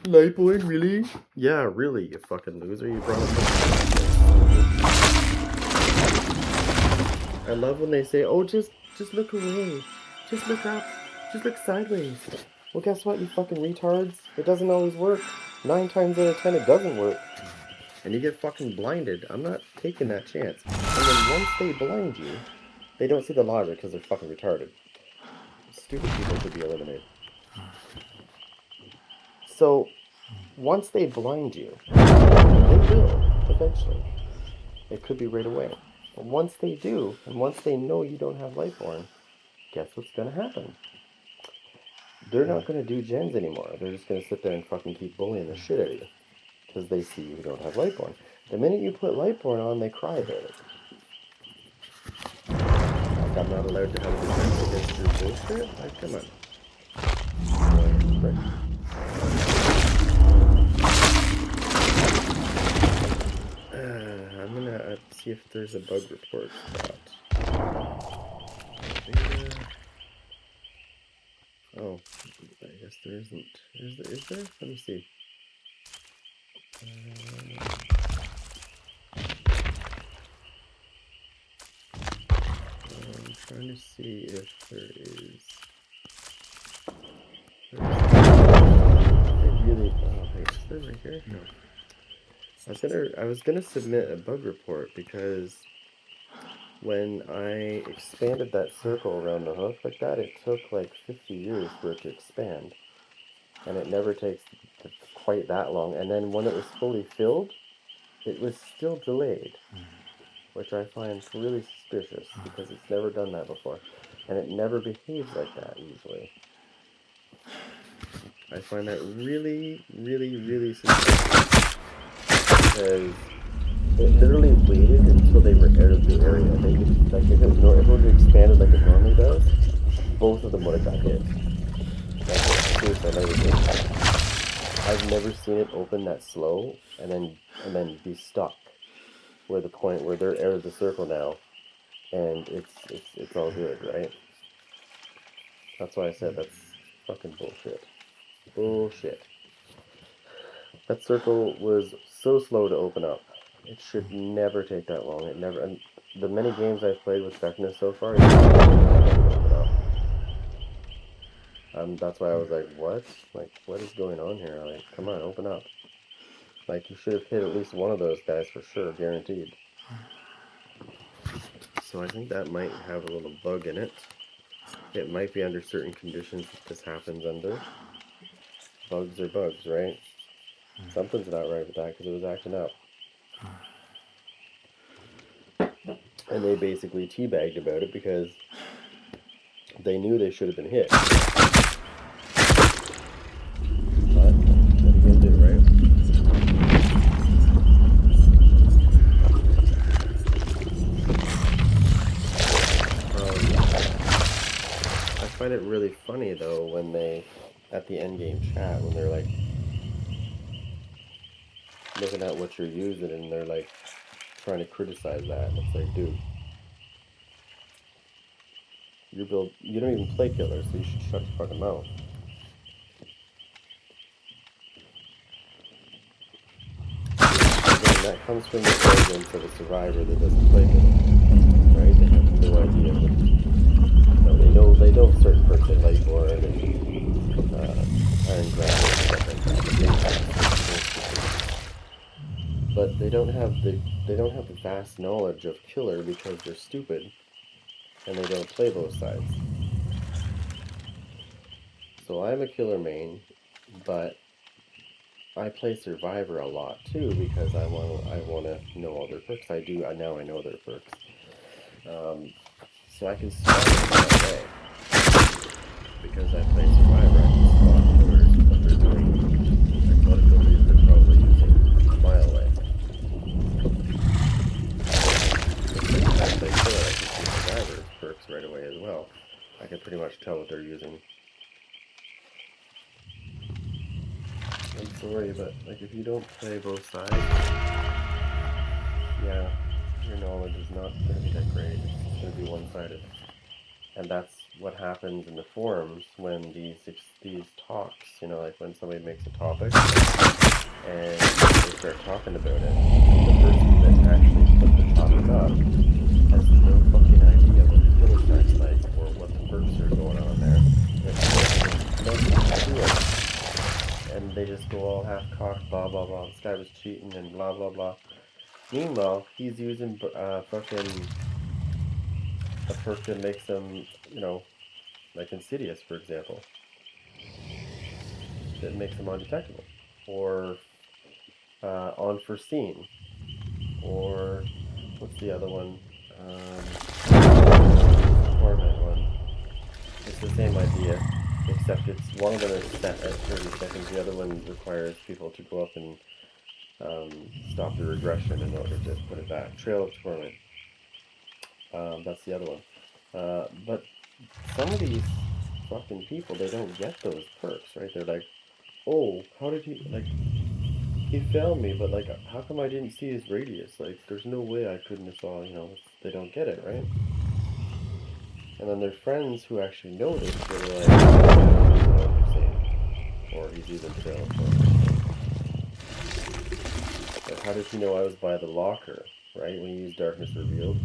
Light boy, really? Yeah, really, you fucking loser. You brought up. I love when they say, "Oh, just look away, just look up, just look sideways." Well, guess what, you fucking retards? It doesn't always work. 9 times out of 10, it doesn't work, and you get fucking blinded. I'm not taking that chance. And then once they blind you, they don't see the logic because they're fucking retarded. Stupid people should be eliminated. So, once they blind you, they will, eventually. It could be right away. But once they do, and once they know you don't have Lightborn, guess what's going to happen? They're not going to do gens anymore. They're just going to sit there and fucking keep bullying the shit out of you. Because they see you don't have Lightborn. The minute you put Lightborn on, they cry about it. Like, I'm not allowed to have a defense against your bullshit? Like, come on. I'm gonna see if there's a bug report spot. Oh, I guess there isn't. Is there? Let me see. I'm trying to see if there is. Really? Oh, wait, is there right here? No. I was gonna submit a bug report because when I expanded that circle around the hook like that, it took like 50 years for it to expand. And it never takes quite that long. And then when it was fully filled, it was still delayed, which I find really suspicious because it's never done that before. And it never behaves like that usually. I find that really, really, really suspicious because it literally waited until they were out of the area. They could, like, if it would have expanded like it normally does, both of them would have got hit. Like, seriously, I've never seen it open that slow and then be stuck where the point where they're out of the circle now, and it's all good, right? That's why I said that's fucking bullshit. Bullshit. That circle was so slow to open up. It should never take that long. It never. And the many games I've played with Vecna so far, it never takes that long to open up. That's why I was like, what? Like, what is going on here? Like, come on, open up. Like, you should have hit at least one of those guys for sure, guaranteed. So I think that might have a little bug in it. It might be under certain conditions that this happens under. Bugs are bugs, right? Something's not right with that because it was acting up. And they basically teabagged about it because they knew they should have been hit. But what are you gonna do, right? I find it really funny though when they, at the end game chat, when they're like looking at what you're using and they're like trying to criticize that, and it's like, dude, You don't even play killer, so you should shut your fucking mouth. Again, that comes from the arrogance of a survivor that doesn't play killer, right? They have no idea what, they know certain perks like Lightborn and Iron Grab and stuff like that. But they don't have the vast knowledge of killer because they're stupid and they don't play both sides. So I'm a killer main, but I play survivor a lot too because I want to know all their perks. I know their perks. So I can spot them that way. Because I play survivor, I can spot killers what they're doing. Like what abilities they're probably using a mile away. If I play killer, I can see survivor's perks right away as well. I can pretty much tell what they're using. I'm sorry, but like if you don't play both sides, yeah, your knowledge is not going to be that great. It's going to be one-sided. And that's what happens in the forums when these talks, like when somebody makes a topic and they start talking about it, the person that actually put the topic up has no fucking idea what the killer side's like or what the perks are going on there. It's nothing to do with it. And they just go all half-cocked, blah, blah, blah, this guy was cheating and blah, blah, blah. Meanwhile, he's using fucking a perk that makes them, like Insidious, for example, that makes them undetectable, or Unforeseen, or what's the other one? Torment one. It's the same idea, except it's one of them is set at 30 seconds. The other one requires people to go up and stop the regression in order to put it back. Trail of Torment. That's the other one. But some of these fucking people, they don't get those perks, right? They're like, oh, how did he, like, he found me, but, like, how come I didn't see his radius? Like, there's no way I couldn't have saw, they don't get it, right? And then their friends who actually notice, they're like, or he's using trail. Like, how did he know I was by the locker, right? When you use Darkness Revealed.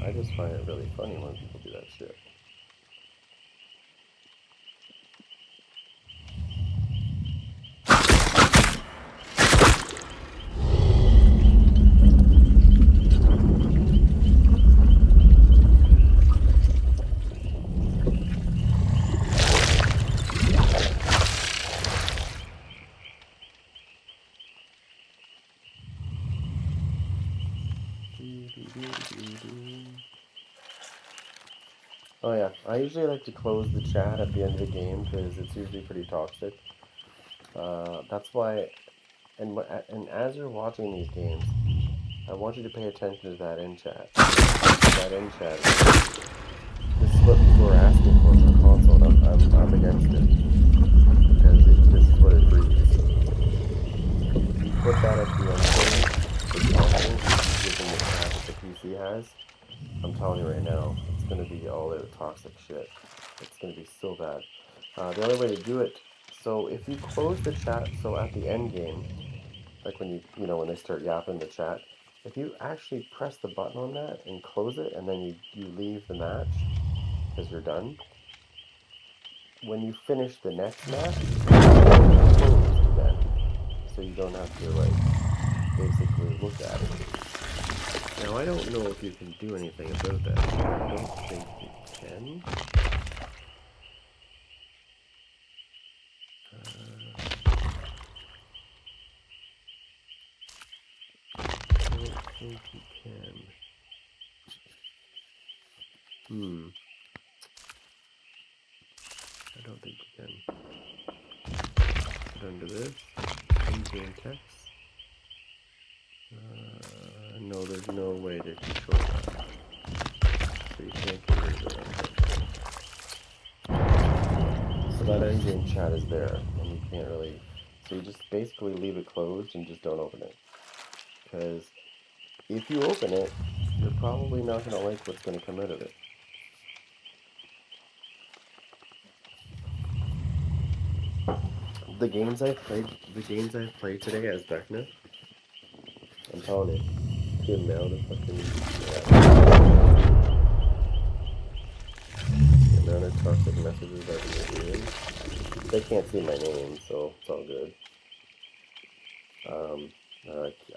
I just find it really funny when people do that shit. Oh yeah, I usually like to close the chat at the end of the game because it's usually pretty toxic. That's why, and as you're watching these games, I want you to pay attention to that end chat. That end chat. This is what people are asking for console, and I'm against it because this is what it breeds. You put that at the end game for console, given the chat that the PC has. I'm telling you right now, it's going to be all out toxic shit. It's going to be so bad. The only way to do it, so if you close the chat, so at the end game, like when when they start yapping in the chat, if you actually press the button on that and close it, and then you leave the match, because you're done, when you finish the next match, it's closed again. So you don't have to, like, basically look at it. Now, I don't know if you can do anything about that. I don't think you can. I don't think you can. I don't think you can. Put under this. In-game text. No, there's no way to control that. So you can't get rid of it. So that endgame chat is there, and you can't really. So you just basically leave it closed and just don't open it. Because if you open it, you're probably not going to like what's going to come out of it. The games I've played today as Vecna, I'm telling you, the amount of fucking the amount of toxic messages I've been receiving. They can't see my name, so it's all good.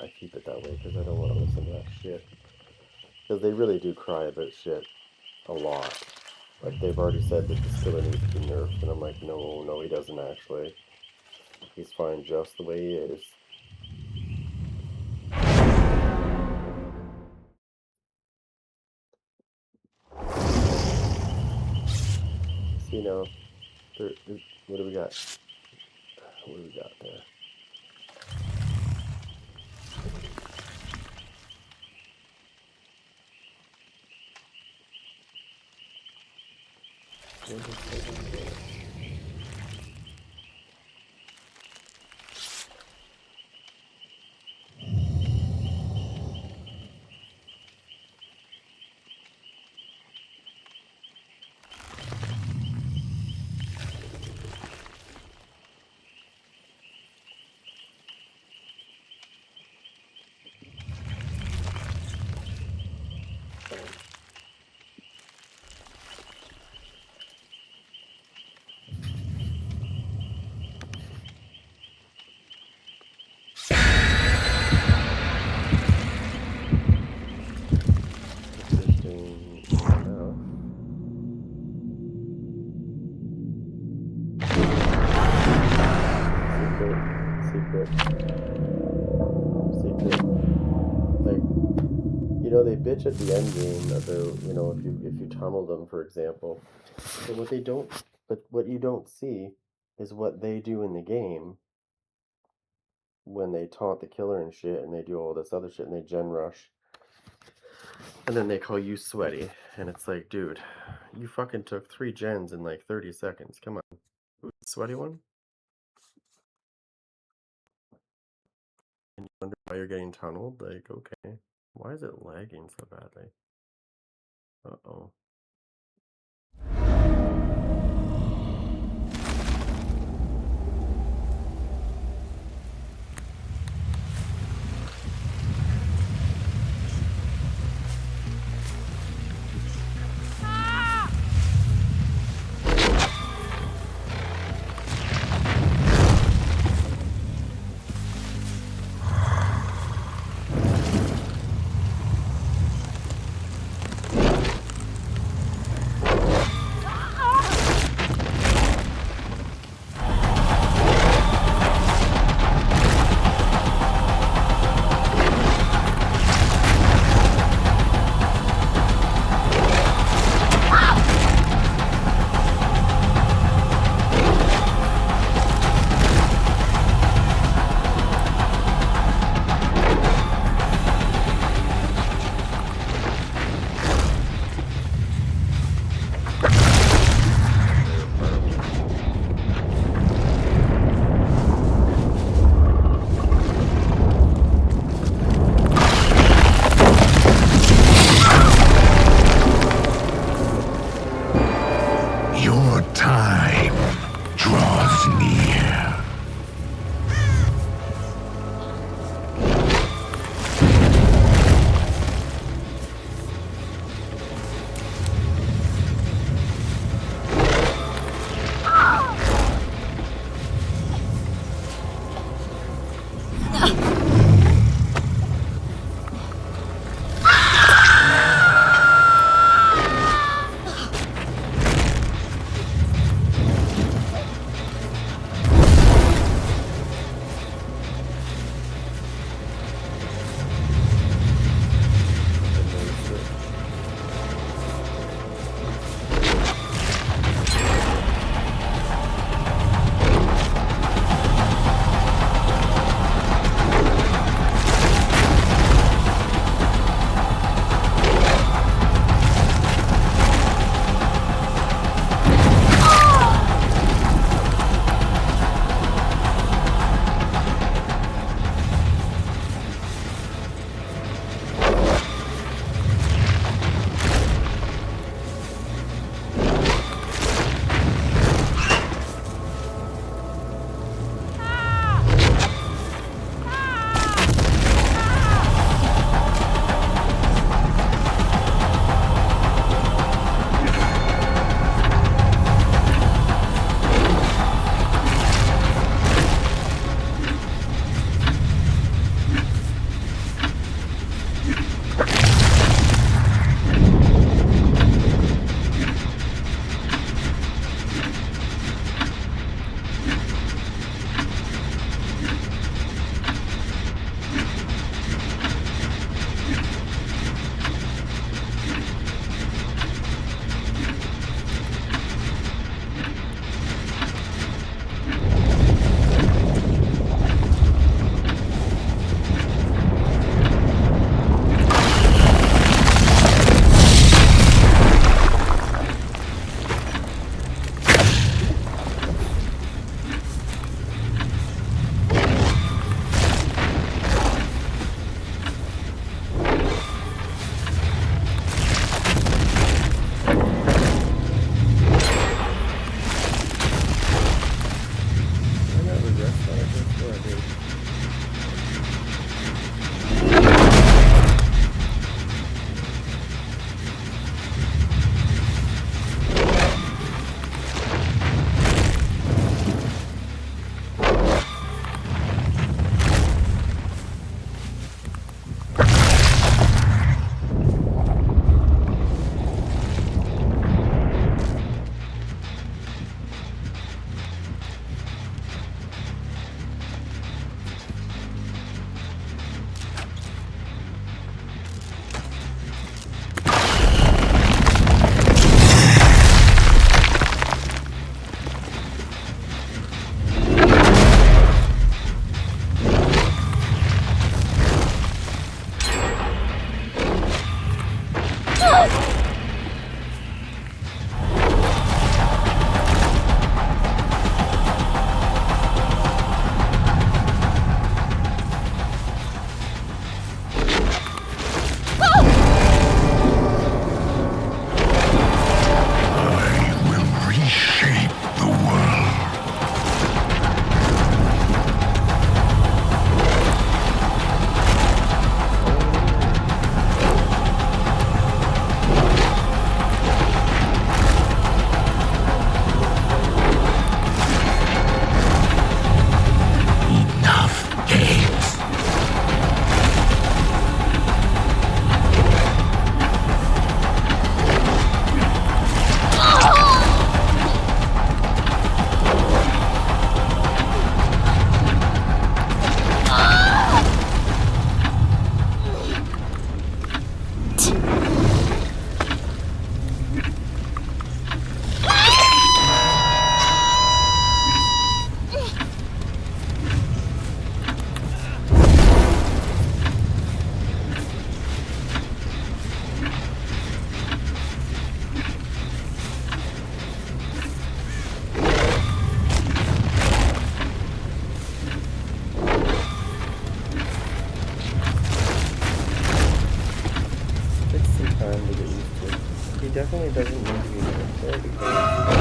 I keep it that way because I don't want to listen to that shit. Because they really do cry about shit a lot. Like, they've already said that the Skiller needs to be nerfed, and I'm like, no, he doesn't actually. He's fine just the way he is. See now, what do we got? What do we got there? Secret. Like, they bitch at the end game about, if you tunnel them, for example. But what you don't see is what they do in the game when they taunt the killer and shit, and they do all this other shit, and they gen rush. And then they call you sweaty, and it's like, dude, you fucking took 3 gens in like 30 seconds. Come on. Who's the sweaty one? And you wonder why you're getting tunneled? Like, okay. Why is it lagging so badly? Uh-oh. normally doesn't need to be hooked there because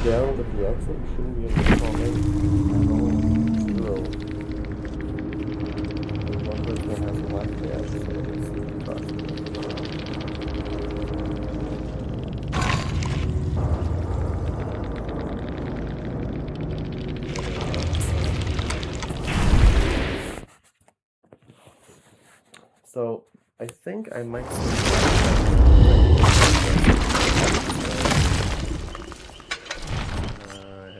down with the exit, shouldn't be able to call in. Zero. One person has left the exit, so it's possible. So, I think I might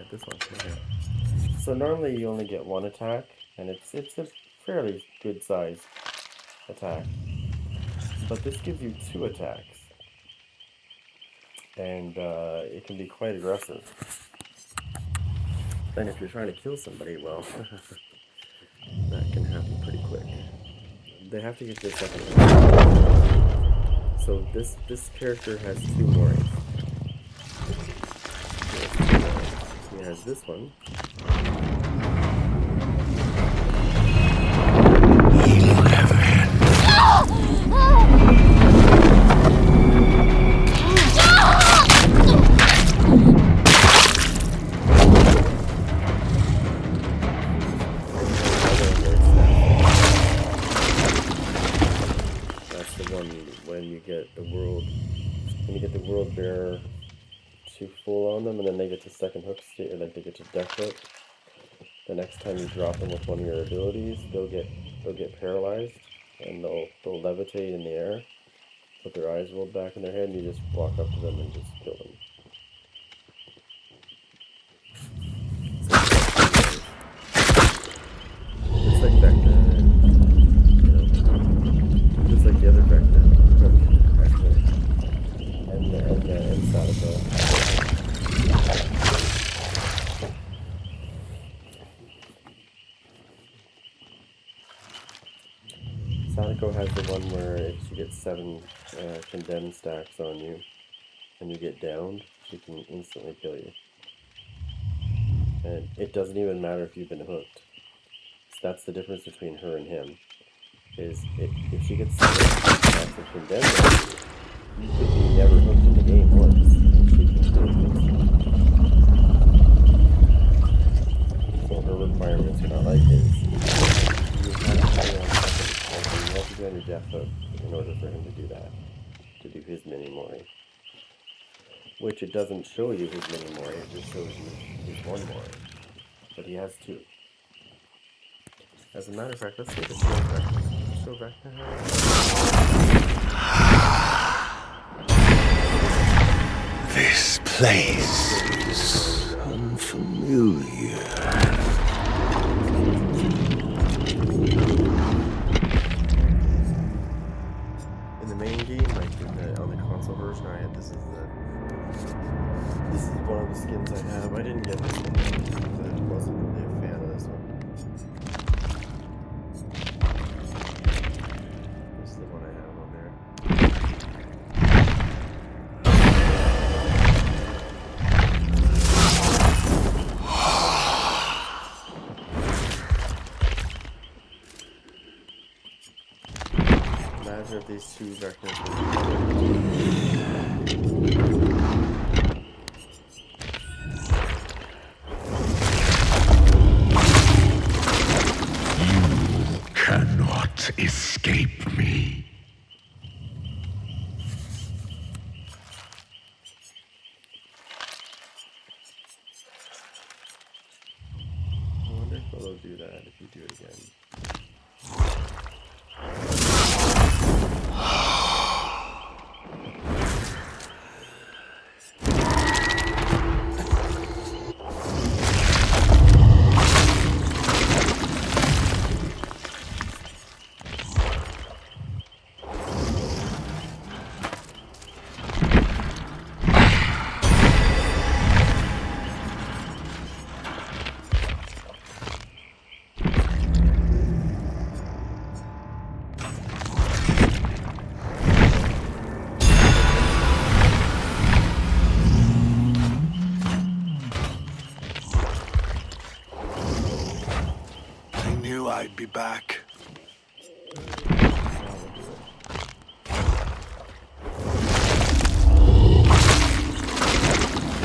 this one. Okay. So normally you only get one attack, and it's a fairly good size attack. But this gives you 2 attacks, and it can be quite aggressive. And if you're trying to kill somebody, well, that can happen pretty quick. They have to get their second attack. So this character has 2 mores. He has this one. That's the one when you get the world bearer to full on them, and then they get to second hook state, or like they get to death hook. The next time you drop them with one of your abilities, they'll get paralyzed, and they'll levitate in the air, put their eyes rolled back in their head, and you just walk up to them and just kill them. Just like Vector, just like the other Vector, and Sadako. Sadako has the one where if she gets 7 condemned stacks on you, and you get downed, she can instantly kill you. And it doesn't even matter if you've been hooked. So that's the difference between her and him. Is if she gets 7 stacks of condemned on you, you could be never hooked in the game once, and she can still kill you. So her requirements depth of in order for him to do that, to do his mini Mori. Which it doesn't show you his mini Mori, it just shows you his one Mori. But he has two. As a matter of fact, let's see the show vector. Show vector. This place is unfamiliar. In the main game, like on the console version, this is one of the skins I have. I didn't get this one because I wasn't really a fan of this one. This is the one I have on there. Imagine if these two vectors were Cannot escape me. I wonder if they'll do that if you do it again. I knew I'd be back.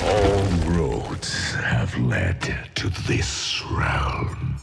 All roads have led to this realm.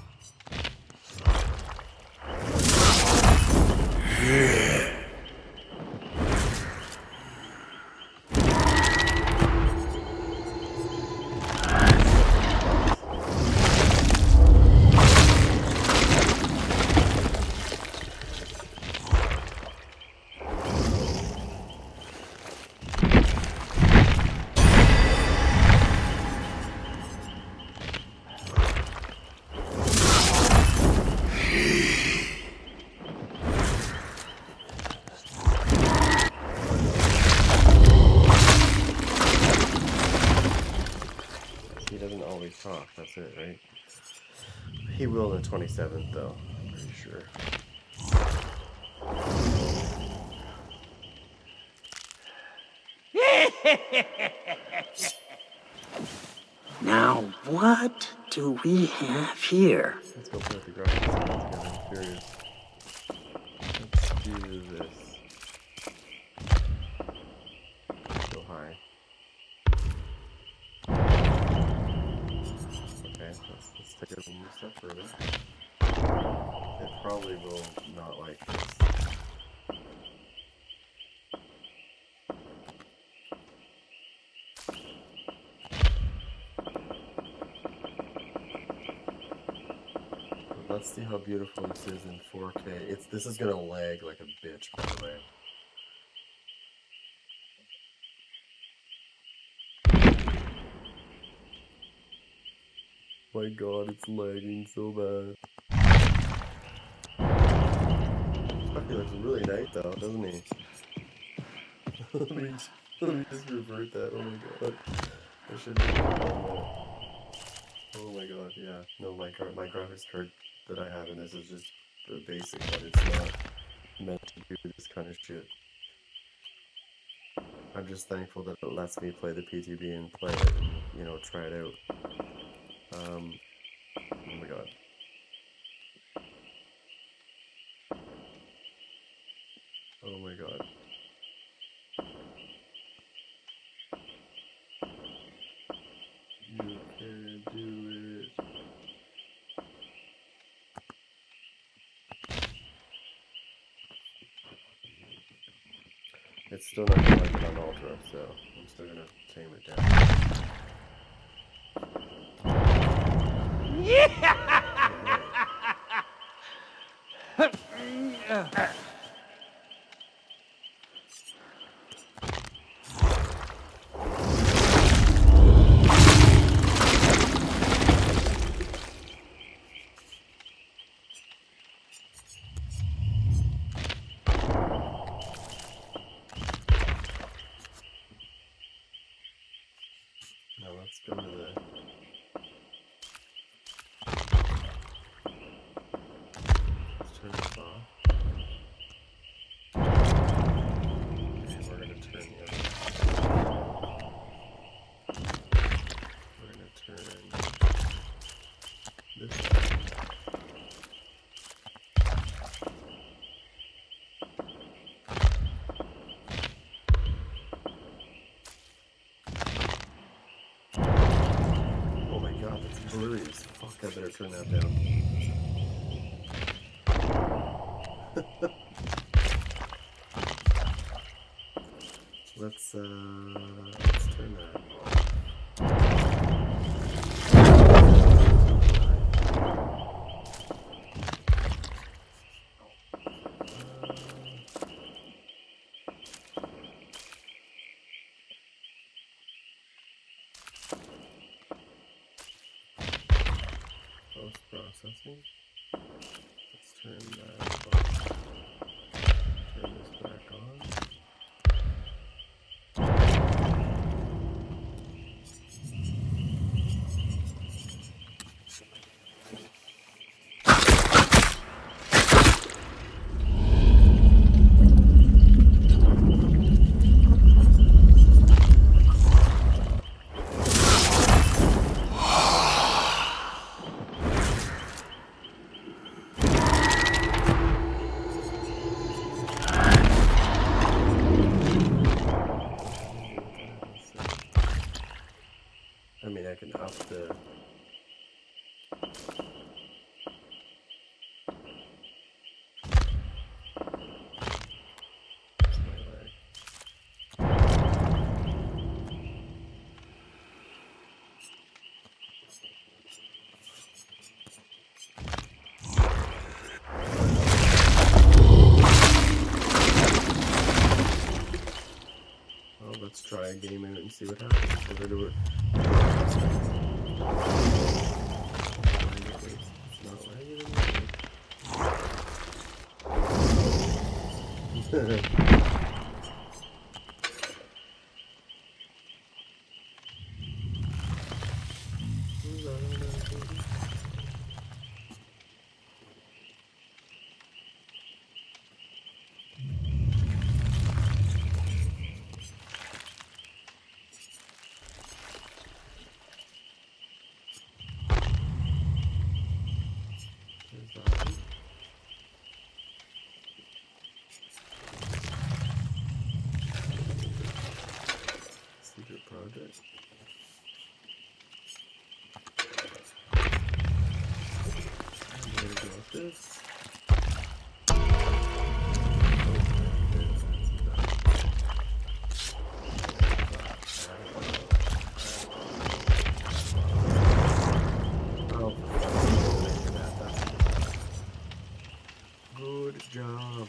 He doesn't always talk, that's it, right? He will on the 27th, though. I'm pretty sure. Now, what do we have here? Let's go put the graphics together. I'm curious. Let's do this. Go high. Okay, let's take it a little step further. It probably will not like this. Let's see how beautiful this is in 4K. This is gonna lag like a bitch, by the way. My god, it's lagging so bad. He looks really nice though, doesn't he? let me just revert that. Oh my god. I should have done that. Oh my god, yeah. No, my graphics card that I have in this is just the basic one. It's not meant to do this kind of shit. I'm just thankful that it lets me play the PTB and play it and, you know, try it out. Oh my god. Oh my god. You can do it. It's still not gonna like it on ultra, so I'm still gonna tame it down. Now let's go to the... Let's turn this off. And we're going to turn the other. We're going to turn this on. Oh my god, that's blurry as fuck. I better turn that down. Let's turn that off. Post-processing. Let's turn that off. Turn this back on. I mean, I can up the... Well, let's try a game in it and see what happens. We're gonna do it. It's not lagging. Secret project. I'm gonna go with this. Good job.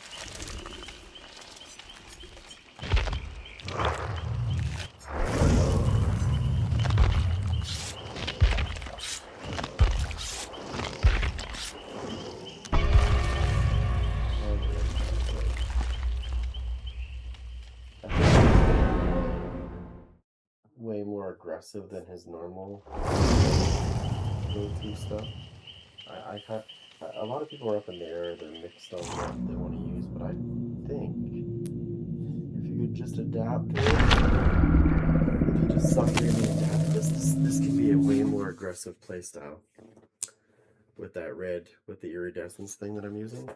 Way more aggressive than his normal go-to stuff. A lot of people are up in the air, they're mixed on what they want to use, but I think if you could just adapt to it, if you just suck in and adapt, this can be a way more aggressive playstyle with that red, with the iridescence thing that I'm using.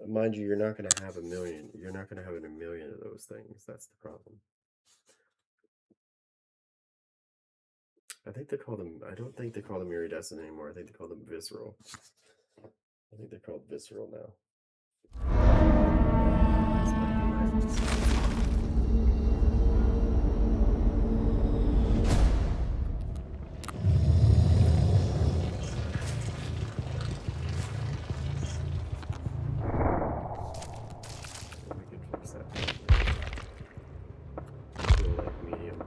Mind you, you're not going to have a million. You're not going to have a million of those things. That's the problem. I think they call them, I don't think they call them iridescent anymore. I think they call them visceral. I think they're called visceral now. This might be my We can fix that. Feel like medium.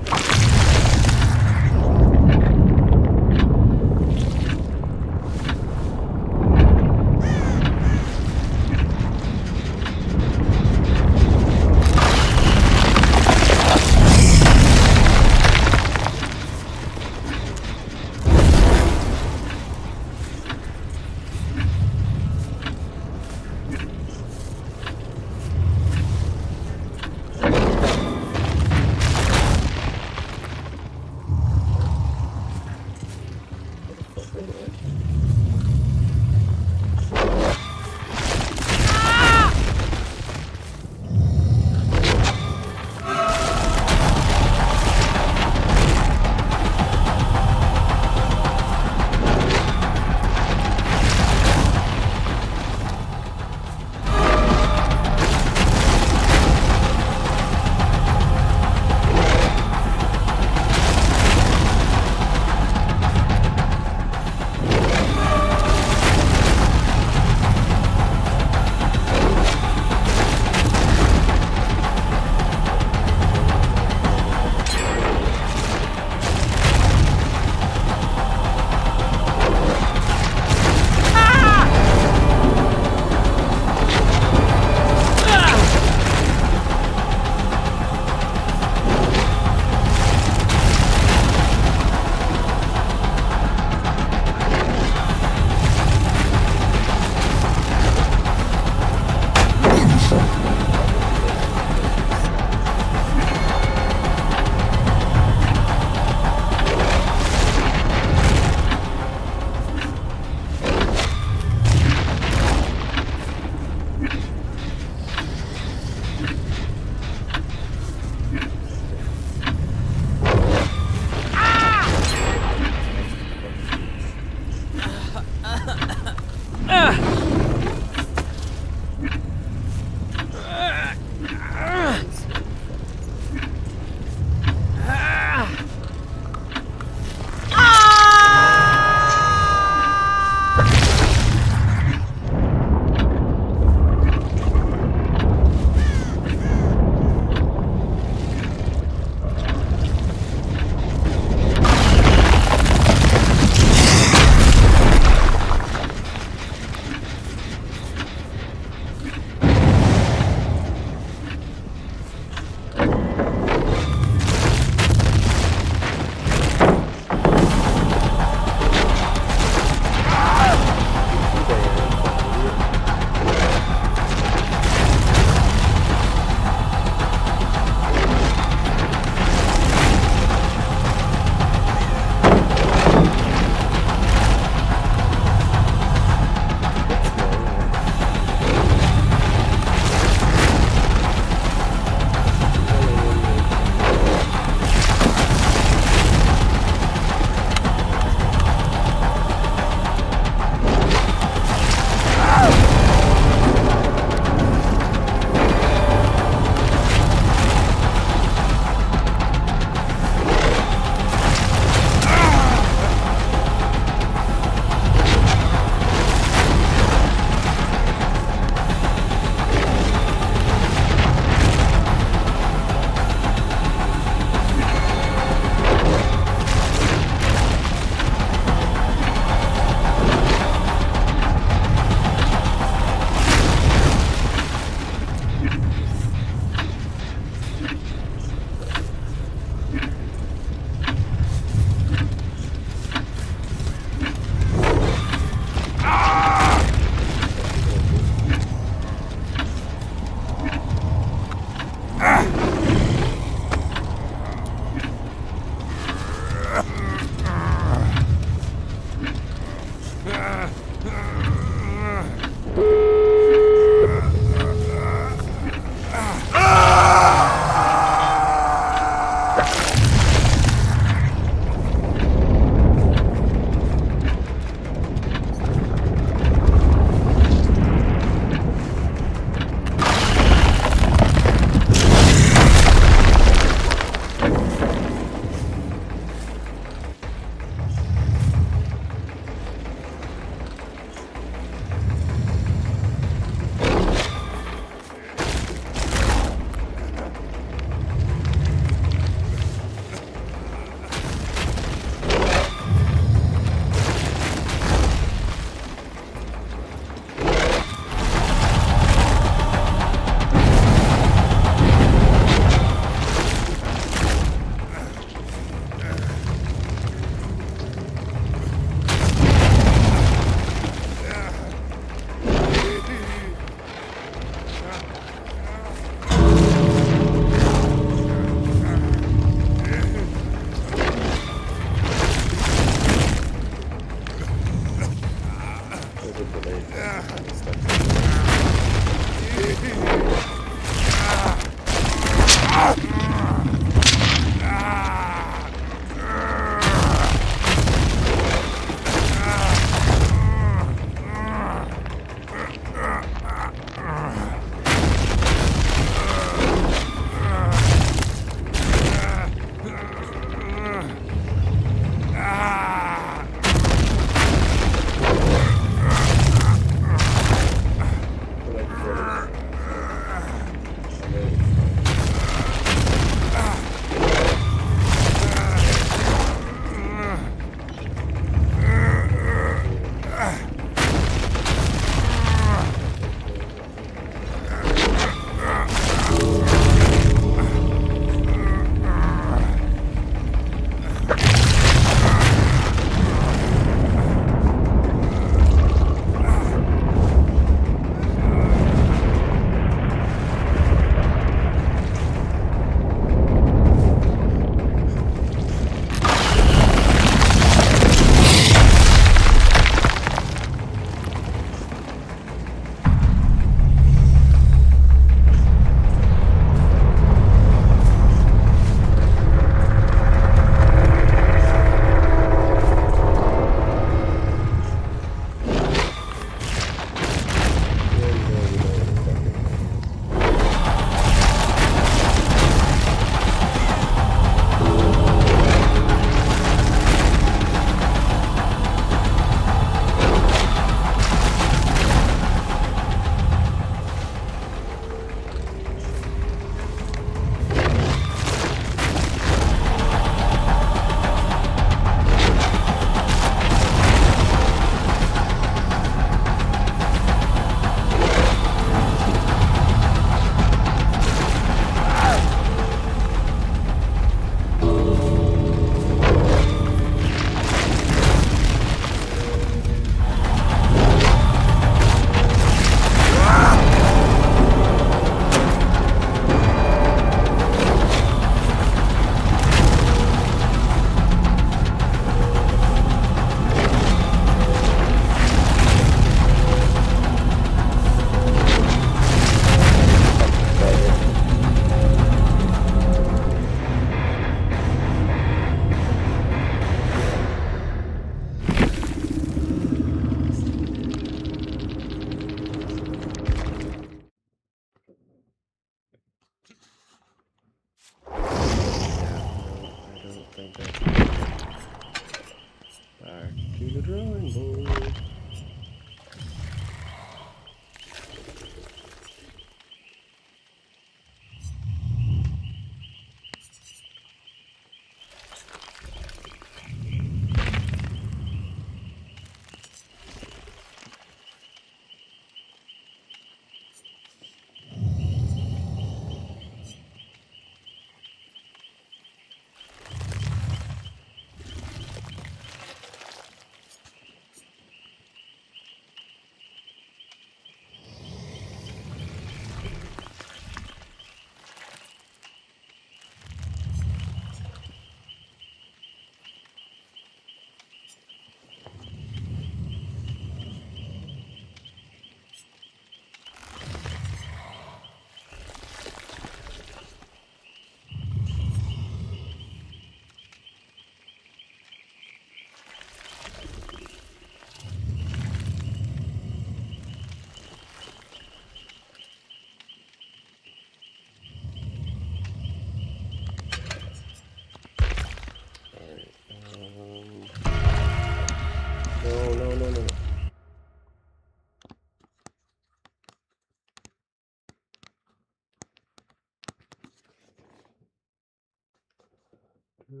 Yes.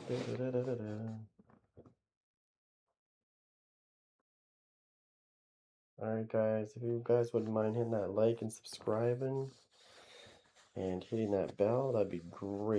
Da-da-da-da-da. Alright guys, if you guys wouldn't mind hitting that like and subscribing and hitting that bell, that'd be great.